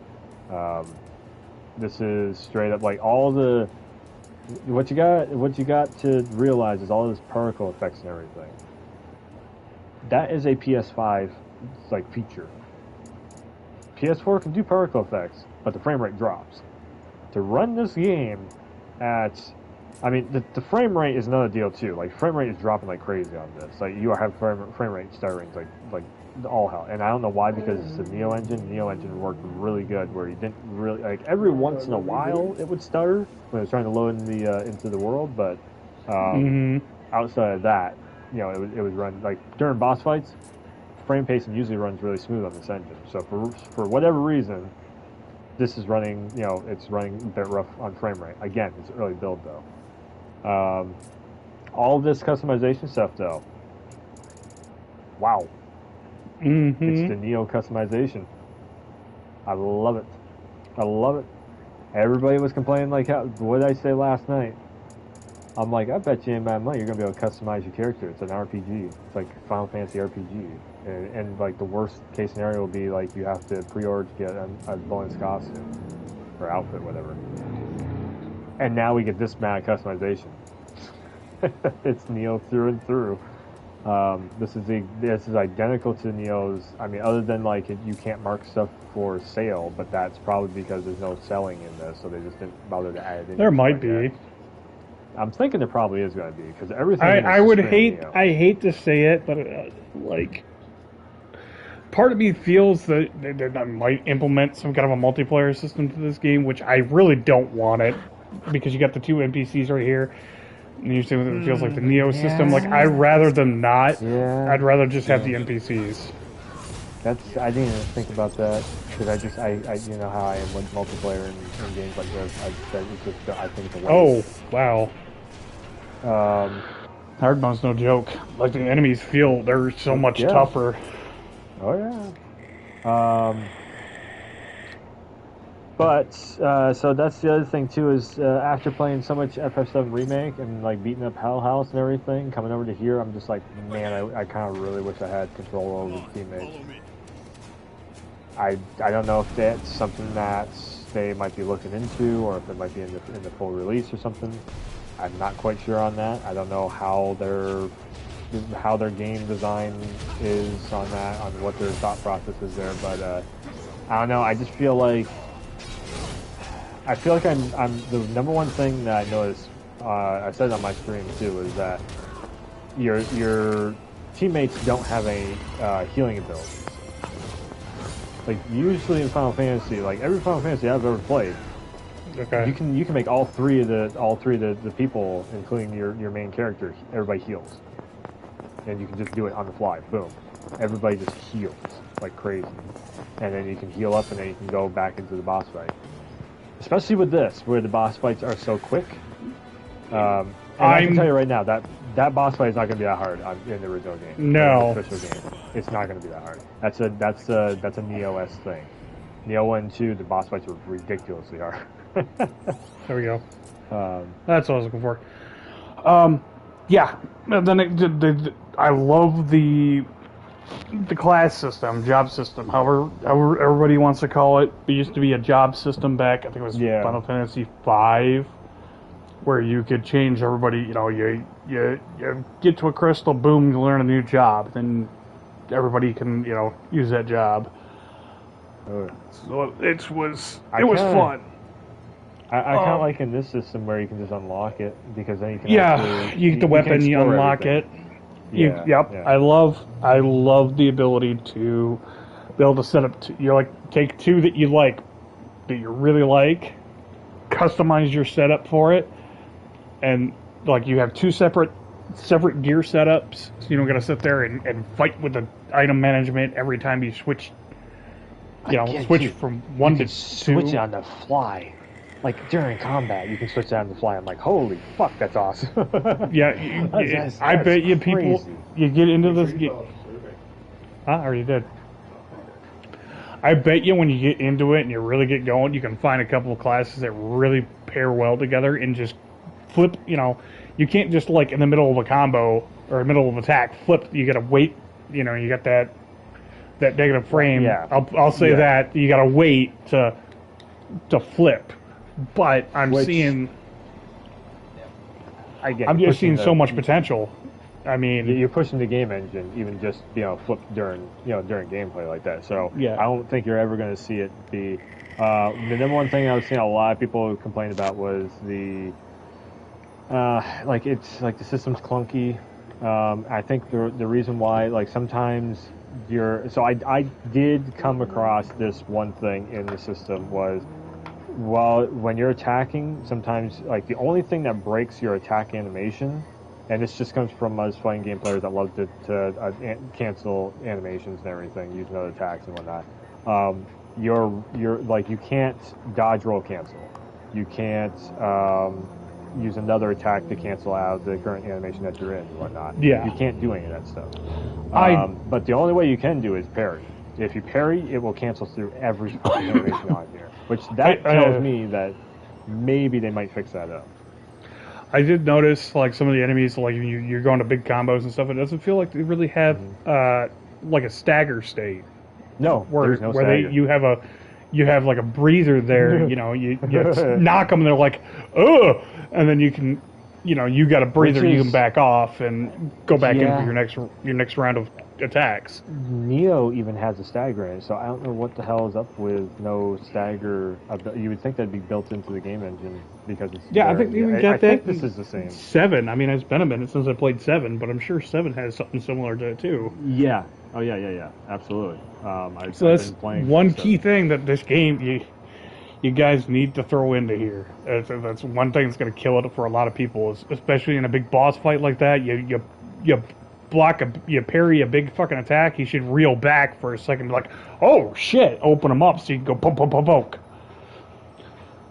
This is straight up, like, all the, what you got to realize is all this particle effects and everything. That is a PS5, like, feature. PS4 can do particle effects, but the frame rate drops. To run this game at, I mean, the frame rate is another deal too. Like, frame rate is dropping like crazy on this. Like, you have frame rate stuttering like all hell. And I don't know why, because it's the Neo engine. The Neo engine worked really good, where you didn't really, like, every once in a while it would stutter when it was trying to load in the into the world, but outside of that, you know, it was run, like, during boss fights, frame pacing usually runs really smooth on this engine. So for whatever reason, this is running, you know, it's running a bit rough on frame rate. Again, it's early build though. All this customization stuff though, wow. It's the Neo customization. I love it. I love it. Everybody was complaining like, what did I say last night? I'm like, I bet you ain't bad money you're going to be able to customize your character. It's an RPG. It's like Final Fantasy RPG. And like, the worst case scenario will be like, you have to pre-order to get a bonus costume or outfit, whatever. And now we get this mad customization. It's Neo through and through. This is identical to Neo's. I mean, other than like you can't mark stuff for sale, but that's probably because there's no selling in this, so they just didn't bother to add it in. There might be. I'm thinking there probably is going to be, because everything. I hate to say it, but like, part of me feels that they might implement some kind of a multiplayer system to this game, which I really don't want it, because you got the two NPCs right here, and you're saying it feels like the Neo system. Like, I'd rather them not. Yeah. I'd rather just have the NPCs. I didn't even think about that, because I you know how I am with multiplayer in games like this. I think it's a waste. Oh, wow. Hardbound's no joke. Like, the enemies feel they're so much tougher. Oh yeah. But so that's the other thing too is after playing so much FF7 remake and like beating up Hell House and everything, coming over to here, I'm just like, man, I kind of really wish I had control over the teammates. I don't know if that's something that they might be looking into, or if it might be in the full release or something. I'm not quite sure on that. I don't know how their game design is on that, on what their thought process is there, but I don't know. I just feel like I'm the number one thing that I noticed. I said it on my stream too, is that your teammates don't have any healing abilities. Like usually in Final Fantasy, like every Final Fantasy I've ever played, Okay. you can make all three of the people, including your main character, everybody heals, and you can just do it on the fly. Boom, everybody just heals like crazy, and then you can heal up, and then you can go back into the boss fight. Especially with this, where the boss fights are so quick. And I can tell you right now that boss fight is not going to be that hard in the original game. No. The official game, it's not going to be that hard. That's a Neo-S thing. Neo 1 and 2, the boss fights were ridiculously hard. There we go. That's what I was looking for. Yeah. And then I love the class system, job system, however everybody wants to call it. It used to be a job system back, I think it was Final Fantasy V, where you could change everybody. You know, you get to a crystal, boom, you learn a new job, then everybody can use that job. So it was fun. I kind of like in this system where you can just unlock it, because then you can you get the weapon, you unlock everything. it. I love the ability to be able to set up. Take two that you really like, customize your setup for it, and like you have two separate gear setups. So you don't got to sit there and fight with the item management every time you switch. Switch from one to two. Switch on the fly. Like during combat, you can switch on the fly. I'm like, holy fuck, that's awesome. I bet you people, crazy. you get into this game. Or you did. I bet you when you get into it and you really get going, you can find a couple of classes that really pair well together and just flip. You can't just like in the middle of a combo or middle of attack flip. You gotta wait. You got that negative frame. Yeah. I'll say that you gotta wait to flip. But I'm just seeing so much potential. I mean, you're pushing the game engine, even just flip during gameplay like that. So I don't think you're ever going to see it be. The number one thing I was seeing a lot of people complain about was the the system's clunky. I think the reason why sometimes I did come across this one thing in the system was. Well, when you're attacking, sometimes the only thing that breaks your attack animation, and this just comes from us fighting game players that love to cancel animations and everything, using other attacks and whatnot. You can't dodge roll cancel. You can't use another attack to cancel out the current animation that you're in and whatnot. Yeah. You can't do any of that stuff. But the only way you can do is parry. If you parry, it will cancel through every animation on here. Which tells me that maybe they might fix that up. I did notice some of the enemies, you're going to big combos and stuff. It doesn't feel like they really have a stagger state. No, there's no stagger. You have a breather there. you knock them and they're like, oh, and then you can, you got a breather. You can back off and go back into your next round of attacks. Neo even has a stagger in it, so I don't know what the hell is up with no stagger. You would think that'd be built into the game engine because it's I think you can get that. I think this is the same. 7. I mean, it's been a minute since I played 7, but I'm sure 7 has something similar to it too. Yeah. Oh yeah. Absolutely. So that's one key thing that this game you guys need to throw into here. That's one thing that's going to kill it for a lot of people, especially in a big boss fight like that. You you parry a big fucking attack, you should reel back for a second, be like, oh shit, open them up so you can go poke, poke, poke, poke.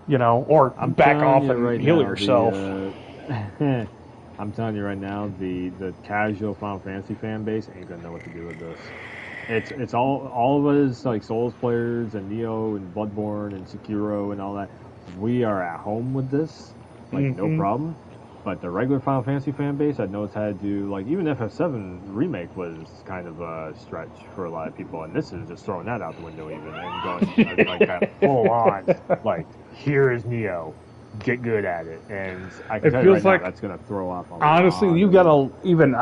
Or back off and heal yourself. I'm telling you right now, the casual Final Fantasy fan base ain't gonna know what to do with this. it's all of us like Souls players and Neo and Bloodborne and Sekiro and all that. We are at home with this, like no problem. But the regular Final Fantasy fan base, I know it's had to like even FF7 remake was kind of a stretch for a lot of people, and this is just throwing that out the window even and going like that full on like here is Neo. Get good at it, and I can tell you right now that's going to throw off. Honestly, you gotta even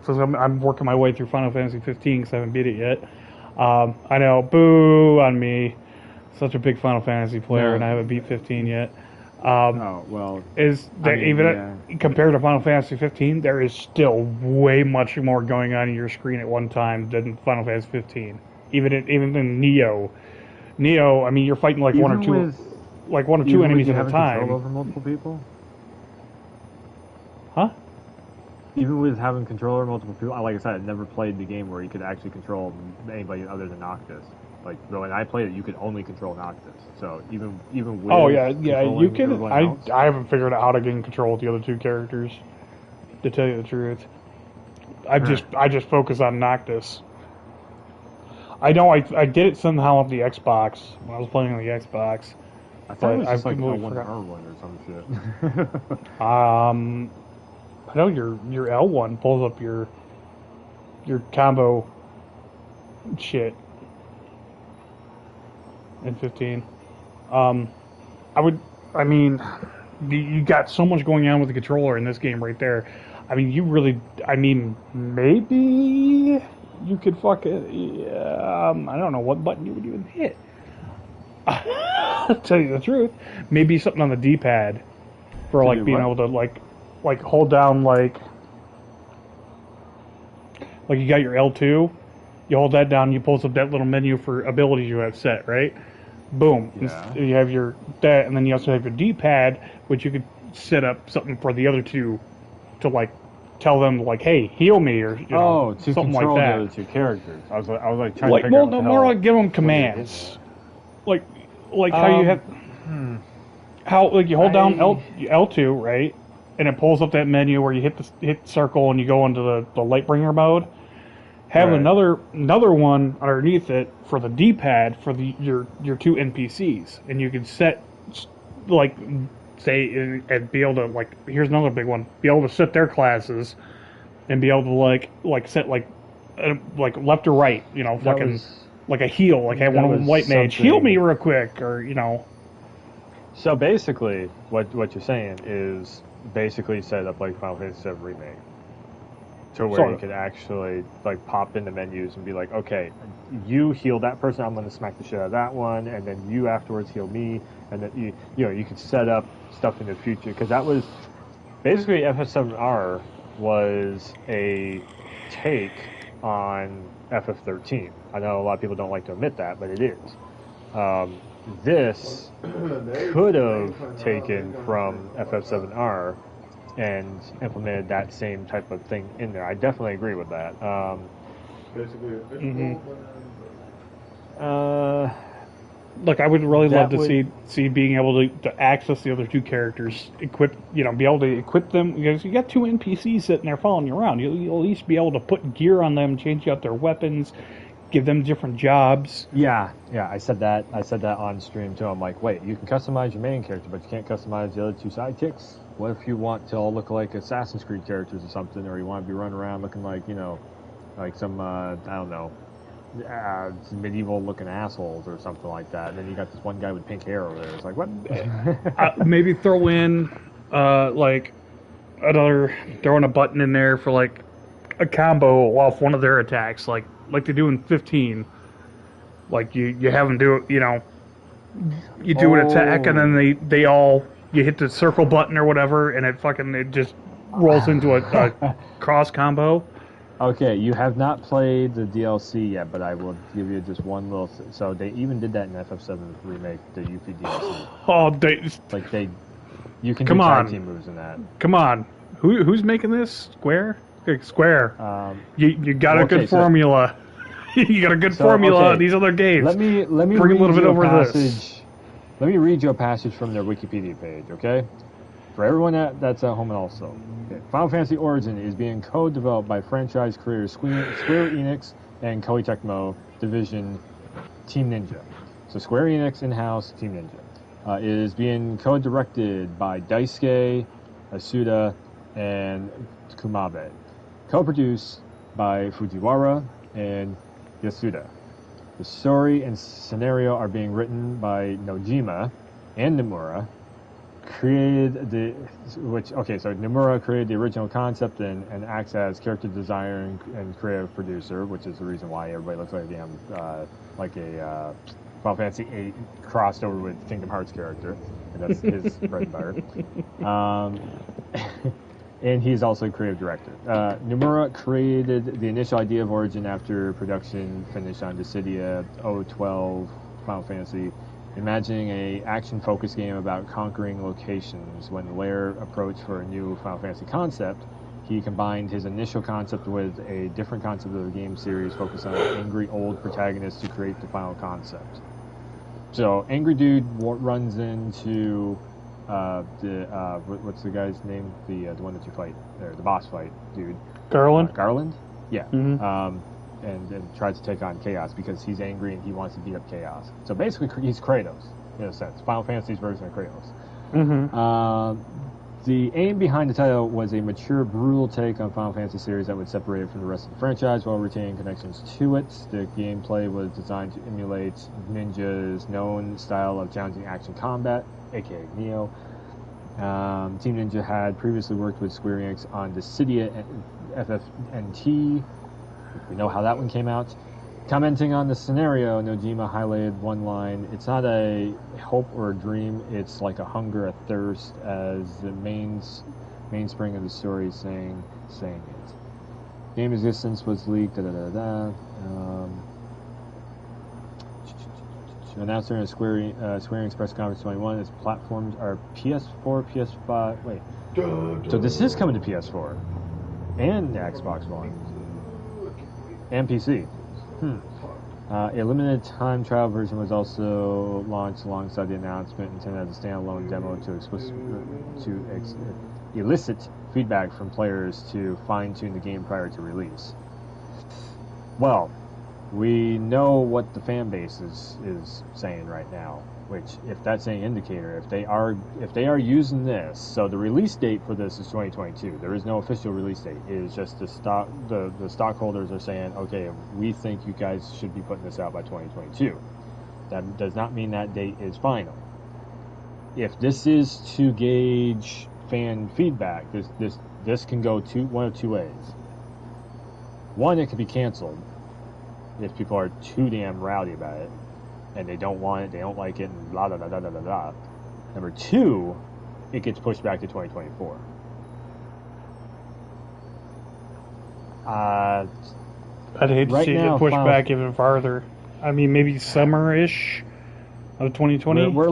since I'm working my way through Final Fantasy 15 because I haven't beat it yet. I know, boo on me, such a big Final Fantasy player, and I haven't beat 15 yet. Compared to Final Fantasy 15, there is still way much more going on in your screen at one time than Final Fantasy 15. Even in Neo, I mean, you're fighting like one or two enemies at a time. Control over multiple people? Huh? Even with having control over multiple people, like I said, I never played the game where you could actually control anybody other than Noctis. Like when I played it, you could only control Noctis. So even with you can. I haven't figured out how to gain control with the other two characters. To tell you the truth, I just focus on Noctis. I know I did it somehow on the Xbox when I was playing on the Xbox. I thought it was just like L1 or some shit. I know your L1 pulls up your combo shit in 15. You got so much going on with the controller in this game right there. I mean, maybe you could fuck it. I don't know what button you would even hit. I'll tell you the truth. Maybe something on the D-pad for like being able to like hold down like you got your L2, you hold that down, you pulls up that little menu for abilities you have set, right? Boom. Yeah. You have that, and then you also have your D-pad, which you could set up something for the other two to like tell them like, hey, heal me or to something like that. The other two characters. I was like trying to figure out more like give them commands. Like how you have how like you hold down L2, right, and it pulls up that menu where you hit circle and you go into the Lightbringer mode. Have another one underneath it for the D-pad for your two NPCs, and you can set like say and be able to like here's another big one, be able to set their classes and be able to like set like left or right, like a heal, like I want a white mage heal me real quick, or So basically, what you're saying is basically set up like Final Fantasy VII Remake, to where you could actually like pop in the menus and be like, okay, you heal that person, I'm going to smack the shit out of that one, and then you afterwards heal me, and then you could set up stuff in the future, because that was basically FF7R was a take on FF13. I know a lot of people don't like to admit that, but it is. This could have taken from FF7R and implemented that same type of thing in there. I definitely agree with that. Look, I would really love to see being able to access the other two characters, be able to equip them, because you got two NPCs sitting there following you around. You'll at least be able to put gear on them, change out their weapons, give them different jobs. Yeah, I said that on stream too. I'm like, wait, you can customize your main character, but you can't customize the other two sidekicks? What if you want to all look like Assassin's Creed characters or something, or you want to be running around looking like, like some, I don't know, medieval-looking assholes or something like that, and then you got this one guy with pink hair over there. It's like, what? Maybe throw in, throwing a button in there for, like, a combo off one of their attacks, like they do in 15. Like, you have them do it, you do an attack, and then they all, you hit the circle button or whatever, and it just rolls into a cross combo. Okay, you have not played the DLC yet, but I will give you just one little... So they even did that in FF7 Remake, the Yuffie DLC. You can do tag team moves in that. Come on. Who's making this? Square? Square. You got a good formula. You got a good formula in these other games. Let me bring a little bit over this. Let me read you a passage from their Wikipedia page, okay? For everyone that's at home and also. Okay. Final Fantasy Origin is being co-developed by franchise creators Square Enix and Koei Tecmo division Team Ninja. So Square Enix in-house Team Ninja. It is being co-directed by Daisuke Asuda and Kumabe. Co-produced by Fujiwara and Yasuda. The story and scenario are being written by Nojima and Nomura. Nomura created the original concept and acts as character designer and creative producer, which is the reason why everybody looks like a Final Fantasy VIII crossed over with Kingdom Hearts character. And that's his bread and butter. And he's also a creative director. Nomura created the initial idea of Origin after production finished on Dissidia 012 Final Fantasy, imagining a action-focused game about conquering locations. When the layer approached for a new Final Fantasy concept, he combined his initial concept with a different concept of the game series focused on an angry old protagonist to create the final concept. So, Angry Dude runs into what's the guy's name? The one that you fight there, the boss fight dude. Garland? Garland? Yeah. Mm-hmm. And tries to take on Chaos because he's angry and he wants to beat up Chaos. So basically, he's Kratos, in a sense. Final Fantasy's version of Kratos. Mm-hmm. The aim behind the title was a mature, brutal take on Final Fantasy series that would separate it from the rest of the franchise while retaining connections to it. The gameplay was designed to emulate Ninja's known style of challenging action combat, aka Neo. Team Ninja had previously worked with Square Enix on Dissidia FFNT. We know how that one came out. Commenting on the scenario, Nojima highlighted one line: "It's not a hope or a dream, it's like a hunger, a thirst," as the mainspring of the story saying it. Game existence was leaked, announced during a Square Enix press conference 21, its platforms are PS4, PS5, wait. So this is coming to PS4 and Xbox One and PC. A limited time trial version was also launched alongside the announcement, intended as a standalone demo to elicit feedback from players to fine-tune the game prior to release. Well, we know what the fan base is saying right now, which, if that's any indicator, if they are using this, so the release date for this is 2022. There is no official release date. It is just the stockholders are saying, okay, we think you guys should be putting this out by 2022. That does not mean that date is final. If this is to gauge fan feedback, this can go one of two ways. One, it could be canceled if people are too damn rowdy about it and they don't want it, they don't like it, and blah blah blah blah blah blah. Number two, it gets pushed back to 2024. I'd hate to see it pushed back even farther. I mean, maybe summer-ish of 2020. We're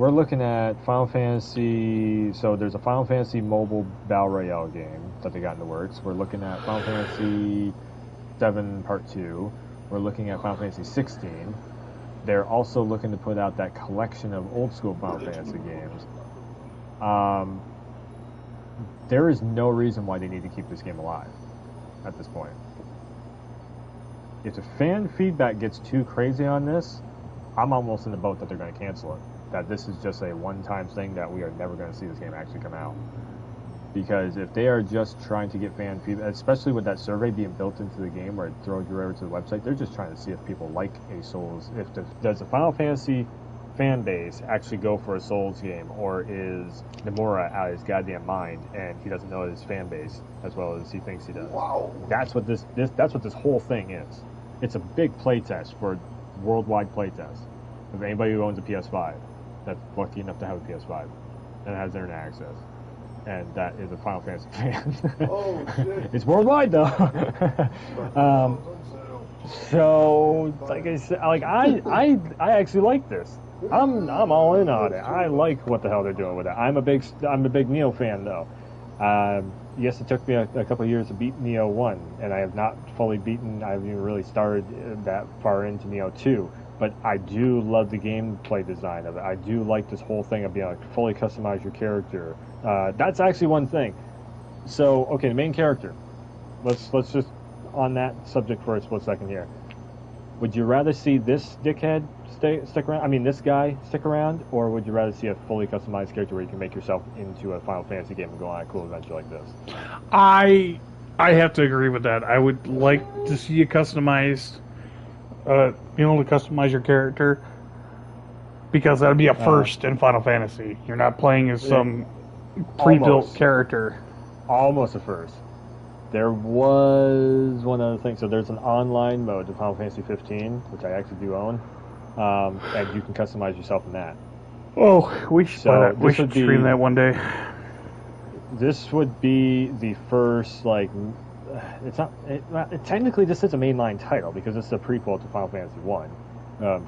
looking at Final Fantasy. So there's a Final Fantasy mobile battle royale game that they got in the works. We're looking at Final Fantasy 7 Part 2. We're looking at Final Fantasy 16. They're also looking to put out that collection of old school Final Fantasy games. There is no reason why they need to keep this game alive at this point. If the fan feedback gets too crazy on this, I'm almost in the boat that they're going to cancel it. That this is just a one-time thing, that we are never going to see this game actually come out. Because if they are just trying to get fan feedback, especially with that survey being built into the game where it throws you over to the website, they're just trying to see if people like a Souls. Does the Final Fantasy fan base actually go for a Souls game, or is Nomura out of his goddamn mind and he doesn't know his fan base as well as he thinks he does? Wow. That's what this whole thing is. It's a big playtest for worldwide playtest of anybody who owns a PS5 that's lucky enough to have a PS5 and has internet access. And that is a Final Fantasy fan. Oh, shit. It's worldwide, though. So, like I said, I actually like this. I'm all in on it. I like what the hell they're doing with it. I'm a big Neo fan, though. Yes, it took me a couple of years to beat Neo 1, and I have not fully beaten. I haven't even really started that far into Neo 2. But I do love the gameplay design of it. I do like this whole thing of being able to fully customize your character. That's actually one thing. So, okay, the main character. Let's just on that subject for a split second here. Would you rather see this dickhead stick around? I mean, this guy stick around, or would you rather see a fully customized character where you can make yourself into a Final Fantasy game and go on a cool adventure like this? I have to agree with that. I would like to see you customized, being able to customize your character, because that'd be a first in Final Fantasy. You're not playing as some pre-built Almost. character. Almost a first. There was one other thing. So there's an online mode to Final Fantasy 15, which I actually do own, and you can customize yourself in that. Oh, we should play that. We this should would be- stream that one day. This would be the first, like, it's not. Technically, this is a mainline title because it's a prequel to Final Fantasy 1.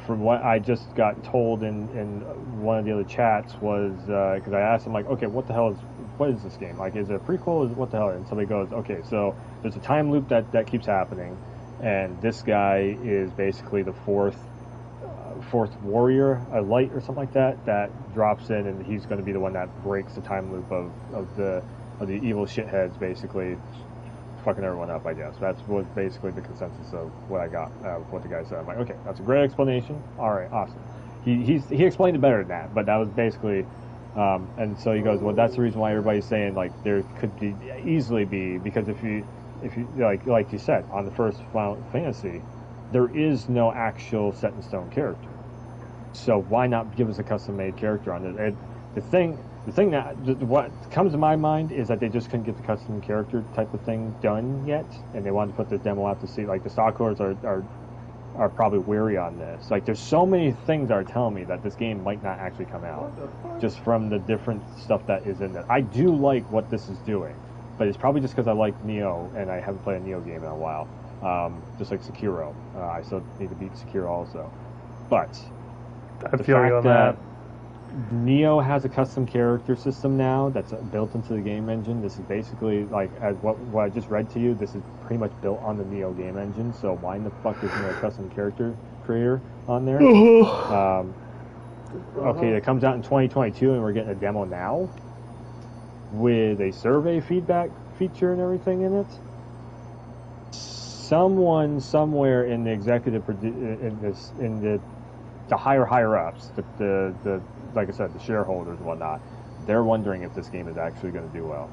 From what I just got told in one of the other chats was because I asked him, like, okay, what is this game? Like, is it a prequel? What the hell? And somebody goes, okay, so there's a time loop that keeps happening, and this guy is basically the fourth warrior, a light or something like that drops in, and he's going to be the one that breaks the time loop of the evil shitheads, basically fucking everyone up. I guess that's what basically the consensus of what I got, what the guy said. I'm like, okay, that's a great explanation. All right, awesome. He explained it better than that, but that was basically. And so he goes, well, that's the reason why everybody's saying, like, there could easily be, because if you like you said on the first Final Fantasy, there is no actual set in stone character. So why not give us a custom made character on it? And the thing that what comes to my mind is that they just couldn't get the custom character type of thing done yet, and they wanted to put the demo out to see. Like, the stockholders are probably weary on this. Like, there's so many things that are telling me that this game might not actually come out, just from the different stuff that is in it. I do like what this is doing, but it's probably just because I like Neo, and I haven't played a Neo game in a while. Just like Sekiro. I still need to beat Sekiro also. But I feel you on that. Neo has a custom character system now that's built into the game engine. This is basically like, as what I just read to you, this is pretty much built on the Neo game engine, so why in the fuck isn't there a custom character creator on there? Okay, it comes out in 2022 and we're getting a demo now with a survey feedback feature and everything in it. Someone somewhere in the executive in the higher ups, the like I said, the shareholders and whatnot, they're wondering if this game is actually going to do well,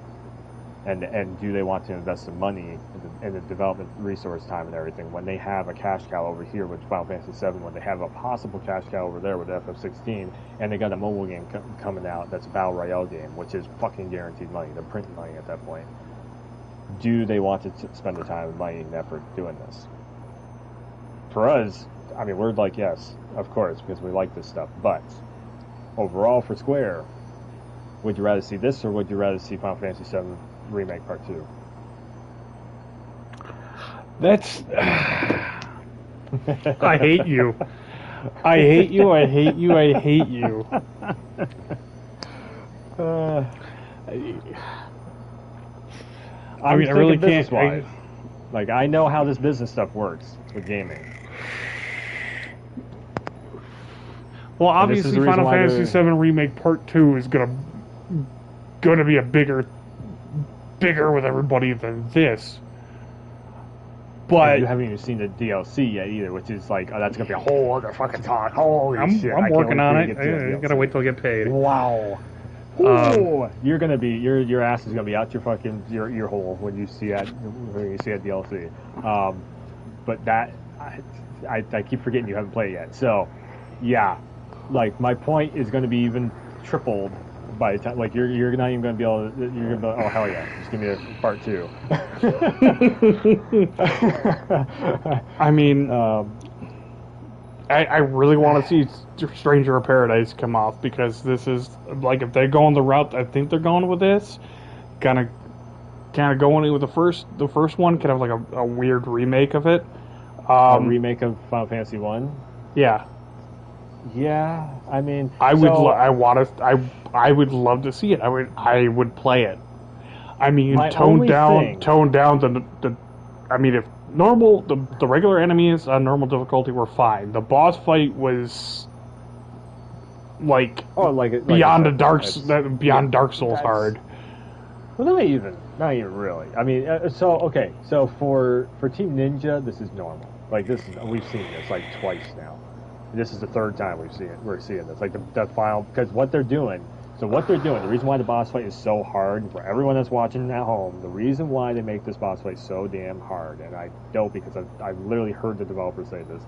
and do they want to invest some money in the development resource time and everything when they have a cash cow over here with Final Fantasy VII, when they have a possible cash cow over there with FF16, and they got a mobile game coming out that's a battle royale game, which is fucking guaranteed money. They're printing money at that point. Do they want to spend the time and money and effort doing this? For us, I mean, we're like, yes, of course, because we like this stuff, but overall for Square, would you rather see this or would you rather see Final Fantasy VII Remake Part 2? That's... I hate you. I hate you, I hate you, I hate you. I mean, I really can't... Like, I know how this business stuff works with gaming. Well, obviously, Final Fantasy VII Remake Part 2 is gonna be a bigger with everybody than this. But you haven't even seen the DLC yet either, which is like, oh, that's gonna be a whole other fucking talk. Holy shit! I'm working on it. I gotta wait till I get paid. Wow. You're gonna be your ass is gonna be out your fucking your hole when you see that DLC. But that I keep forgetting you haven't played it yet. So yeah, like, my point is going to be even tripled by the time. Like, you're not even going to be able to. You're going to be, oh hell yeah, just give me a part 2. I mean, I really want to see Stranger of Paradise come off, because this is, like, if they go on the route I think they're going with this, kind of going with the first one, kind of like a weird remake of it. A remake of Final Fantasy 1. Yeah. Yeah, I mean, I would love to see it. I would play it. I mean, tone down the. I mean, if the regular enemies on normal difficulty were fine. The boss fight was beyond Dark Souls hard. Well, not even really. I mean, so for Team Ninja, this is normal. Like we've seen this like twice now. This is the third time we're seeing this. Like the final, because what they're doing. So what they're doing, the reason why the boss fight is so hard for everyone that's watching at home, the reason why they make this boss fight so damn hard, and I know because I've literally heard the developers say this,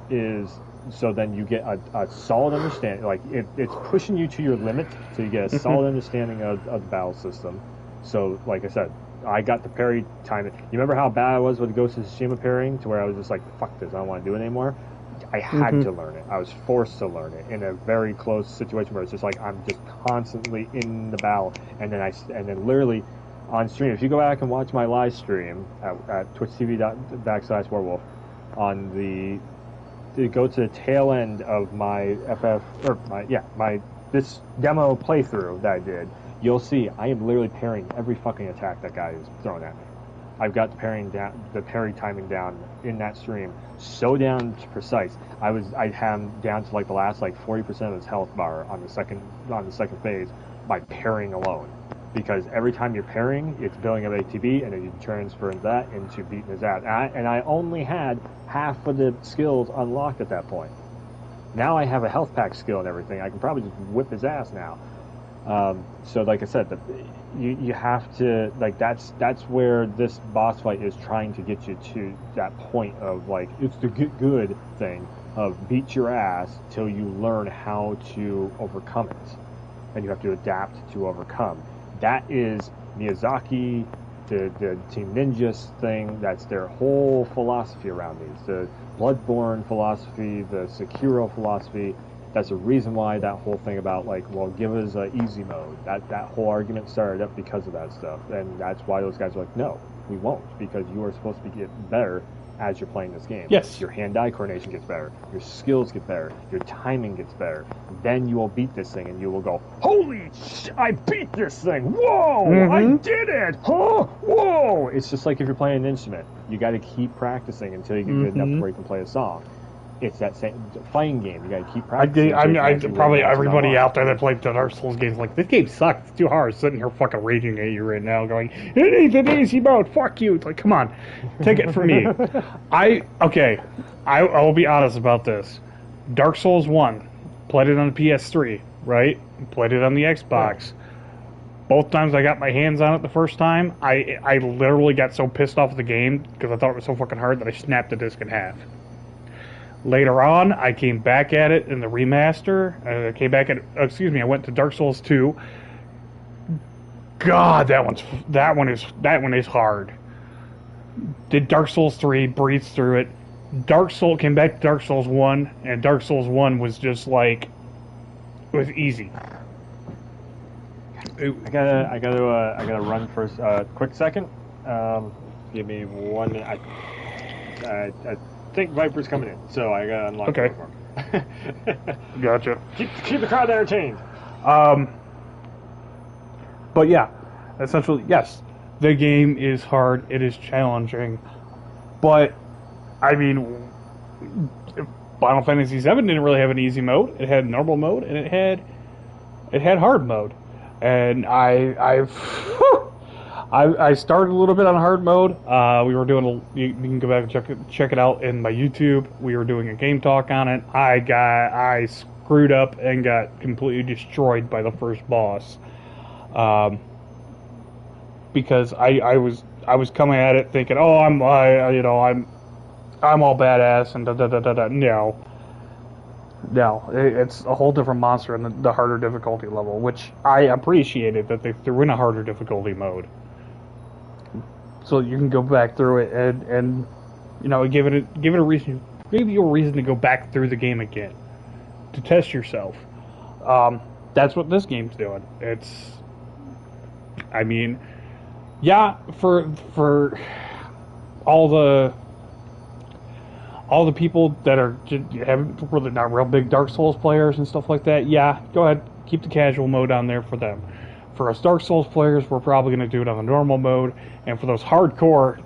is so then you get a solid understanding. Like it's pushing you to your limit, so you get a solid understanding of the battle system. So like I said, I got the parry time. You remember how bad I was with Ghost of Tsushima parrying, to where I was just like, fuck this, I don't want to do it anymore. I had to learn it. I was forced to learn it in a very close situation where it's just like I'm just constantly in the battle, and then literally on stream. If you go back and watch my live stream at twitch.tv/werewolf to go to the tail end of my this demo playthrough that I did, you'll see I am literally parrying every fucking attack that guy is throwing at me. I've got the parry timing down in that stream so down to precise. I had him down to like the last like 40% of his health bar on the second phase by parrying alone. Because every time you're parrying, it's building up ATB, and then you transfer that into beating his ass. And I only had half of the skills unlocked at that point. Now I have a health pack skill and everything. I can probably just whip his ass now. So like I said, you have to, like, that's where this boss fight is trying to get you to that point of, like, it's the get good thing of beat your ass till you learn how to overcome it, and you have to adapt to overcome. That is Miyazaki, the Team Ninjas thing. That's their whole philosophy around these, the Bloodborne philosophy, the Sekiro philosophy. That's the reason why that whole thing about, like, well, give us an easy mode. That whole argument started up because of that stuff. And that's why those guys are like, no, we won't. Because you are supposed to get better as you're playing this game. Yes. Your hand-eye coordination gets better. Your skills get better. Your timing gets better. Then you will beat this thing and you will go, holy shit, I beat this thing. Whoa, I did it. Huh? Whoa. It's just like if you're playing an instrument. You got to keep practicing until you get good enough to where you can play a song. It's that same fighting game. You got to keep practicing. I probably everybody out there that played the Dark Souls games like, this game sucks. It's too hard. Sitting here fucking raging at you right now, going, it ain't an easy mode. Fuck you. It's like, come on, take it from me. I will be honest about this. Dark Souls 1, played it on the PS3, right? Played it on the Xbox. Both times I got my hands on it the first time, I literally got so pissed off at the game because I thought it was so fucking hard that I snapped the disc in half. Later on, I came back at it in the remaster. I went to Dark Souls 2. God, that one is hard. Did Dark Souls 3, breezed through it. Came back to Dark Souls 1, and Dark Souls 1 was just like, it was easy. I gotta run for a quick second. Give me 1 minute. I think Viper's coming in, so I gotta unlock the door for him. Gotcha. Keep the crowd entertained. But yeah, essentially, yes, the game is hard. It is challenging, but I mean, Final Fantasy VII didn't really have an easy mode. It had normal mode, and it had hard mode, and I started a little bit on hard mode. We were doing you can go back and check it out in my YouTube. We were doing a game talk on it. I screwed up and got completely destroyed by the first boss. Because I was coming at it thinking, oh, I'm all badass and da da da da da. No, it's a whole different monster in the harder difficulty level, which I appreciated that they threw in a harder difficulty mode. So you can go back through it and give you a reason to go back through the game again to test yourself. That's what this game's doing. For all the people that are really not real big Dark Souls players and stuff like that, yeah, go ahead, keep the casual mode on there for them. For us Dark Souls players, we're probably going to do it on the normal mode, and for those hardcore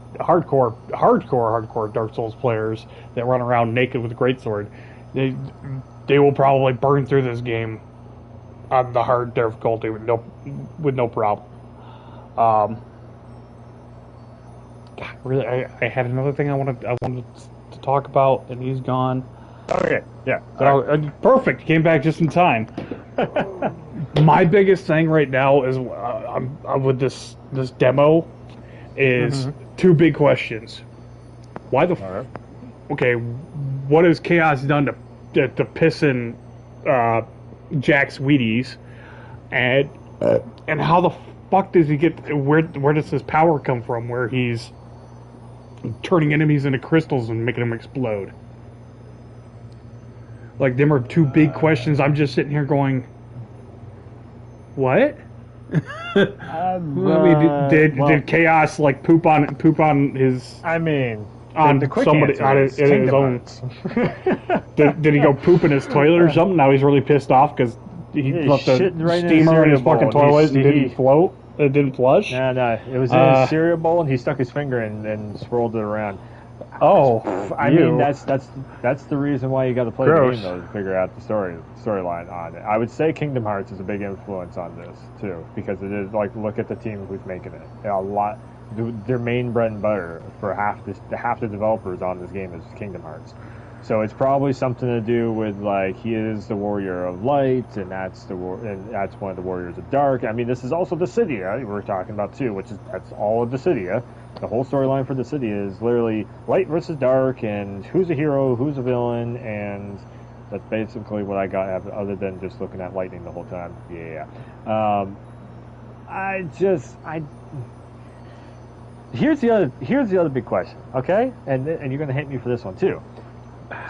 Dark Souls players that run around naked with a greatsword, they will probably burn through this game on the hard difficulty with no problem. God, really, I had another thing I wanted to talk about, and he's gone. Okay, yeah. Perfect. Came back just in time. My biggest thing right now is I'm with this demo is two big questions. Why the okay? What has Chaos done to piss in Jack's Wheaties, and how the fuck does he get? Where does his power come from? Where he's turning enemies into crystals and making them explode? Like, them are two big questions. I'm just sitting here going, what? I mean, did Chaos like poop on his? I mean, on the quick somebody on answer his is own. Kingdom Did he go poop in his toilet or something? Now he's really pissed off because he left the steamer in his fucking toilet and didn't float. It didn't flush. No, it was in his cereal bowl, and he stuck his finger in and swirled it around. Oh, I mean, that's the reason why you got to play the game, though, to figure out the storyline on it. I would say Kingdom Hearts is a big influence on this too, because it is like, look at the team who's making it. A lot, their main bread and butter for half the developers on this game is Kingdom Hearts. So it's probably something to do with, like, he is the warrior of light, and that's one of the warriors of dark. I mean, this is also Dissidia we're talking about too, that's all of Dissidia. The whole storyline for Dissidia is literally light versus dark, and who's a hero, who's a villain, and that's basically what I got, other than just looking at lightning the whole time. Yeah. Here's the other big question, okay? And you're gonna hate me for this one too.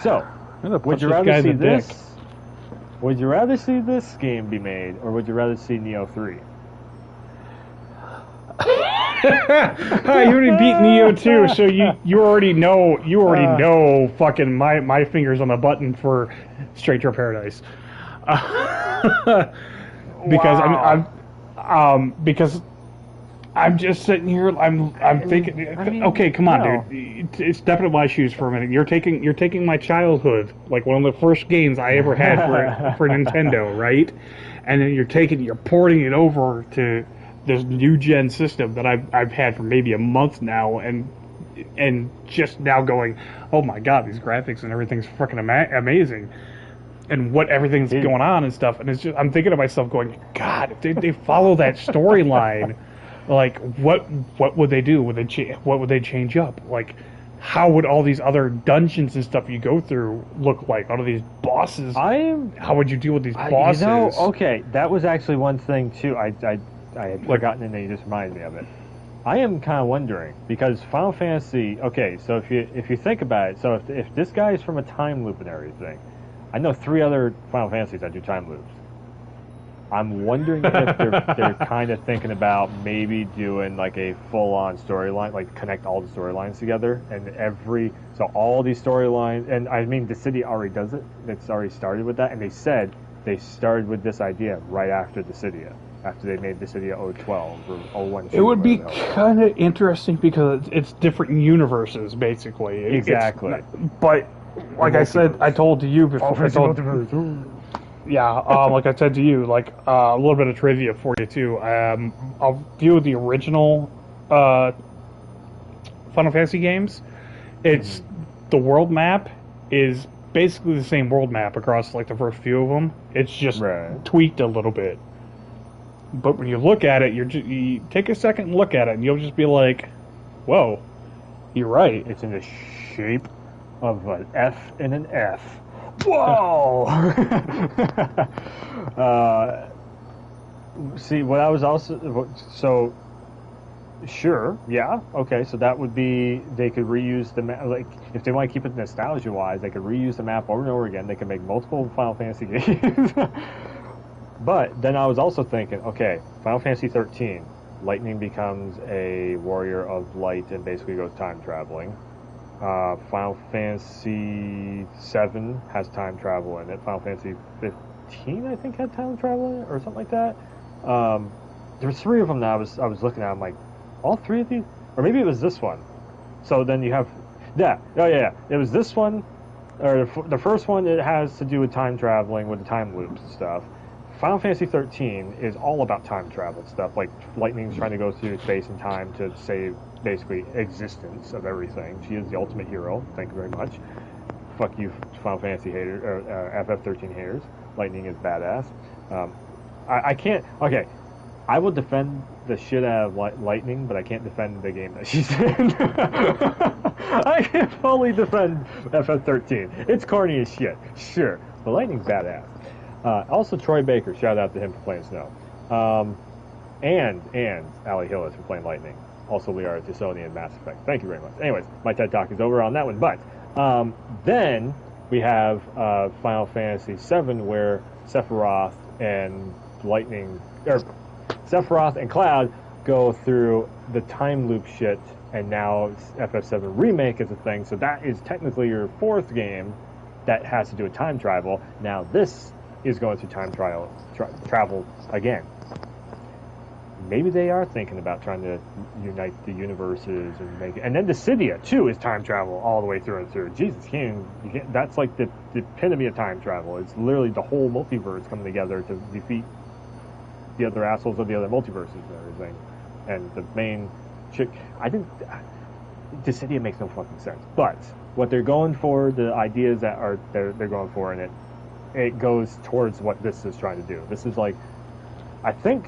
So, would you rather see this? Would you rather see this game be made, or would you rather see Neo 3? You already beat Neo 2, so you already know fucking my fingers on the button for Straight to Paradise. Because because I'm just sitting here. I'm thinking. Okay, come on, dude. It's stepping in my shoes for a minute. You're taking my childhood, like one of the first games I ever had for Nintendo, right? And then you're porting it over to this new gen system that I've had for maybe a month now, and just now going, oh my god, these graphics and everything's freaking amazing, and what everything's going on and stuff. And it's just, I'm thinking to myself, going, God, if they follow that storyline. Like, what would they do? What would they change up? Like, how would all these other dungeons and stuff you go through look like? All of these bosses. How would you deal with these bosses? Okay, that was actually one thing too. I had forgotten, and then you just reminded me of it. I am kind of wondering, because Final Fantasy. Okay, so if you think about it, so if this guy is from a time loop and everything, I know 3 other Final Fantasies that do time loops. I'm wondering if they're kind of thinking about maybe doing like a full-on storyline, like connect all the storylines together, and so all these storylines, and I mean Dissidia already does it. It's already started with that, and they said they started with this idea right after Dissidia, after they made Dissidia 012 or 012. It would be kind of interesting because it's different universes, basically. Exactly. But like I said, I told to you before. Yeah, like I said to you, like a little bit of trivia for you too. A few of the original Final Fantasy games, it's the world map is basically the same world map across like the first few of them. It's just tweaked a little bit. But when you look at it, you take a second and look at it, and you'll just be like, "Whoa, you're right." It's in the shape of an F and an F. Whoa! See, what I was also... So, sure, yeah, okay, so that would be... They could reuse the map... Like, if they want to keep it nostalgia-wise, they could reuse the map over and over again. They could make multiple Final Fantasy games. But then I was also thinking, okay, Final Fantasy 13, Lightning becomes a warrior of light and basically goes time traveling. Final Fantasy 7 has time travel in it. Final Fantasy 15, I think, had time travel in it, or something like that. There were 3 of them that I was looking at. I'm like, all 3 of these, or maybe it was this one. So then you have, it was this one, or the first one. It has to do with time traveling with the time loops and stuff. Final Fantasy 13 is all about time travel stuff. Like Lightning's trying to go through space and time to save basically existence of everything. She is the ultimate hero. Thank you very much. Fuck you, Final Fantasy haters, or FF13 haters. Lightning is badass. I can't. Okay, I will defend the shit out of Lightning, but I can't defend the game that she's in. I can't fully defend FF13. It's corny as shit, sure, but Lightning's badass. Also, Troy Baker, shout out to him for playing Snow. And Ali Hillis for playing Lightning. Also, Liara Tisoni in Mass Effect. Thank you very much. Anyways, my TED Talk is over on that one. But then we have Final Fantasy VII, where Sephiroth and Sephiroth and Cloud go through the time loop shit, and now FF7 Remake is a thing. So that is technically your fourth game that has to do with time travel. Now this is going through time travel again. Maybe they are thinking about trying to unite the universes and make it. And then Dissidia too is time travel all the way through and through. Jesus, you can't, that's like the epitome of time travel. It's literally the whole multiverse coming together to defeat the other assholes of the other multiverses and everything. And the main chick, I think Dissidia makes no fucking sense. But what they're going for, the ideas that are they're going for in it goes towards what this is trying to do. This is like, I think,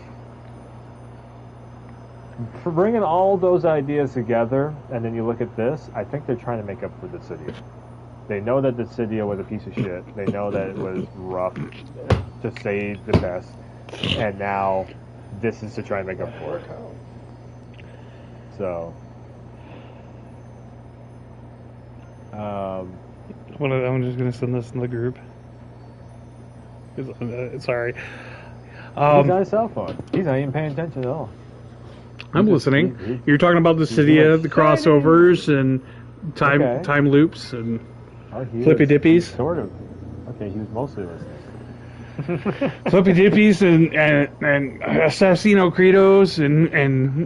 for bringing all those ideas together, and then you look at this, I think they're trying to make up for Dissidia. They know that Dissidia was a piece of shit. They know that it was rough, to say the best, and now this is to try and make up for it. So, I'm just gonna send this in the group. Sorry. he's on his cell phone. He's not even paying attention at all. I'm listening. You're talking about the Dissidia, the crossovers, and time loops, and flippy dippies. Sort of. Okay, he was mostly listening. Flippy dippies and Assassino Credos and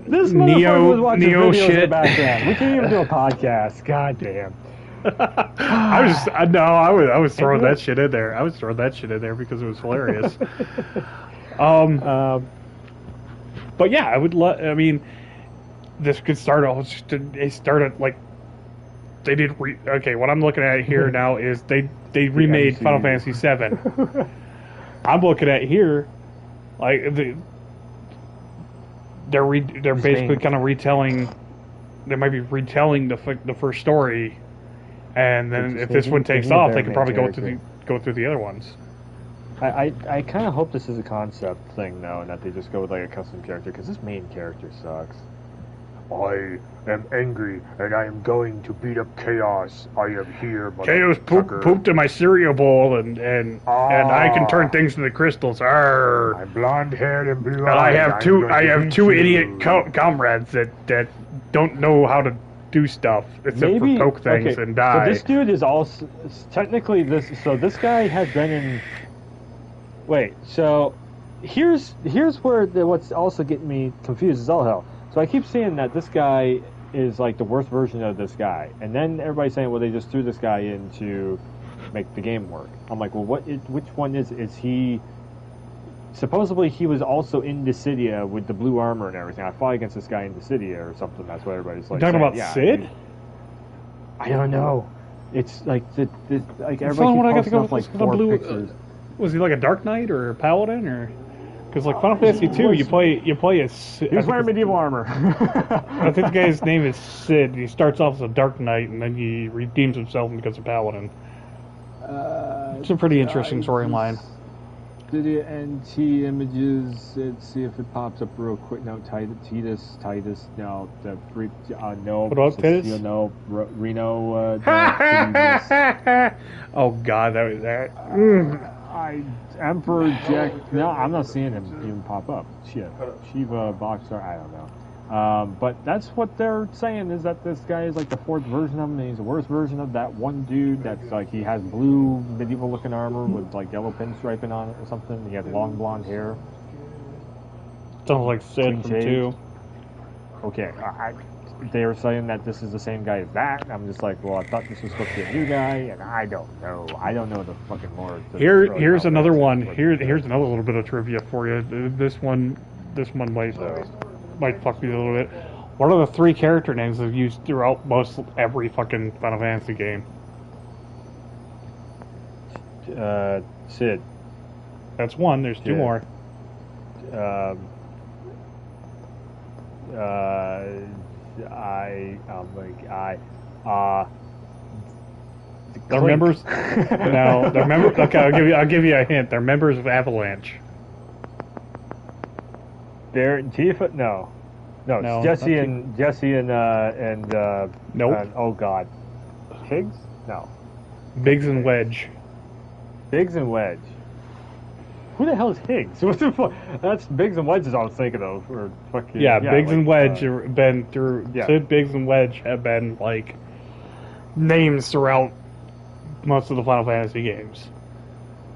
This motherfucker was watching Neo videos in the shit. background. We can't even do a podcast. God damn. I was throwing that shit in there. I was throwing that shit in there because it was hilarious. But yeah, I would I mean, this could start off. They started like they did. Okay, what I'm looking at here now is they remade Final Fantasy VII. I'm looking at here, like they're basically kind of retelling. They might be retelling the first story, and then if this one takes off, they could probably go through the other ones. I kind of hope this is a concept thing, though, and that they just go with like a custom character, because this main character sucks. I am angry, and I am going to beat up Chaos. I am here, Chaos pooped in my cereal bowl, and I can turn things into crystals. Arr. I'm blonde-haired and blue-eyed. And I have two idiot comrades that don't know how to do stuff except for poke things and die. So this dude is also technically this. So this guy has been in. Wait, so here's where what's also getting me confused as all hell. So I keep seeing that this guy is like the worst version of this guy, and then everybody's saying, well, they just threw this guy in to make the game work. I'm like, well, which one is he? Supposedly he was also in Dissidia with the blue armor and everything. I fought against this guy in Dissidia or something. That's what everybody's like. You're talking about Sid? I don't know. It's like like everybody keeps posting off like four pictures. Was he like a Dark Knight or a Paladin, or because like Final Fantasy 2, you play as Sid. He was wearing medieval armor. I think the guy's name is Sid. He starts off as a Dark Knight, and then he redeems himself and becomes a Paladin. It's a pretty interesting storyline. Dissidia NT images. Let's see if it pops up real quick. No, Titus. No, the no. What about Titus? No, Reno. Oh God, that was that. Emperor Jack. No, I'm not seeing him even pop up. Shit. Shiva Boxer. I don't know. But that's what they're saying, is that this guy is like the fourth version of him, and he's the worst version of that one dude that's like, he has blue medieval looking armor with like yellow pinstriping on it or something. He has long blonde hair. Sounds like Sid from 2. Okay, they were saying that this is the same guy as that. I'm just like, well, I thought this was supposed to be a new guy, and I don't know. I don't know the fucking lore. Here's another one. Here's another little bit of trivia for you. This one might fuck me a little bit. What are the 3 character names they've used throughout most every fucking Final Fantasy game? Sid. That's one. There's 2 more. They're members. No, they're members. Okay, I'll give you a hint. They're members of Avalanche. They're Tifa. No, it's Jesse and Nope. oh God, Higgs? No, Biggs and Wedge. Biggs and Wedge. Who the hell is Higgs? What the fuck? That's Biggs and Wedge is all I was thinking of. Or fucking, Biggs and Wedge have been through. Yeah. Sid, Biggs and Wedge have been like names throughout most of the Final Fantasy games.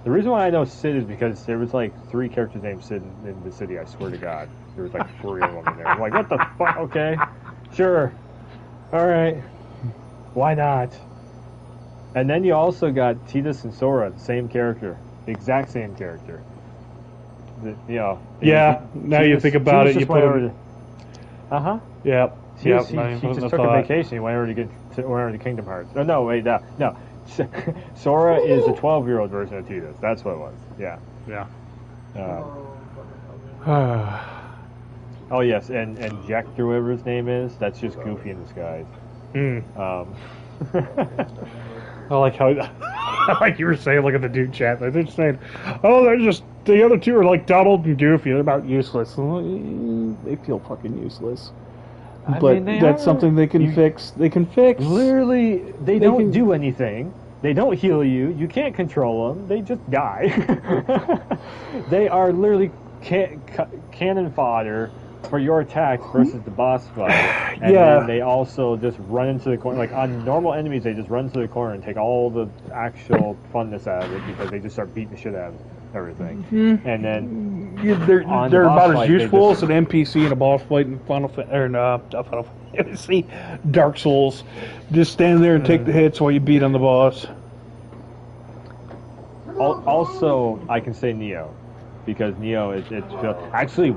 The reason why I know Sid is because there was like 3 characters named Sid in the city. I swear to God, there was like 3 of them in there. I'm like, what the fuck? Okay, sure, all right, why not? And then you also got Tidus and Sora, the same character, the exact same character. Now you think about it, you put him. Yep. He just took a vacation. He went over to Kingdom Hearts. Oh no, wait, no. Sora is a 12-year-old version of Tidus. That's what it was. Yeah. Yeah. Oh yes, and Jack, whoever his name is, that's just Goofy in disguise. I like how, like you were saying, look at the dude chat. They're just saying, "Oh, they're just the other 2 are like Donald and Goofy. They're about useless." They feel fucking useless. But that's something they can fix. They can fix. Literally, they don't do anything. They don't heal you. You can't control them. They just die. They are literally cannon fodder for your attacks versus the boss fight. And then they also just run into the corner. Like on normal enemies, they just run to the corner and take all the actual funness out of it because they just start beating the shit out of everything. And then they're about as useful as an NPC in a boss fight in Final Fantasy, Dark Souls. Just stand there and take the hits while you beat on the boss. Also, I can say Neo, because Neo is actually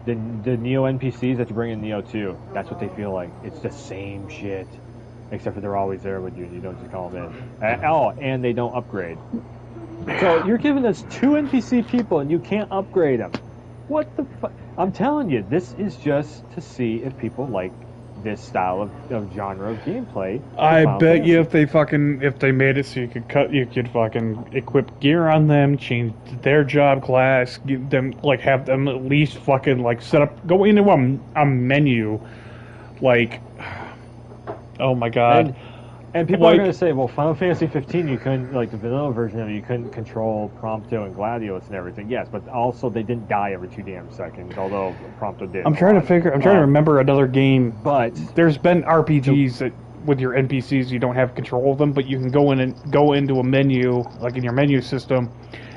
the Neo NPCs that you bring in Neo 2, that's what they feel like. It's the same shit, except for they're always there with you. You don't just call them in. And they don't upgrade. So you're giving us 2 NPC people and you can't upgrade them. What the fuck? I'm telling you, this is just to see if people like this style of genre of gameplay. I bet you if they made it so you could fucking equip gear on them, change their job class, give them have them at least fucking go into a menu, oh my god. And people are going to say, well, Final Fantasy 15, you couldn't, the vanilla version of it, you couldn't control Prompto and Gladius and everything. Yes, but also they didn't die every 2 damn seconds, although Prompto did. I'm trying to remember another game. But there's been RPGs that with your NPCs you don't have control of them, but you can go into a menu, like in your menu system,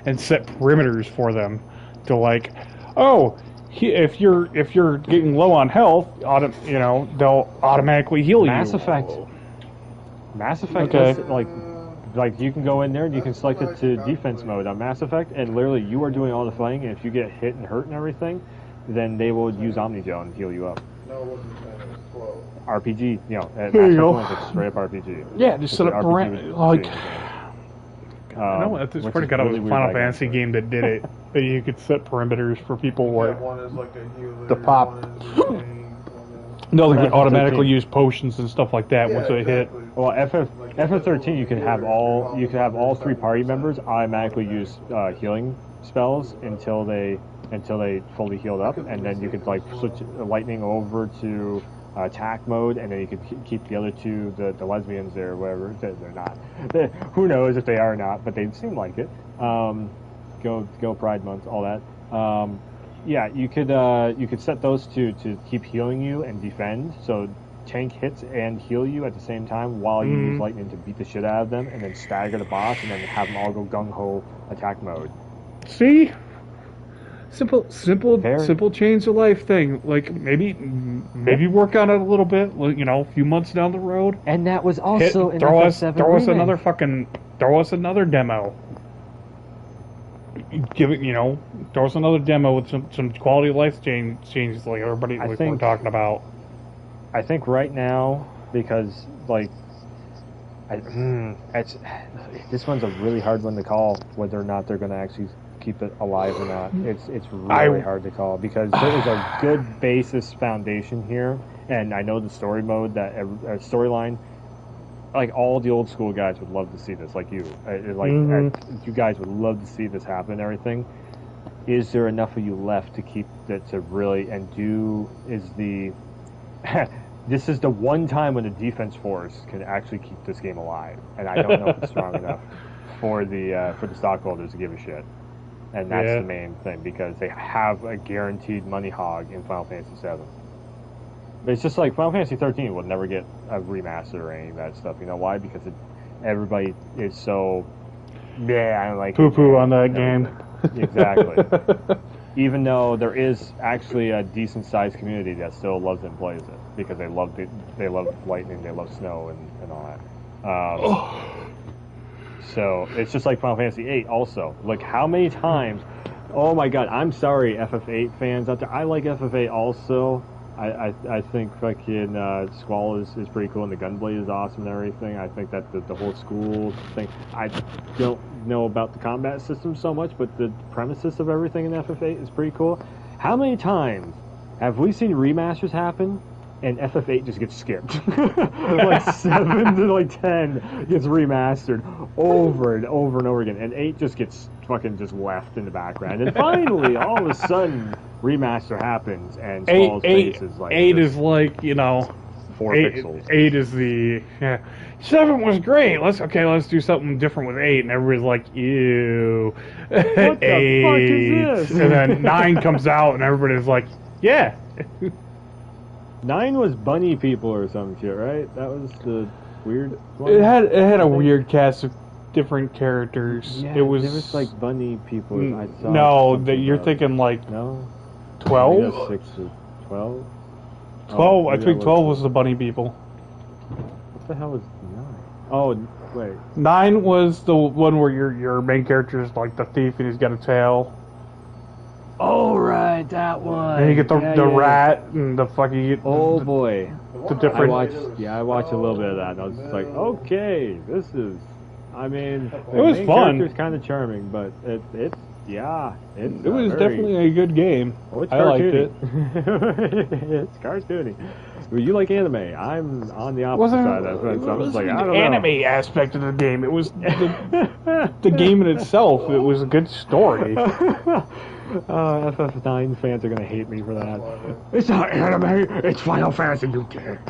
and set perimeters for them to if you're getting low on health, they'll automatically heal you. Mass Effect does, you can go in there and you can select it to defense mode on Mass Effect, and literally you are doing all the fighting, and if you get hit and hurt and everything, then they will use Omnigel and heal you up. No, it wasn't that. It was 12. RPG, Mass Effect 1 is straight up RPG. Yeah, just set up parameters. I know at this point, it was a Final Fantasy game that did it. That you could set perimeters for people one is like a healer, to pop. No, they would automatically use potions and stuff like that once they hit. Well, FF13, you can have all 3 party members automatically use healing spells until they fully healed up, and then you could switch lightning over to attack mode, and then you could keep the other 2, the lesbians there, or whatever. They're not. Who knows if they are or not, but they seem like it. Go Pride Month, all that. Yeah, you could set those 2 to keep healing you and defend, so tank hits and heal you at the same time while you use lightning to beat the shit out of them, and then stagger the boss, and then have them all go gung-ho attack mode. See, simple change of life thing. Like maybe work on it a little bit. Like, you know, a few months down the road. And that was also in throw us FF7 throw us another demo. Give it, you know, throw us another demo with some quality of life changes like everybody we're talking about. I think right now, because like, this one's a really hard one to call whether or not they're going to actually keep it alive or not. It's really hard to call because there is a good basis foundation here, and I know the story mode storyline. Like all the old school guys would love to see this, like you, you guys would love to see this happen and everything. Is there enough of you left to keep that to really and do? Is the this is the one time when the defense force can actually keep this game alive, and I don't know if it's strong enough for the stockholders to give a shit. And that's the main thing, because they have a guaranteed money hog in Final Fantasy VII. But it's just like Final Fantasy 13 will never get a remaster or any of that stuff. You know why? Because everybody is so I don't like poo-poo on that game. Exactly. Even though there is actually a decent sized community that still loves it and plays it because they love lightning, they love snow and all that. So it's just like Final Fantasy VIII also. Like how many times? Oh my God! I'm sorry, FF8 fans out there. I like FF8 also. I think fucking Squall is pretty cool and the Gunblade is awesome and everything. I think that the whole school thing. I don't know about the combat system so much, but the premises of everything in FF8 is pretty cool. How many times have we seen remasters happen and FF8 just gets skipped? Like 7 to like 10 gets remastered over and over and over again, and 8 just gets fucking just left in the background. And finally, all of a sudden, remaster happens and Squall's face is like 8 is like, you know, 4 pixels. 8 is the 7 was great. Let's do something different with 8, and everybody's like, ew. What the fuck is this? And then 9 comes out, and everybody's like, yeah. 9 was bunny people or some shit, right? That was the weird one. It had a weird cast of different characters. Yeah, it was there was like bunny people. I saw no, you're thinking like no 12. 6 to 12. 12. I think 12 was the bunny people. What the hell was 9? Oh wait. 9 was the one where your main character is like the thief and he's got a tail. Oh right, that one. And you get the rat and the fucking. Oh boy. The different. I watched a little bit of that, and I was just like, okay, this is. I mean, it was fun. It's kind of charming, but it was definitely a good game. I liked it. It's cartoony. Well, you like anime. I'm on the opposite side of that. So I'm just like, I don't know. Anime aspect of the game. It was the game in itself. It was a good story. FF9 fans are gonna hate me for that. It's not anime. It's Final Fantasy. You get.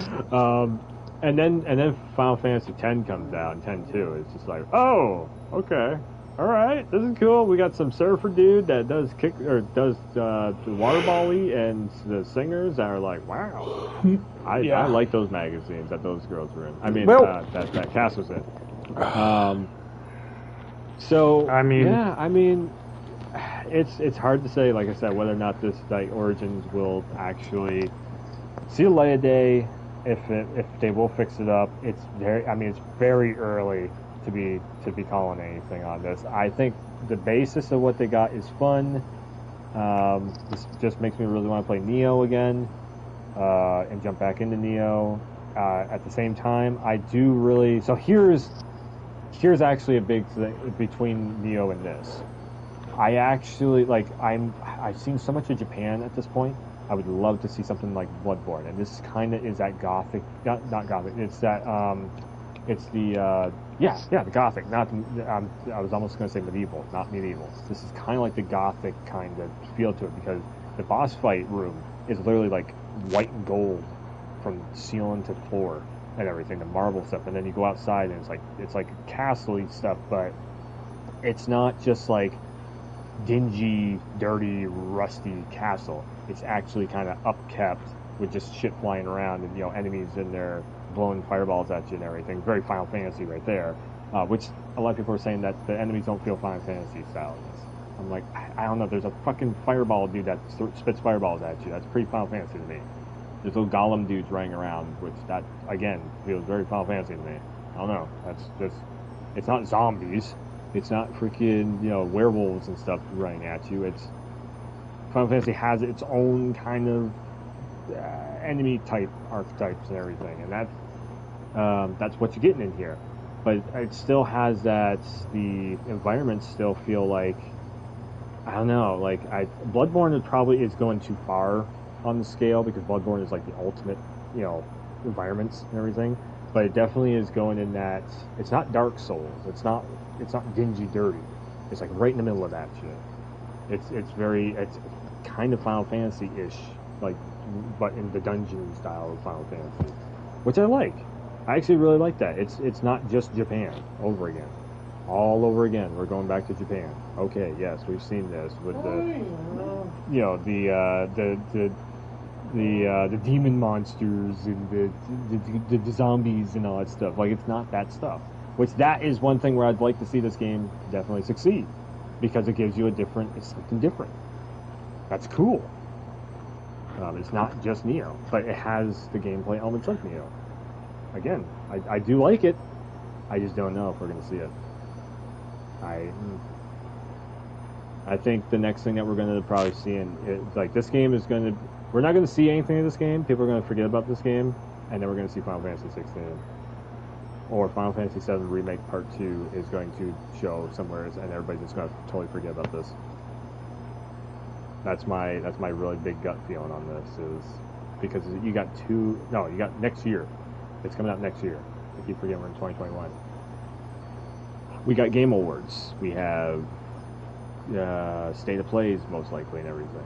And then Final Fantasy X comes out, and 10-2. It's just like, oh, okay, all right, this is cool. We got some surfer dude that does water volley, and the singers that are like, wow. I like those magazines that those girls were in. I mean, that cast was in. So I mean, it's hard to say, like I said, whether or not this Origins will actually see the light of day. If they will fix it up, it's very early to be calling anything on this. I think the basis of what they got is fun. This just makes me really want to play Neo again and jump back into Neo. At the same time, I do really. So here's actually a big thing between Neo and this. I actually I've seen so much of Japan at this point. I would love to see something like Bloodborne, and this kind of is that gothic, not gothic. It's that it's the the gothic. Not I was almost going to say medieval, not medieval. This is kind of like the gothic kind of feel to it, because the boss fight room is literally like white and gold from ceiling to floor and everything, the marble stuff, and then you go outside and it's like castle-y stuff, but it's not just like dingy, dirty, rusty castle. It's actually kind of upkept with just shit flying around and enemies in there blowing fireballs at you and everything. Very Final Fantasy right there, which a lot of people are saying that the enemies don't feel Final Fantasy style. I'm like, I don't know. There's a fucking fireball dude that spits fireballs at you. That's pretty Final Fantasy to me. There's little golem dudes running around, which that again feels very Final Fantasy to me. I don't know. That's just. It's not zombies. It's not freaking werewolves and stuff running at you. It's Final Fantasy has its own kind of enemy type archetypes and everything, and that's what you're getting in here. But it still has that. The environments still feel like, I don't know. Like Bloodborne probably is going too far on the scale, because Bloodborne is like the ultimate, environments and everything. But it definitely is going in that. It's not Dark Souls. It's not dingy dirty. It's like right in the middle of that shit. It's kind of Final Fantasy-ish, like, but in the dungeon style of Final Fantasy, which I like. I actually really like that. It's not just Japan over again, all over again. We're going back to Japan. Okay, yes, we've seen this with the demon monsters and the zombies and all that stuff. Like, it's not that stuff. Which that is one thing where I'd like to see this game definitely succeed, because it gives you it's something different. That's cool. It's not just Neo, but it has the gameplay elements like Neo. Again, I do like it. I just don't know if we're going to see it. I think the next thing that we're going to probably see this game is going to. We're not going to see anything of this game. People are going to forget about this game, and then we're going to see Final Fantasy 16. Or Final Fantasy 7 Remake Part 2 is going to show somewhere, and everybody's just going to totally forget about this. That's my really big gut feeling on this, is because you got next year. It's coming out next year. I keep forgetting we're in 2021. We got Game Awards. We have State of Plays, most likely, and everything.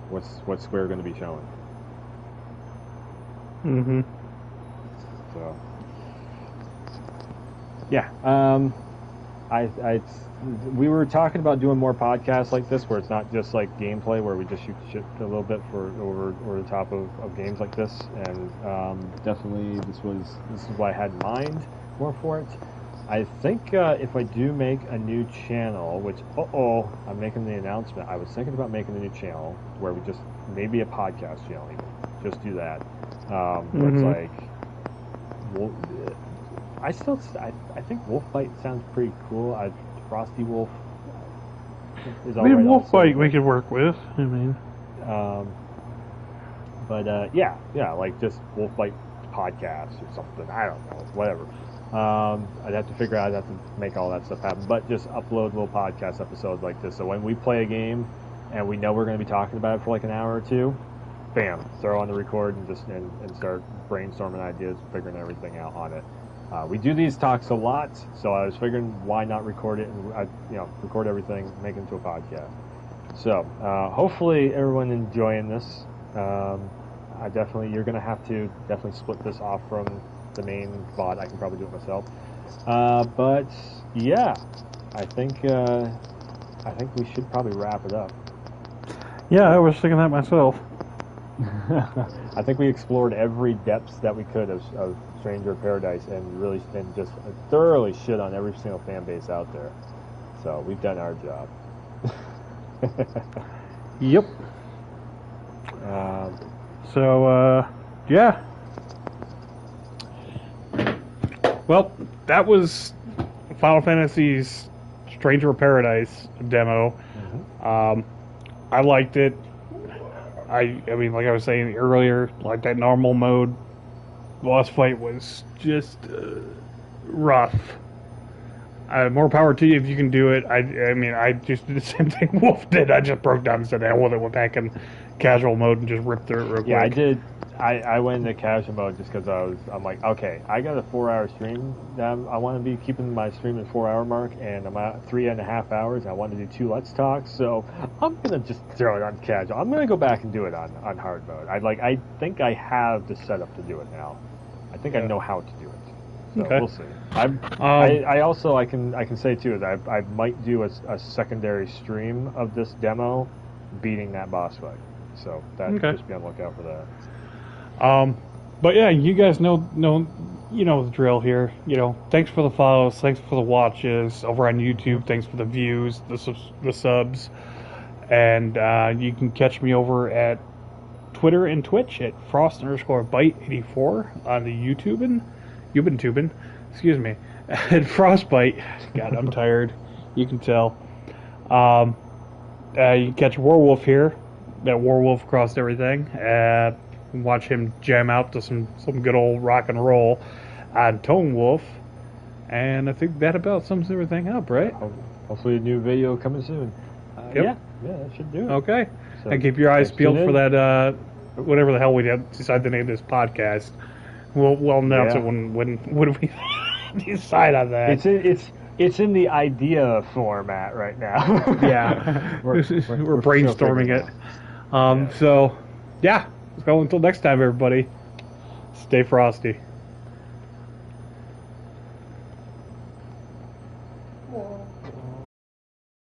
What's Square going to be showing? Mm-hmm. So, yeah. We were talking about doing more podcasts like this, where it's not just like gameplay, where we just shoot shit a little bit for over the top of games like this, and definitely this is what I had in mind more for it. I think if I do make a new channel, which I'm making the announcement. I was thinking about making a new channel where we just maybe a podcast channel, even just do that. Where it's like, I think Wolf Fight sounds pretty cool. Frosty Wolf is all right. Wolf Fight we could work with. I mean, yeah, like just Wolf Fight podcast or something. I don't know, whatever. I'd have to figure out. I'd have to make all that stuff happen. But just upload little podcast episodes like this. So when we play a game and we know we're going to be talking about it for like an hour or two, bam, throw on the record and start brainstorming ideas, figuring everything out on it. We do these talks a lot, so I was figuring why not record it and record everything, make it into a podcast. So hopefully everyone enjoying this. You're going to have to definitely split this off from the main VOD. I can probably do it myself. But yeah, I think we should probably wrap it up. Yeah, I was thinking that myself. I think we explored every depths that we could of Stranger of Paradise, and just thoroughly shit on every single fan base out there. So we've done our job. Yep. Yeah. Well, that was Final Fantasy's Stranger of Paradise demo. Mm-hmm. I liked it. I mean, like I was saying earlier, like that normal mode boss fight was just rough. More power to you if you can do it. I mean, I just did the same thing Wolf did. I just broke down and said, hell with it, went back in casual mode and just ripped through it real quick. Yeah, I did. I went into casual mode just because I'm like, okay, I got a 4-hour stream. I want to be keeping my stream at 4-hour mark, and I'm at 3.5 hours. I want to do 2 Let's Talks, so I'm gonna just throw it on casual. I'm gonna go back and do it on hard mode. I think I have the setup to do it now. I think I know how to do it. So okay. We'll see. I also I can say too that I might do a secondary stream of this demo beating that boss fight. So just be on the lookout for that. But yeah, you guys know you know the drill here. You know, thanks for the follows, thanks for the watches over on YouTube, thanks for the views, the subs, and you can catch me over at Twitter and Twitch at Frost_Bite84 on the YouTubing, excuse me, and Frostbite. God, I'm tired. You can tell. You can catch Warwolf here. That Warwolf across everything. Watch him jam out to some good old rock and roll on Tone Wolf. And I think that about sums everything up, right? Hopefully a new video coming soon. Yep. Yeah, that should do it. Okay. So, and keep your eyes peeled tune for in. that, whatever the hell we decide to name this podcast. We'll announce Yeah. it when we decide on that. It's in the idea format right now. Yeah. we're still brainstorming figuring it. So, yeah. Let's go until next time, everybody. Stay frosty.